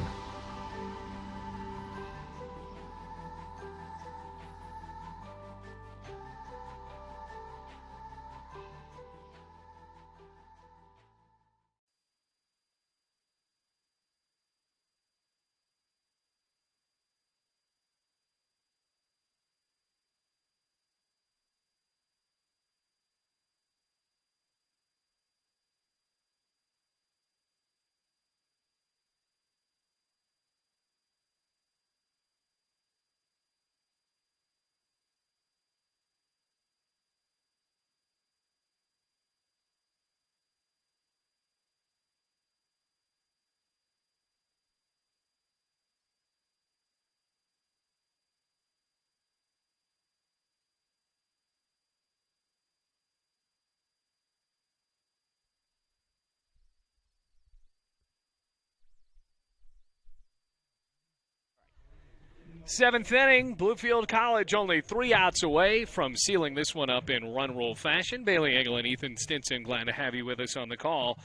Seventh inning, Bluefield College only 3 outs away from sealing this one up in run rule fashion. Bailey Engel and Ethan Stinson, glad to have you with us on the call.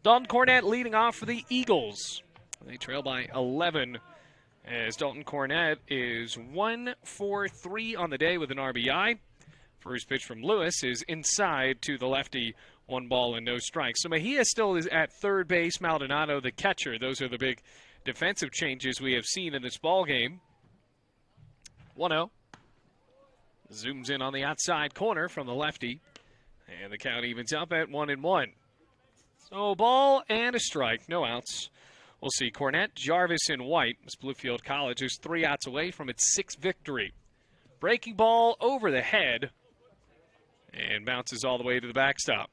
Dalton Cornett leading off for the Eagles. They trail by 11 as Dalton Cornett is 1 for 3 on the day with an RBI. First pitch from Lewis is inside to the lefty, 1 ball and no strikes. So Mejia still is at third base, Maldonado the catcher. Those are the big defensive changes we have seen in this ball game. 1-0. Zooms in on the outside corner from the lefty. And the count evens up at 1-1. So ball and a strike, no outs. We'll see Cornett, Jarvis, and White as Bluefield College is 3 outs away from its 6th victory. Breaking ball over the head and bounces all the way to the backstop.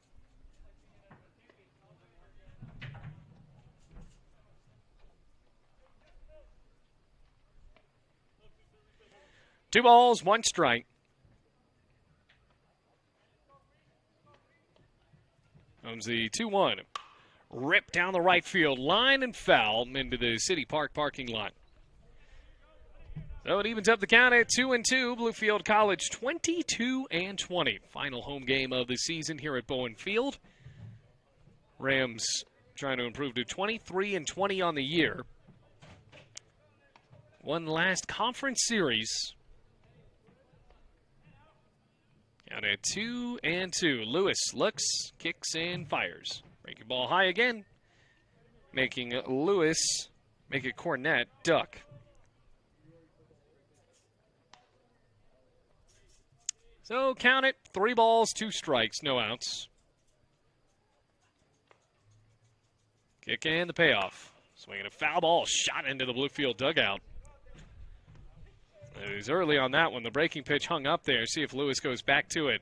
Two balls, 1 strike. Comes the 2-1. Ripped down the right field line and foul into the City Park parking lot. So it evens up the count at 2-2. Bluefield College 22-20. Final home game of the season here at Bowen Field. Rams trying to improve to 23-20 on the year. One last conference series Out at 2-2. Lewis looks, kicks, and fires. Breaking ball high again. Making Lewis make it Cornett duck. So count it. 3 balls, 2 strikes, no outs. Kick and the payoff. Swinging a foul ball, shot into the Bluefield dugout. It was early on that one. The breaking pitch hung up there. See if Lewis goes back to it.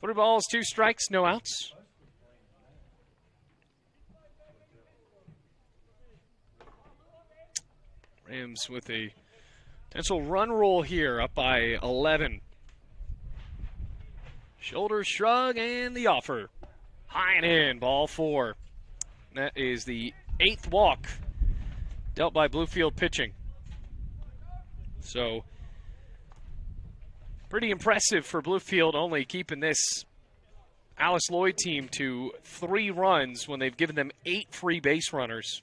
3 balls, 2 strikes, no outs. Rams with a potential run roll here, up by 11. Shoulder shrug and the offer. High and in, ball 4. That is the 8th walk dealt by Bluefield pitching. So, pretty impressive for Bluefield, only keeping this Alice Lloyd team to 3 runs when they've given them 8 free base runners.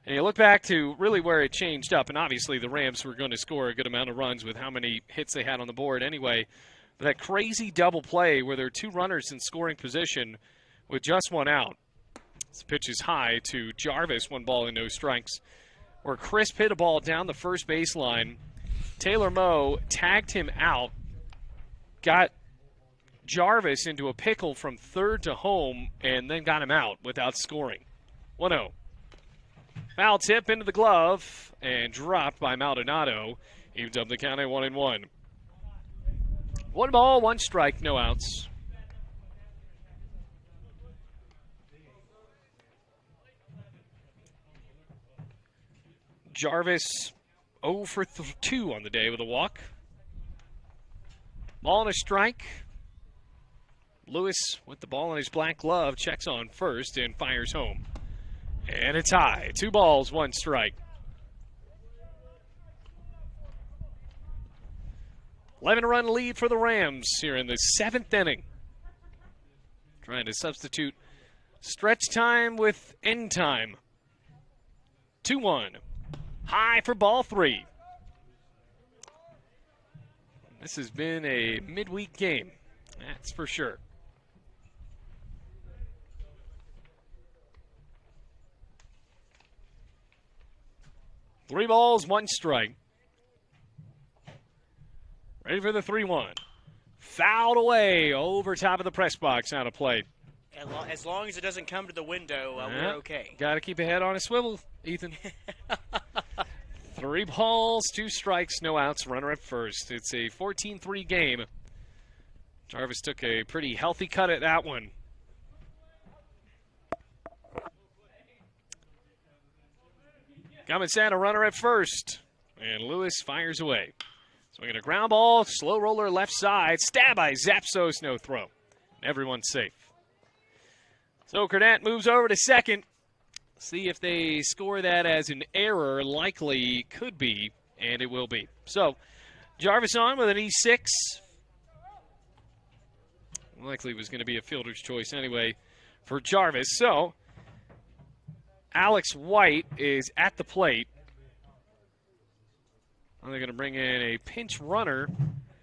And you look back to really where it changed up, and obviously the Rams were going to score a good amount of runs with how many hits they had on the board anyway. But that crazy double play where there are 2 runners in scoring position with just 1 out. This pitch is high to Jarvis, 1 ball and no strikes. Where Crisp hit a ball down the first baseline. Taylor Moe tagged him out, got Jarvis into a pickle from third to home, and then got him out without scoring. 1-0. Foul tip into the glove and dropped by Maldonado. Evens up the count at 1-1. 1 ball, 1 strike, no outs. Jarvis 0 for 2 on the day with a walk. Ball and a strike. Lewis with the ball in his black glove checks on first and fires home. And it's high. 2 balls, 1 strike. 11-run lead for the Rams here in the 7th inning. Trying to substitute stretch time with end time. 2-1. High for ball 3. This has been a midweek game, that's for sure. Three balls, 1 strike. Ready for the 3-1. Fouled away over top of the press box, out of play. As long as it doesn't come to the window, we're okay. Got to keep a head on a swivel, Ethan. 3 balls, 2 strikes, no outs, runner at first. It's a 14-3 game. Jarvis took a pretty healthy cut at that one. Coming a runner at first, and Lewis fires away. Swinging a ground ball, slow roller left side, stab by Zapsos, no throw. Everyone's safe. So Cornett moves over to second. See if they score that as an error. Likely could be, and it will be. So Jarvis on with an E6. Likely was going to be a fielder's choice anyway for Jarvis. So Alex White is at the plate. And they're going to bring in a pinch runner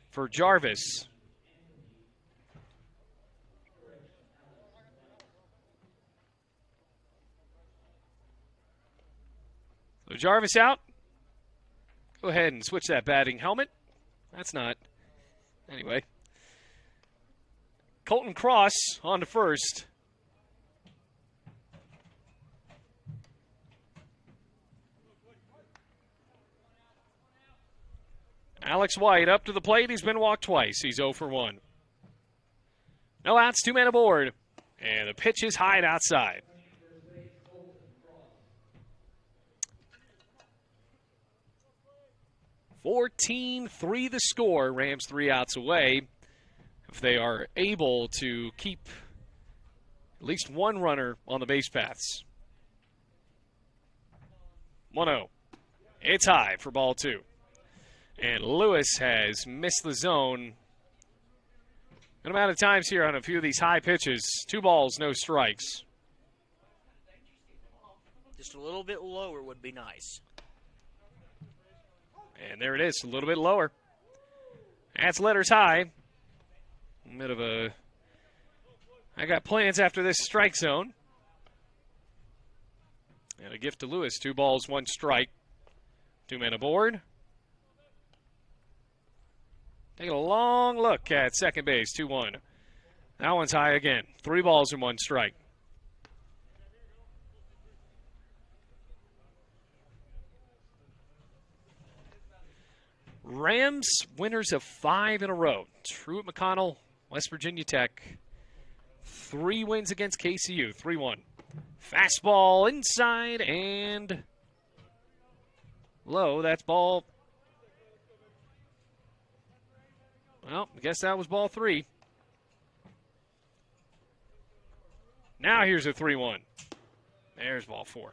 for Jarvis. So Jarvis out. Go ahead and switch that batting helmet. That's not. Anyway. Colton Cross on to first. Alex White up to the plate. He's been walked twice. He's 0 for 1. No outs, 2 men aboard. And the pitch is high and outside. (14-3) the score. Rams 3 outs away. If they are able to keep at least 1 runner on the base paths. 1-0. It's high for ball 2. And Lewis has missed the zone good amount of times here on a few of these high pitches. 2 balls, no strikes. Just a little bit lower would be nice. And there it is, a little bit lower. That's letters high. A bit of a, I got plans after this strike zone. And a gift to Lewis. 2 balls, 1 strike. 2 men aboard. Taking a long look at second base. 2-1. That one's high again. 3 balls and 1 strike. Rams winners of 5 in a row. Truett McConnell, West Virginia Tech. 3 wins against KCU. 3-1. Fastball inside and low. That's ball. Well, I guess that was ball 3. Now here's a 3-1. There's ball 4.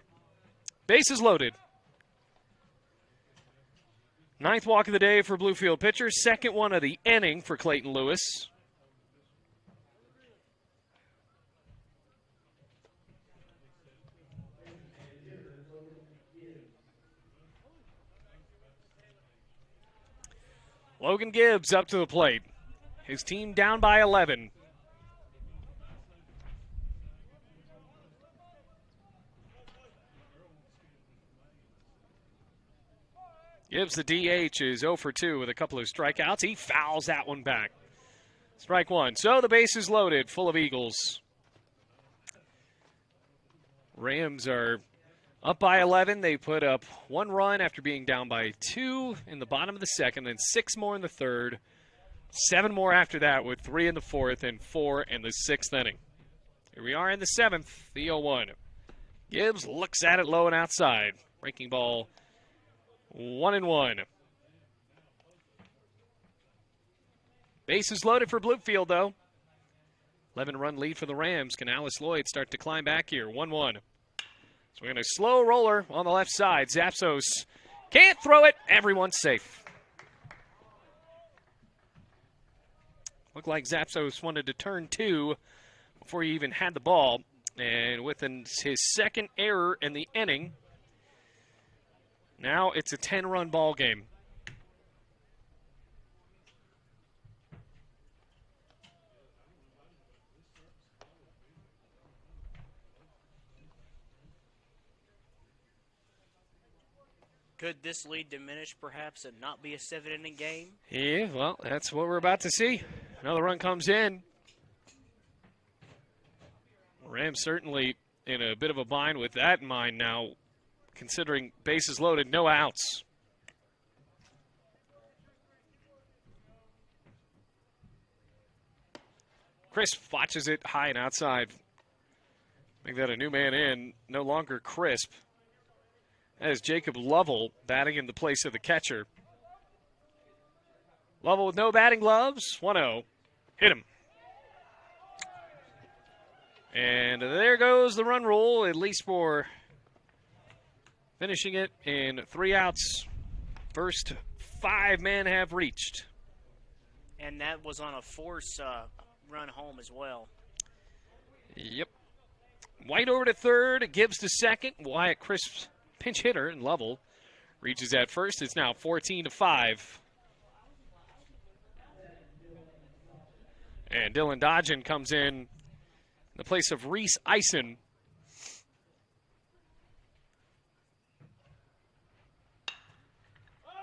Bases loaded. 9th walk of the day for Bluefield pitcher. 2nd one of the inning for Clayton Lewis. Logan Gibbs up to the plate. His team down by 11. Gibbs, the DH, is 0 for 2 with a couple of strikeouts. He fouls that one back. Strike 1. So the base is loaded, full of Eagles. Rams are up by 11. They put up 1 run after being down by 2 in the bottom of the 2nd, then 6 more in the 3rd, 7 more after that with 3 in the 4th and 4 in the 6th inning. Here we are in the 7th, the 0-1. Gibbs looks at it low and outside. Breaking ball 1-1. Bases loaded for Bluefield, though. 11-run lead for the Rams. Can Alice Lloyd start to climb back here? 1-1. So we're going to slow roller on the left side. Zapsos can't throw it. Everyone's safe. Looked like Zapsos wanted to turn 2 before he even had the ball. And with his 2nd error in the inning, now it's a 10-run ball game. Could this lead diminish, perhaps, and not be a 7-inning game? Yeah, well, that's what we're about to see. Another run comes in. Rams certainly in a bit of a bind with that in mind now, considering bases loaded, no outs. Crisp watches it high and outside. Make that a new man in, no longer Crisp. That is Jacob Lovell batting in the place of the catcher. Lovell with no batting gloves. 1-0. Hit him. And there goes the run rule, at least for finishing it in 3 outs. First 5 men have reached. And that was on a force run home as well. Yep. White over to 3rd. Gibbs to 2nd. Wyatt Crisp, pinch hitter, and Lovell reaches at 1st. It's now 14-5. And Dylan Dodgen comes in the place of Reese Eisen.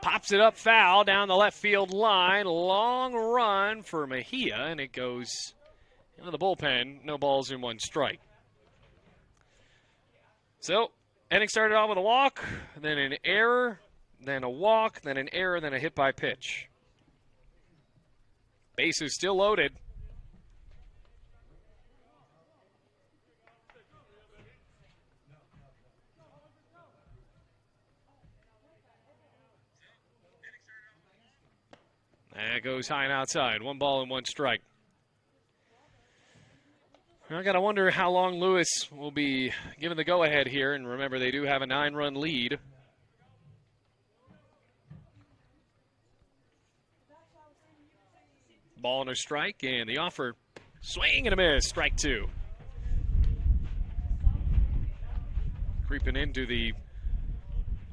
Pops it up foul down the left field line. Long run for Mejia, and it goes into the bullpen. No balls in 1 strike. So, inning started off with a walk, then an error, then a walk, then an error, then a hit by pitch. Bases still loaded. That goes high and outside. 1 ball and 1 strike. I got to wonder how long Lewis will be given the go-ahead here. And remember, they do have a 9-run lead. Ball and a strike, and the offer, swing and a miss, strike 2. Creeping into the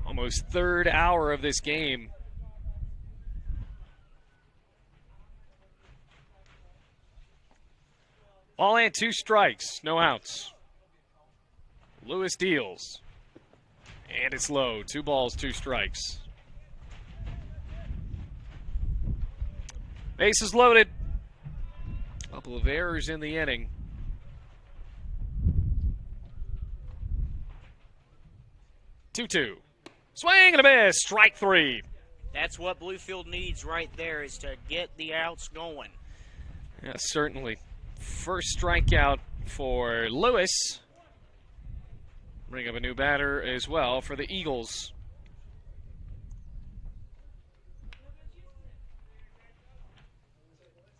almost 3rd hour of this game. Ball and 2 strikes, no outs. Lewis deals. And it's low. 2 balls, 2 strikes. Bases loaded. Couple of errors in the inning. Two. Swing and a miss. Strike 3. That's what Bluefield needs right there, is to get the outs going. Yeah, certainly. First strikeout for Lewis. Bring up a new batter as well for the Eagles.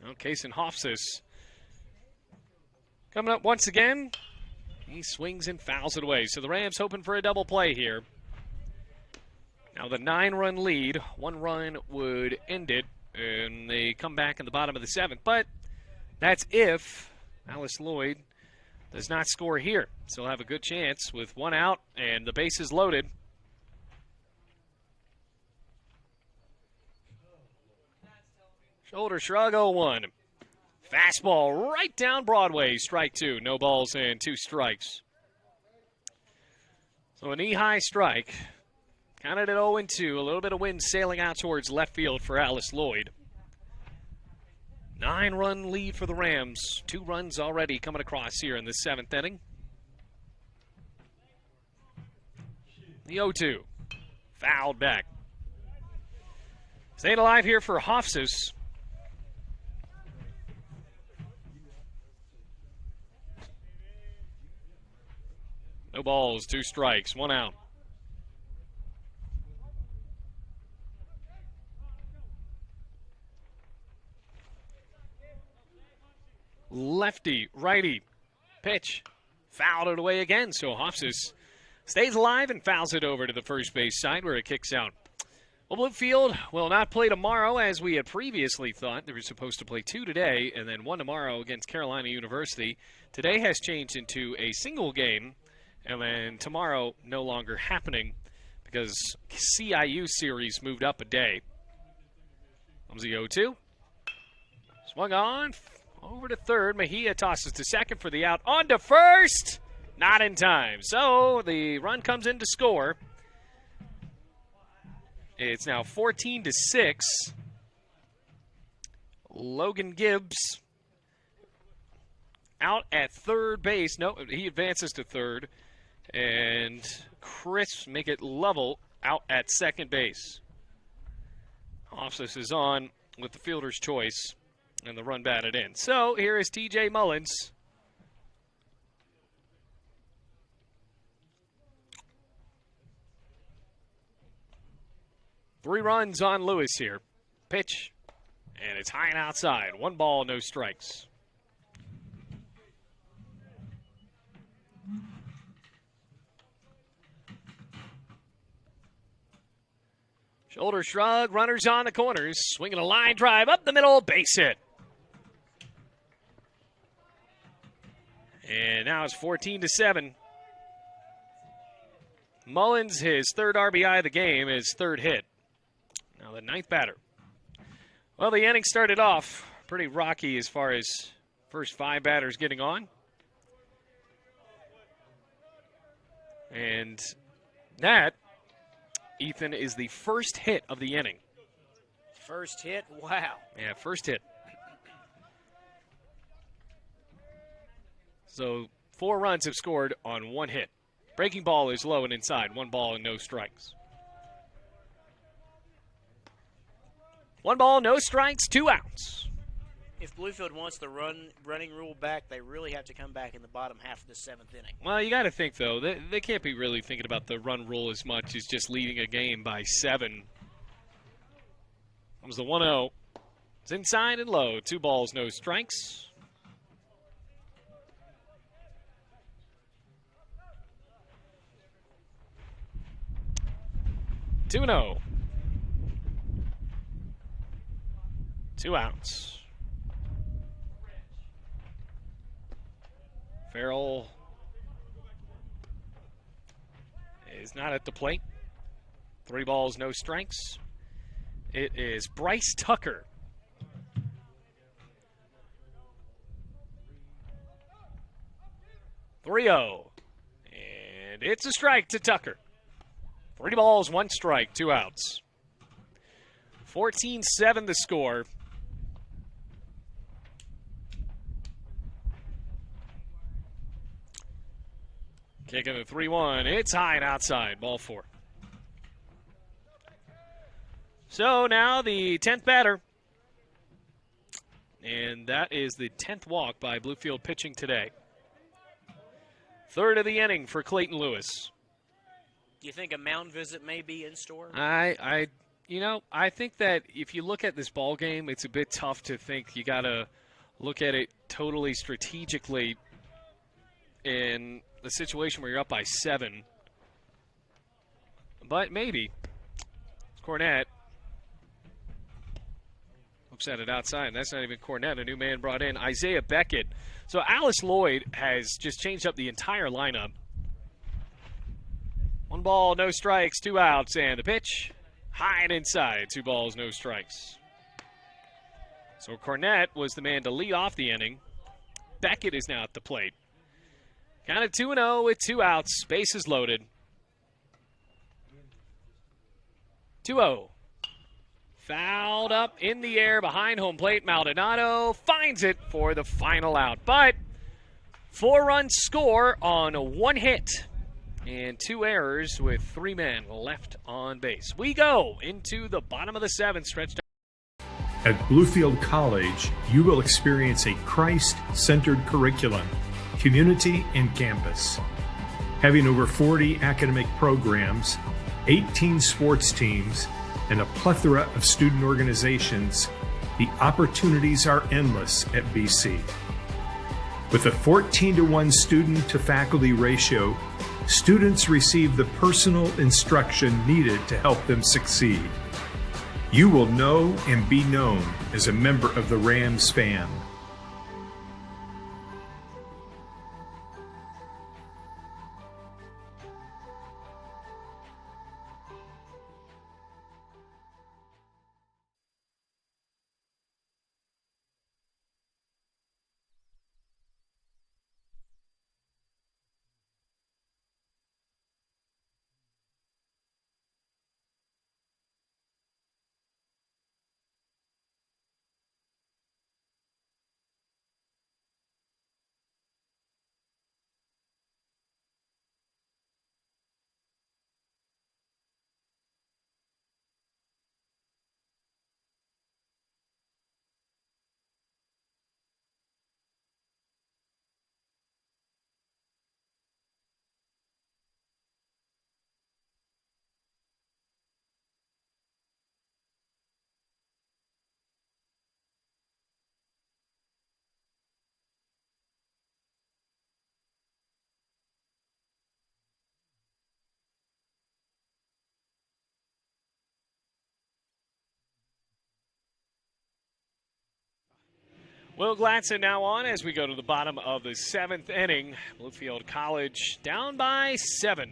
Well, Kason Hofsis coming up once again. He swings and fouls it away. So the Rams hoping for a double play here. Now the 9-run lead, 1 run would end it, and they come back in the bottom of the 7th. But that's if Alice Lloyd does not score here. So he'll have a good chance with 1 out and the bases loaded. Shoulder shrug, 0-1. Fastball right down Broadway, strike 2. No balls and 2 strikes. So a knee-high strike. Counted at 0-2. A little bit of wind sailing out towards left field for Alice Lloyd. 9-run lead for the Rams. 2 runs already coming across here in the 7th inning. The 0-2. Fouled back. Staying alive here for Hofsis. No balls, 2 strikes, 1 out. Lefty, righty, pitch, fouled it away again. So Hofsis stays alive and fouls it over to the first base side where it kicks out. Well, Bluefield will not play tomorrow as we had previously thought. They were supposed to play 2 today and then 1 tomorrow against Carolina University. Today has changed into a single game, and then tomorrow no longer happening because CIU series moved up a day. Comes the 0-2. Swung on. Over to third. Mejia tosses to second for the out. On to first. Not in time. So the run comes in to score. It's now 14-6. Logan Gibbs out at third base. No, he advances to third. And Chris make it level out at second base. Hofsis is on with the fielder's choice. And the run batted in. So here is T.J. Mullins. Three runs on Lewis here. Pitch. And it's high and outside. 1 ball, no strikes. Shoulder shrug. Runners on the corners. Swinging a line drive up the middle. Base hit. And now it's 14-7. Mullins, his 3rd RBI of the game, his 3rd hit. Now the 9th batter. Well, the inning started off pretty rocky as far as first 5 batters getting on. And that, Ethan, is the first hit of the inning. First hit? Wow. Yeah, first hit. So 4 runs have scored on 1 hit. Breaking ball is low and inside. 1 ball and no strikes. 1 ball, no strikes, 2 outs. If Bluefield wants the running rule back, they really have to come back in the bottom half of the 7th inning. Well, you got to think, though, they can't be really thinking about the run rule as much as just leading a game by 7. Comes the 1-0. It's inside and low. 2 balls, no strikes. Two 2-0. 2 outs. Farrell is not at the plate. 3 balls, no strikes. It is Bryce Tucker. 3-0. And it's a strike to Tucker. 3 balls, 1 strike, 2 outs. 14-7 the score. Kicking the 3-1. It's high and outside. Ball 4. So now the 10th batter. And that is the 10th walk by Bluefield pitching today. 3rd of the inning for Clayton Lewis. Do you think a mound visit may be in store? I think that if you look at this ball game, it's a bit tough to think. You got to look at it totally strategically in the situation where you're up by 7. But maybe. Cornett looks at it outside. That's not even Cornett, a new man brought in. Isaiah Beckett. So Alice Lloyd has just changed up the entire lineup. 1 ball, no strikes, 2 outs, and the pitch. High and inside. 2 balls, no strikes. So Cornett was the man to lead off the inning. Beckett is now at the plate. Count of 2-0 with 2 outs. Bases loaded. 2-0. Fouled up in the air behind home plate. Maldonado finds it for the final out. But 4-run score on 1 hit and 2 errors with 3 men left on base. We go into the bottom of the 7th stretch. At Bluefield College, you will experience a Christ-centered curriculum, community, and campus. Having over 40 academic programs, 18 sports teams, and a plethora of student organizations, the opportunities are endless at BC. With a 14-to-1 student-to-faculty ratio, students receive the personal instruction needed to help them succeed. You will know and be known as a member of the Rams fam. Will Gladson now on as we go to the bottom of the 7th inning. Bluefield College down by 7.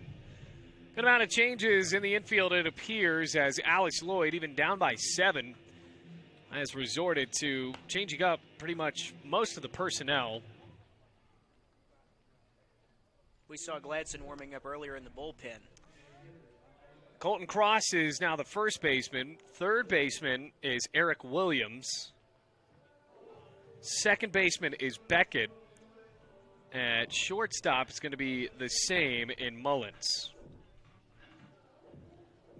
Good amount of changes in the infield, it appears, as Alex Lloyd, even down by 7, has resorted to changing up pretty much most of the personnel. We saw Gladson warming up earlier in the bullpen. Colton Cross is now the first baseman. Third baseman is Eric Williams. Second baseman is Beckett. At shortstop, it's going to be the same in Mullins.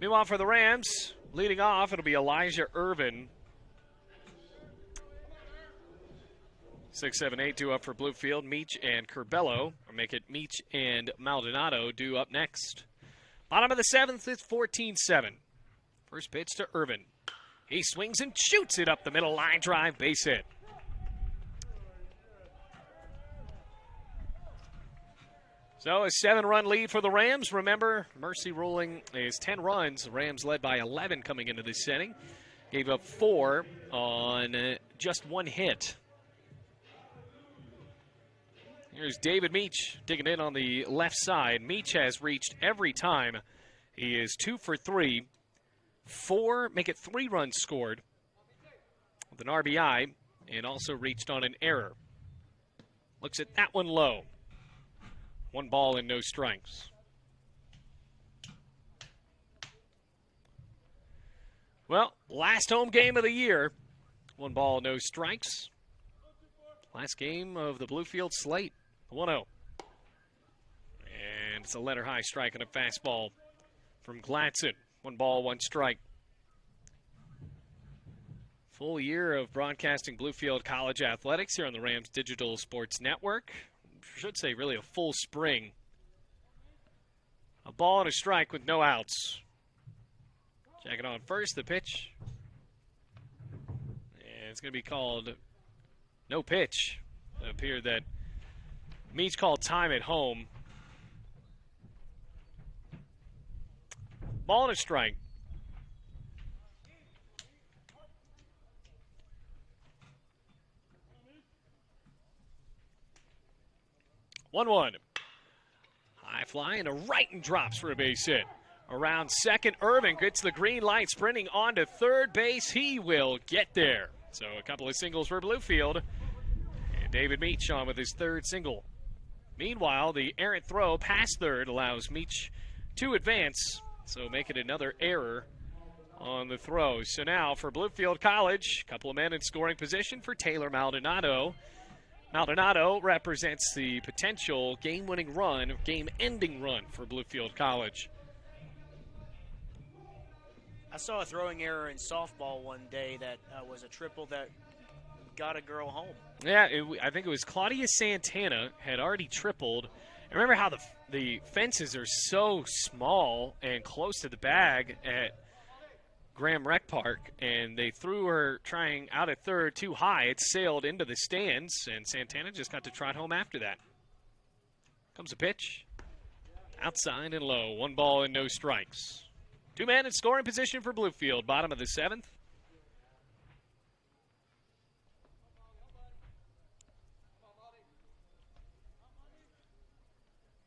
Meanwhile, for the Rams, leading off, it'll be Elijah Irvin. 6, 7, 8 due up for Bluefield. Meech and Curbelo, or make it Meech and Maldonado, due up next. Bottom of the 7th is 14-7. First pitch to Irvin. He swings and shoots it up the middle, line drive, base hit. So a 7-run lead for the Rams. Remember, mercy ruling is 10 runs. The Rams led by 11 coming into this inning. Gave up 4 on just 1 hit. Here's David Meech digging in on the left side. Meech has reached every time. He is 2 for 3. 4, make it 3 runs scored with an RBI, and also reached on an error. Looks at that one low. 1 ball and no strikes. Well, last home game of the year. 1 ball, no strikes. Last game of the Bluefield slate. 1-0. And it's a letter high strike and a fastball from Gladson. 1 ball, 1 strike. Full year of broadcasting Bluefield College athletics here on the Rams Digital Sports Network. I should say really a full spring. A ball and a strike with no outs. Checking on first, the pitch. And it's going to be called no pitch. It appeared that Meech called time at home. Ball and a strike. One. High fly and a right and drops for a base hit. Around second, Irvin gets the green light, sprinting onto third base. He will get there. So a couple of singles for Bluefield. And David Meech on with his 3rd single. Meanwhile, the errant throw past third allows Meech to advance. So make it another error on the throw. So now for Bluefield College, a couple of men in scoring position for Taylor Maldonado. Maldonado represents the potential game-winning run, game-ending run for Bluefield College. I saw a throwing error in softball one day that was a triple that got a girl home. Yeah, I think it was Claudia Santana had already tripled. And remember how the fences are so small and close to the bag at Graham Rec Park, and they threw her trying out at third too high. It sailed into the stands, and Santana just got to trot home after that. Comes a pitch. Outside and low. 1 ball and no strikes. 2 men in scoring position for Bluefield. Bottom of the 7th.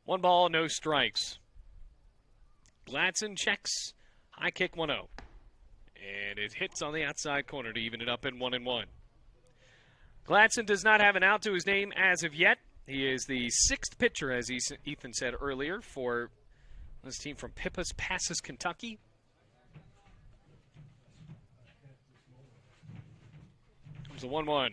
One ball, no strikes. Gladson checks. High kick 1-0. And it hits on the outside corner to even it up in 1-1. Gladson does not have an out to his name as of yet. He is the 6th pitcher, as Ethan said earlier, for this team from Pippas Passes, Kentucky. Comes a 1-1.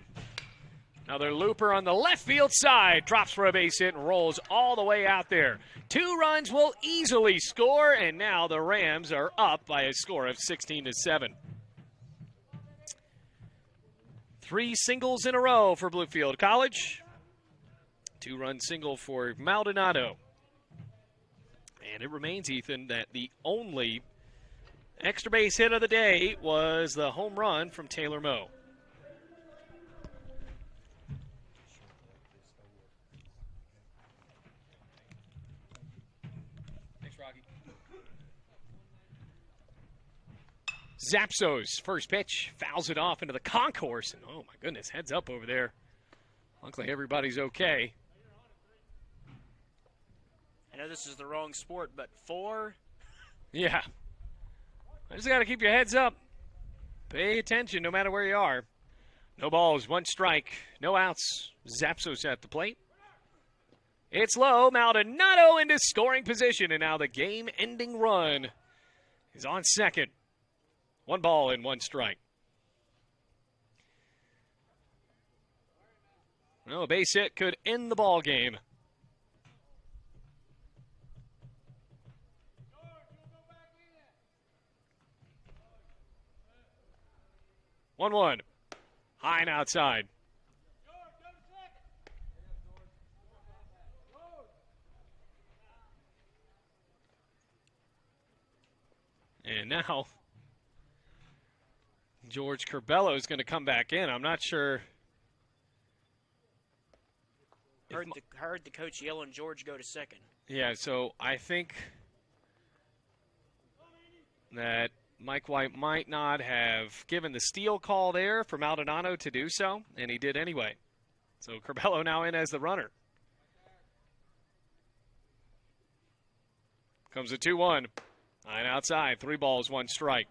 Another looper on the left field side. Drops for a base hit and rolls all the way out there. 2 runs will easily score, and now the Rams are up by a score of 16-7. 3 singles in a row for Bluefield College. 2-run single for Maldonado. And it remains, Ethan, that the only extra base hit of the day was the home run from Taylor Moe. Zapsos, first pitch, fouls it off into the concourse. And oh my goodness, heads up over there. Looks like everybody's okay. I know this is the wrong sport, but 4? Yeah. I just got to keep your heads up. Pay attention no matter where you are. No balls, 1 strike, no outs. Zapsos at the plate. It's low. Maldonado into scoring position, and now the game-ending run is on second. 1 ball and 1 strike. Well, a base hit could end the ball game. One. High and outside. And now George Curbelo is going to come back in. I'm not sure. Heard the coach yelling George go to second. Yeah, so I think that Mike White might not have given the steal call there for Maldonado to do so, and he did anyway. So Curbelo now in as the runner. Comes a 2-1. Nine outside, 3 balls, 1 strike.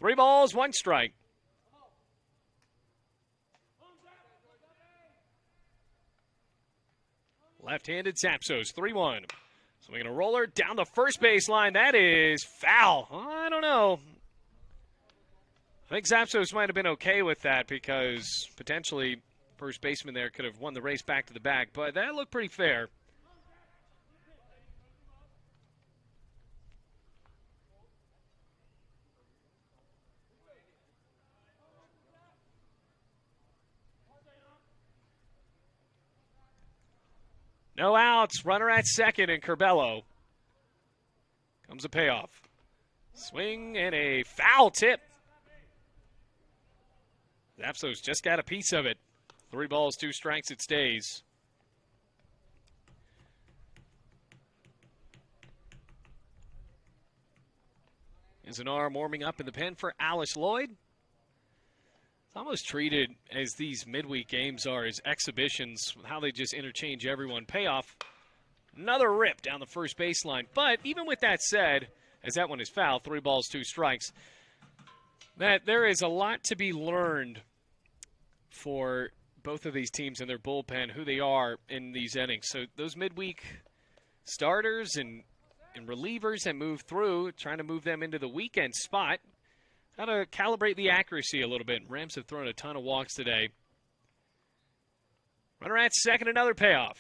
3 balls, 1 strike. Left-handed Zapsos, 3-1. Swinging a roller down the first base line. That is foul. I don't know. I think Zapsos might have been okay with that because potentially first baseman there could have won the race back to the bag, but that looked pretty fair. No outs. Runner at second, and Curbelo. Comes a payoff. Swing and a foul tip. Zapsos just got a piece of it. 3 balls, 2 strikes, it stays. There's an arm warming up in the pen for Alice Lloyd. It's almost treated as these midweek games are as exhibitions, how they just interchange everyone. Payoff. Another rip down the first baseline. But even with that said, as that one is foul, 3 balls, 2 strikes, that there is a lot to be learned for both of these teams and their bullpen, who they are in these innings. So those midweek starters and relievers that move through, trying to move them into the weekend spot, got to calibrate the accuracy a little bit. Rams have thrown a ton of walks today. Runner at second, another payoff.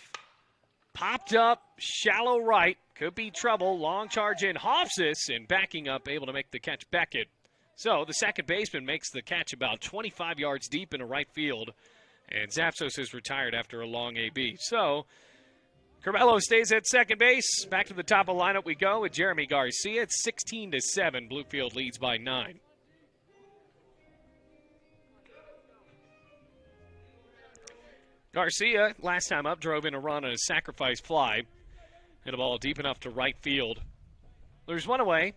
Popped up, shallow right. Could be trouble. Long charge in. Hofsis, and backing up, able to make the catch Beckett. So the second baseman makes the catch about 25 yards deep into right field. And Zapsos is retired after a long AB. So Curbelo stays at second base. Back to the top of the lineup we go with Jeremy Garcia. It's 16-7. Bluefield leads by 9. Garcia, last time up, drove in a run on a sacrifice fly. Hit a ball deep enough to right field. There's one away.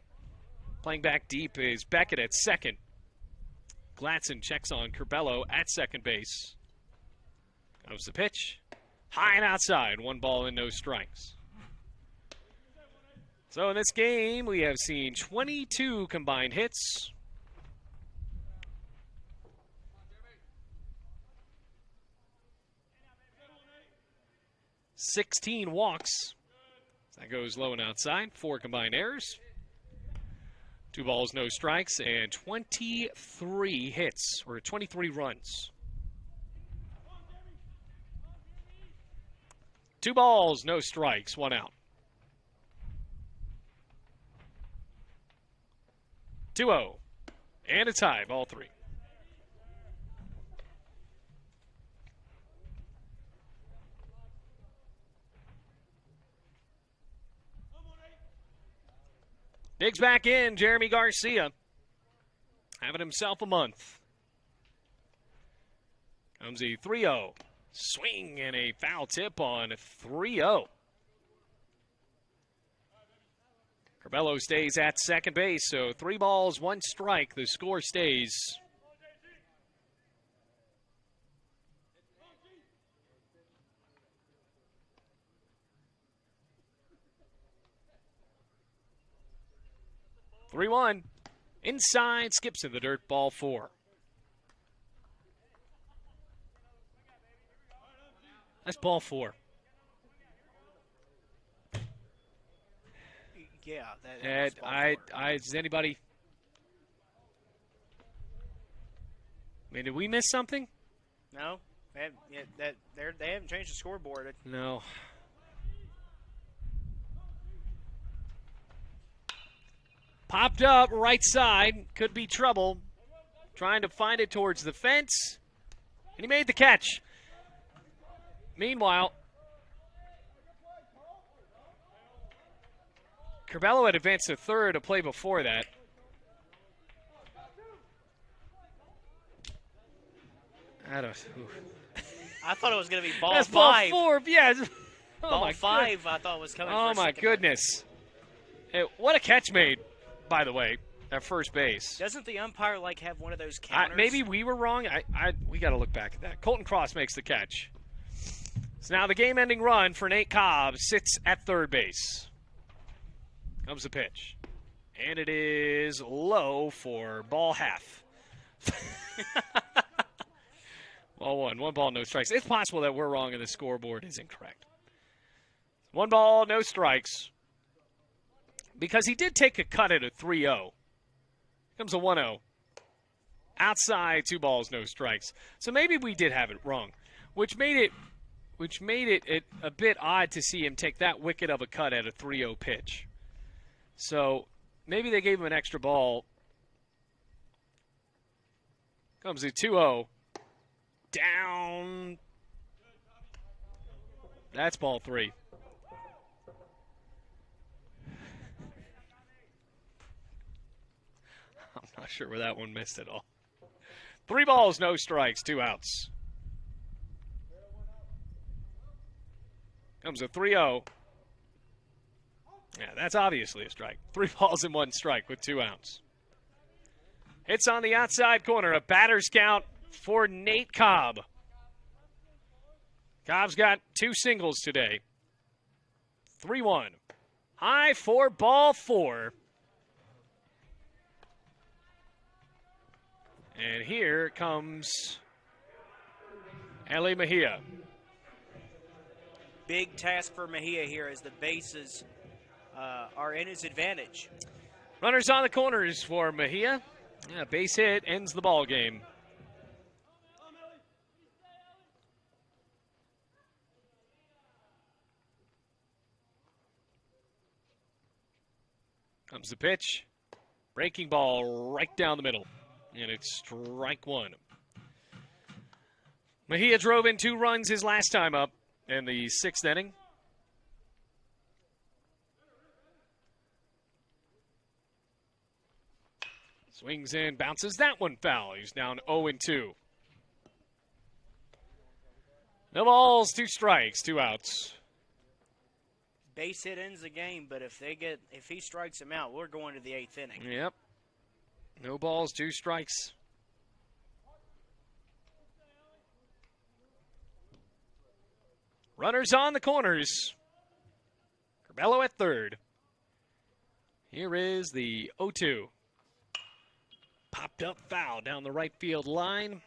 Playing back deep is Beckett at second. Gladson checks on Curbelo at second base. Comes the pitch. High and outside. 1 ball and no strikes. So in this game, we have seen 22 combined hits. $16 walks. That goes low and outside. 4 combined errors. 2 balls, no strikes, and 23 hits, or 23 runs. 2 balls, no strikes, 1 out. 2-0. And a tie, ball 3. Digs back in, Jeremy Garcia. Having himself a month. Comes a 3-0. Swing and a foul tip on 3-0. Curbelo stays at second base, so 3 balls, 1 strike. The score stays. (3-1). Inside, skips in the dirt, ball 4. That's ball 4. Yeah, does anybody? I mean, did we miss something? No, they haven't changed the scoreboard. No. Popped up right side, could be trouble. Trying to find it towards the fence, and he made the catch. Meanwhile, Curbelo had advanced to third a play before that. I thought it was going to be ball 5. That's ball 4, yeah. Ball 5, I thought was coming. Oh my goodness! Hey, what a catch made, by the way, at first base. Doesn't the umpire have one of those counters? Maybe we were wrong. We got to look back at that. Colton Cross makes the catch. So now the game-ending run for Nate Cobb sits at third base. Comes the pitch. And it is low for ball half. Ball one. One ball, no strikes. It's possible that we're wrong and the scoreboard is incorrect. One ball, no strikes. Because he did take a cut at a 3-0. Comes a 1-0. Outside, 2 balls, no strikes. So maybe we did have it wrong, which made it a bit odd to see him take that wicked of a cut at a 3-0 pitch. So maybe they gave him an extra ball. Comes a 2-0. Down. That's ball 3. I'm not sure where that one missed at all. 3 balls, no strikes, 2 outs. Comes a 3-0. Yeah, that's obviously a strike. 3 balls and 1 strike with 2 outs. Hits on the outside corner. A batter's count for Nate Cobb. Cobb's got 2 singles today. 3-1. High for ball 4. And here comes Eli Mejia. Big task for Mejia here as the bases are in his advantage. Runners on the corners for Mejia. Yeah, base hit ends the ball game. Comes the pitch. Breaking ball right down the middle. And it's strike 1. Mejia drove in 2 runs his last time up in the 6th inning. Swings in, bounces that one foul. He's down 0-2. No balls, 2 strikes, 2 outs. Base hit ends the game, but if he strikes him out, we're going to the 8th inning. Yep. No balls, 2 strikes. Runners on the corners. Corbello at third. Here is the 0-2. Popped up foul down the right field line.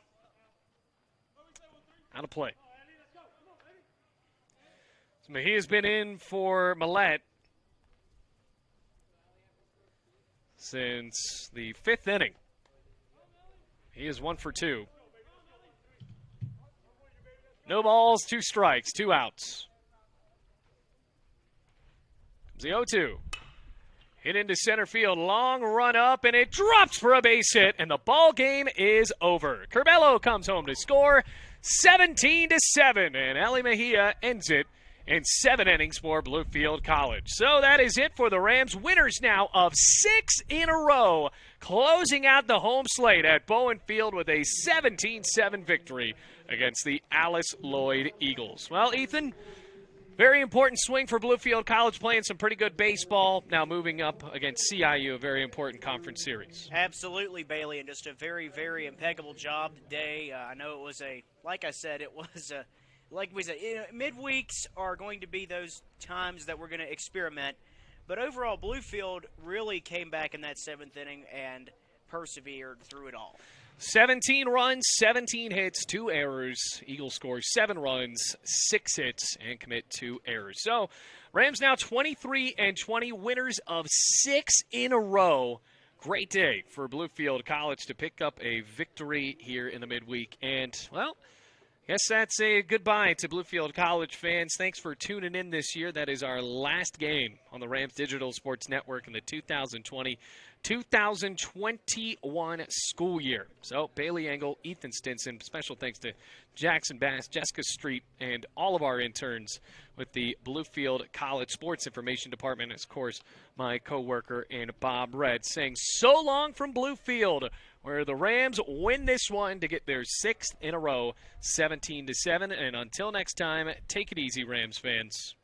Out of play. So Mejia's been in for Millette since the 5th inning. He is 1 for 2. No balls, 2 strikes, 2 outs. Comes the 0-2. Hit into center field, long run up, and it drops for a base hit, and the ball game is over. Corbello comes home to score 17-7, and Eli Mejia ends it in 7 innings for Bluefield College. So that is it for the Rams. Winners now of 6 in a row, closing out the home slate at Bowen Field with a 17-7 victory against the Alice Lloyd Eagles. Well, Ethan, very important swing for Bluefield College, playing some pretty good baseball. Now moving up against CIU, a very important conference series. Absolutely, Bailey, and just a very, very impeccable job today. I know it was like we said, midweeks are going to be those times that we're going to experiment. But overall, Bluefield really came back in that 7th inning and persevered through it all. 17 runs, 17 hits, 2 errors. Eagles score 7 runs, 6 hits, and commit 2 errors. So, Rams now 23-20, winners of 6 in a row. Great day for Bluefield College to pick up a victory here in the midweek. And, well, guess that's a goodbye to Bluefield College fans. Thanks for tuning in this year. That is our last game on the Rams Digital Sports Network in the 2020-2021 school year. So, Bailey Engel, Ethan Stinson, special thanks to Jackson Bass, Jessica Street, and all of our interns with the Bluefield College Sports Information Department. Of course, my co-worker and Bob Red saying so long from Bluefield, where the Rams win this one to get their 6th in a row, 17-7. And until next time, take it easy, Rams fans.